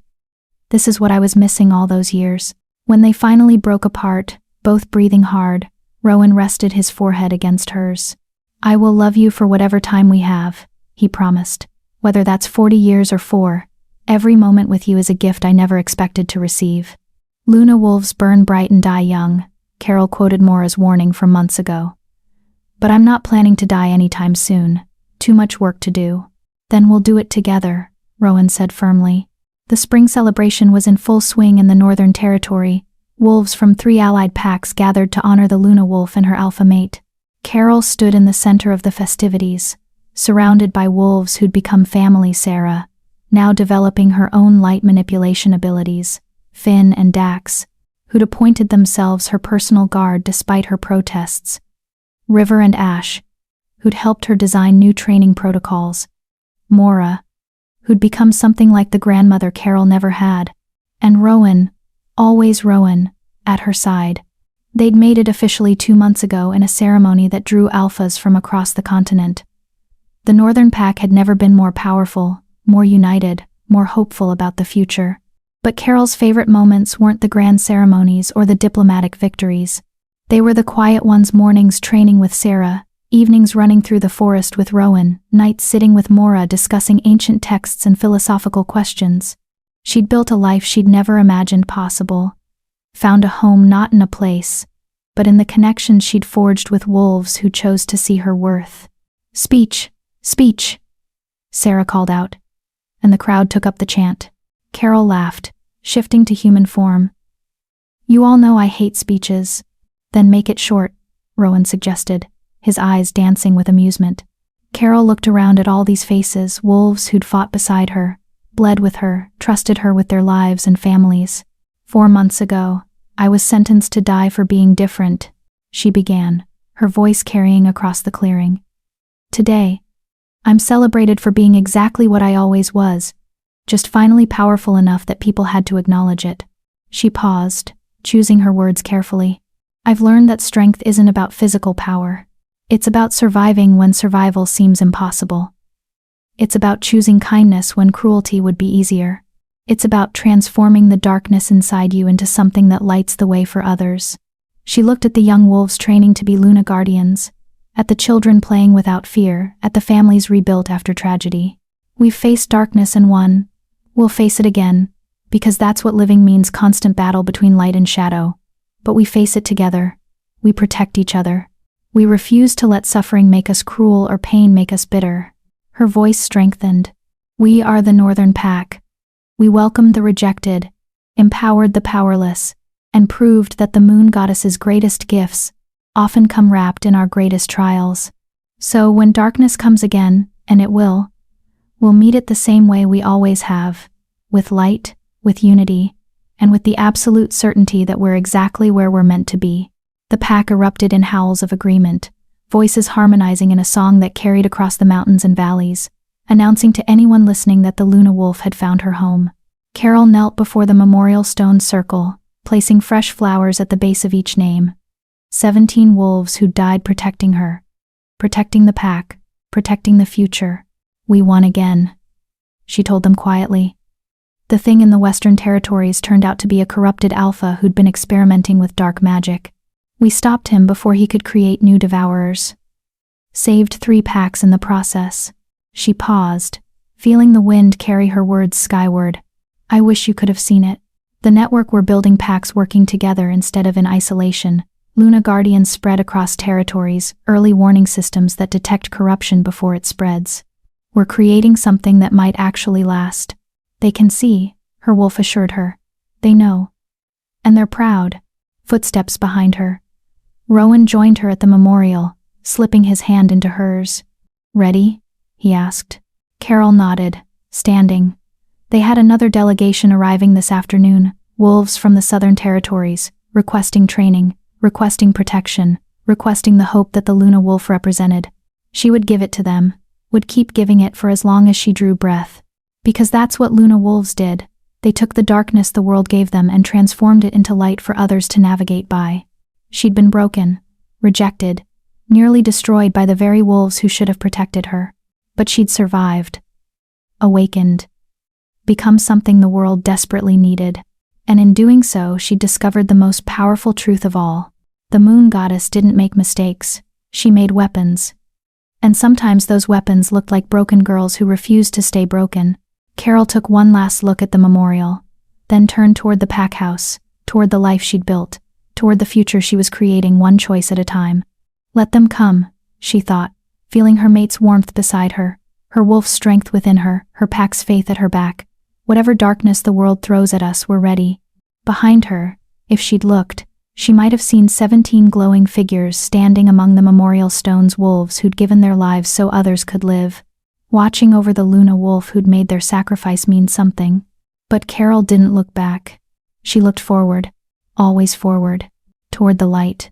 This is what I was missing all those years. When they finally broke apart, both breathing hard, Rowan rested his forehead against hers. I will love you for whatever time we have, he promised. Whether that's 40 years or 4, every moment with you is a gift I never expected to receive. Luna wolves burn bright and die young, Carol quoted Mora's warning from months ago. But I'm not planning to die anytime soon. Too much work to do. Then we'll do it together, Rowan said firmly. The spring celebration was in full swing in the Northern Territory. Wolves from 3 allied packs gathered to honor the Luna wolf and her alpha mate. Carol stood in the center of the festivities, surrounded by wolves who'd become family Sarah, now developing her own light manipulation abilities, Finn and Dax, who'd appointed themselves her personal guard despite her protests. River and Ash, who'd helped her design new training protocols. Mora, who'd become something like the grandmother Carol never had. And Rowan, always Rowan, at her side. They'd made it officially 2 months ago in a ceremony that drew alphas from across the continent. The Northern Pack had never been more powerful, more united, more hopeful about the future. But Carol's favorite moments weren't the grand ceremonies or the diplomatic victories. They were the quiet ones: mornings training with Sarah, evenings running through the forest with Rowan, nights sitting with Mora discussing ancient texts and philosophical questions. She'd built a life she'd never imagined possible. Found a home not in a place, but in the connections she'd forged with wolves who chose to see her worth. Speech, speech, Sarah called out, and the crowd took up the chant. Carol laughed, shifting to human form. You all know I hate speeches. Then make it short, Rowan suggested, his eyes dancing with amusement. Carol looked around at all these faces, wolves who'd fought beside her, bled with her, trusted her with their lives and families. 4 months ago, I was sentenced to die for being different, she began, her voice carrying across the clearing. Today, I'm celebrated for being exactly what I always was, just finally powerful enough that people had to acknowledge it. She paused, choosing her words carefully. I've learned that strength isn't about physical power. It's about surviving when survival seems impossible. It's about choosing kindness when cruelty would be easier. It's about transforming the darkness inside you into something that lights the way for others. She looked at the young wolves training to be Luna guardians, at the children playing without fear, at the families rebuilt after tragedy. We've faced darkness and won. We'll face it again, because that's what living means: constant battle between light and shadow. But we face it together. We protect each other. We refuse to let suffering make us cruel or pain make us bitter. Her voice strengthened. We are the Northern Pack. We welcomed the rejected, empowered the powerless, and proved that the moon goddess's greatest gifts often come wrapped in our greatest trials. So when darkness comes again, and it will, we'll meet it the same way we always have, with light, with unity, and with the absolute certainty that we're exactly where we're meant to be. The pack erupted in howls of agreement, voices harmonizing in a song that carried across the mountains and valleys, announcing to anyone listening that the Luna Wolf had found her home. Carol knelt before the memorial stone circle, placing fresh flowers at the base of each name. 17 wolves who died protecting her. Protecting the pack, protecting the future. We won again, she told them quietly. The thing in the Western Territories turned out to be a corrupted alpha who'd been experimenting with dark magic. We stopped him before he could create new devourers. Saved 3 packs in the process. She paused, feeling the wind carry her words skyward. I wish you could have seen it. The network we're building, packs working together instead of in isolation. Luna Guardians spread across territories, early warning systems that detect corruption before it spreads. We're creating something that might actually last. They can see, her wolf assured her. They know. And they're proud. Footsteps behind her. Rowan joined her at the memorial, slipping his hand into hers. Ready? He asked. Carol nodded, standing. They had another delegation arriving this afternoon, wolves from the Southern Territories, requesting training, requesting protection, requesting the hope that the Luna Wolf represented. She would give it to them, would keep giving it for as long as she drew breath. Because that's what Luna Wolves did. They took the darkness the world gave them and transformed it into light for others to navigate by. She'd been broken, rejected, nearly destroyed by the very wolves who should have protected her. But she'd survived. Awakened. Become something the world desperately needed. And in doing so, she discovered the most powerful truth of all. The moon goddess didn't make mistakes. She made weapons. And sometimes those weapons looked like broken girls who refused to stay broken. Carol took one last look at the memorial, then turned toward the pack house, toward the life she'd built, toward the future she was creating, one choice at a time. Let them come, she thought, feeling her mate's warmth beside her, her wolf's strength within her, her pack's faith at her back. Whatever darkness the world throws at us, we're ready. Behind her, if she'd looked, she might have seen 17 glowing figures standing among the memorial stones, wolves who'd given their lives so others could live, watching over the Luna Wolf who'd made their sacrifice mean something. But Carol didn't look back. She looked forward, always forward, toward the light.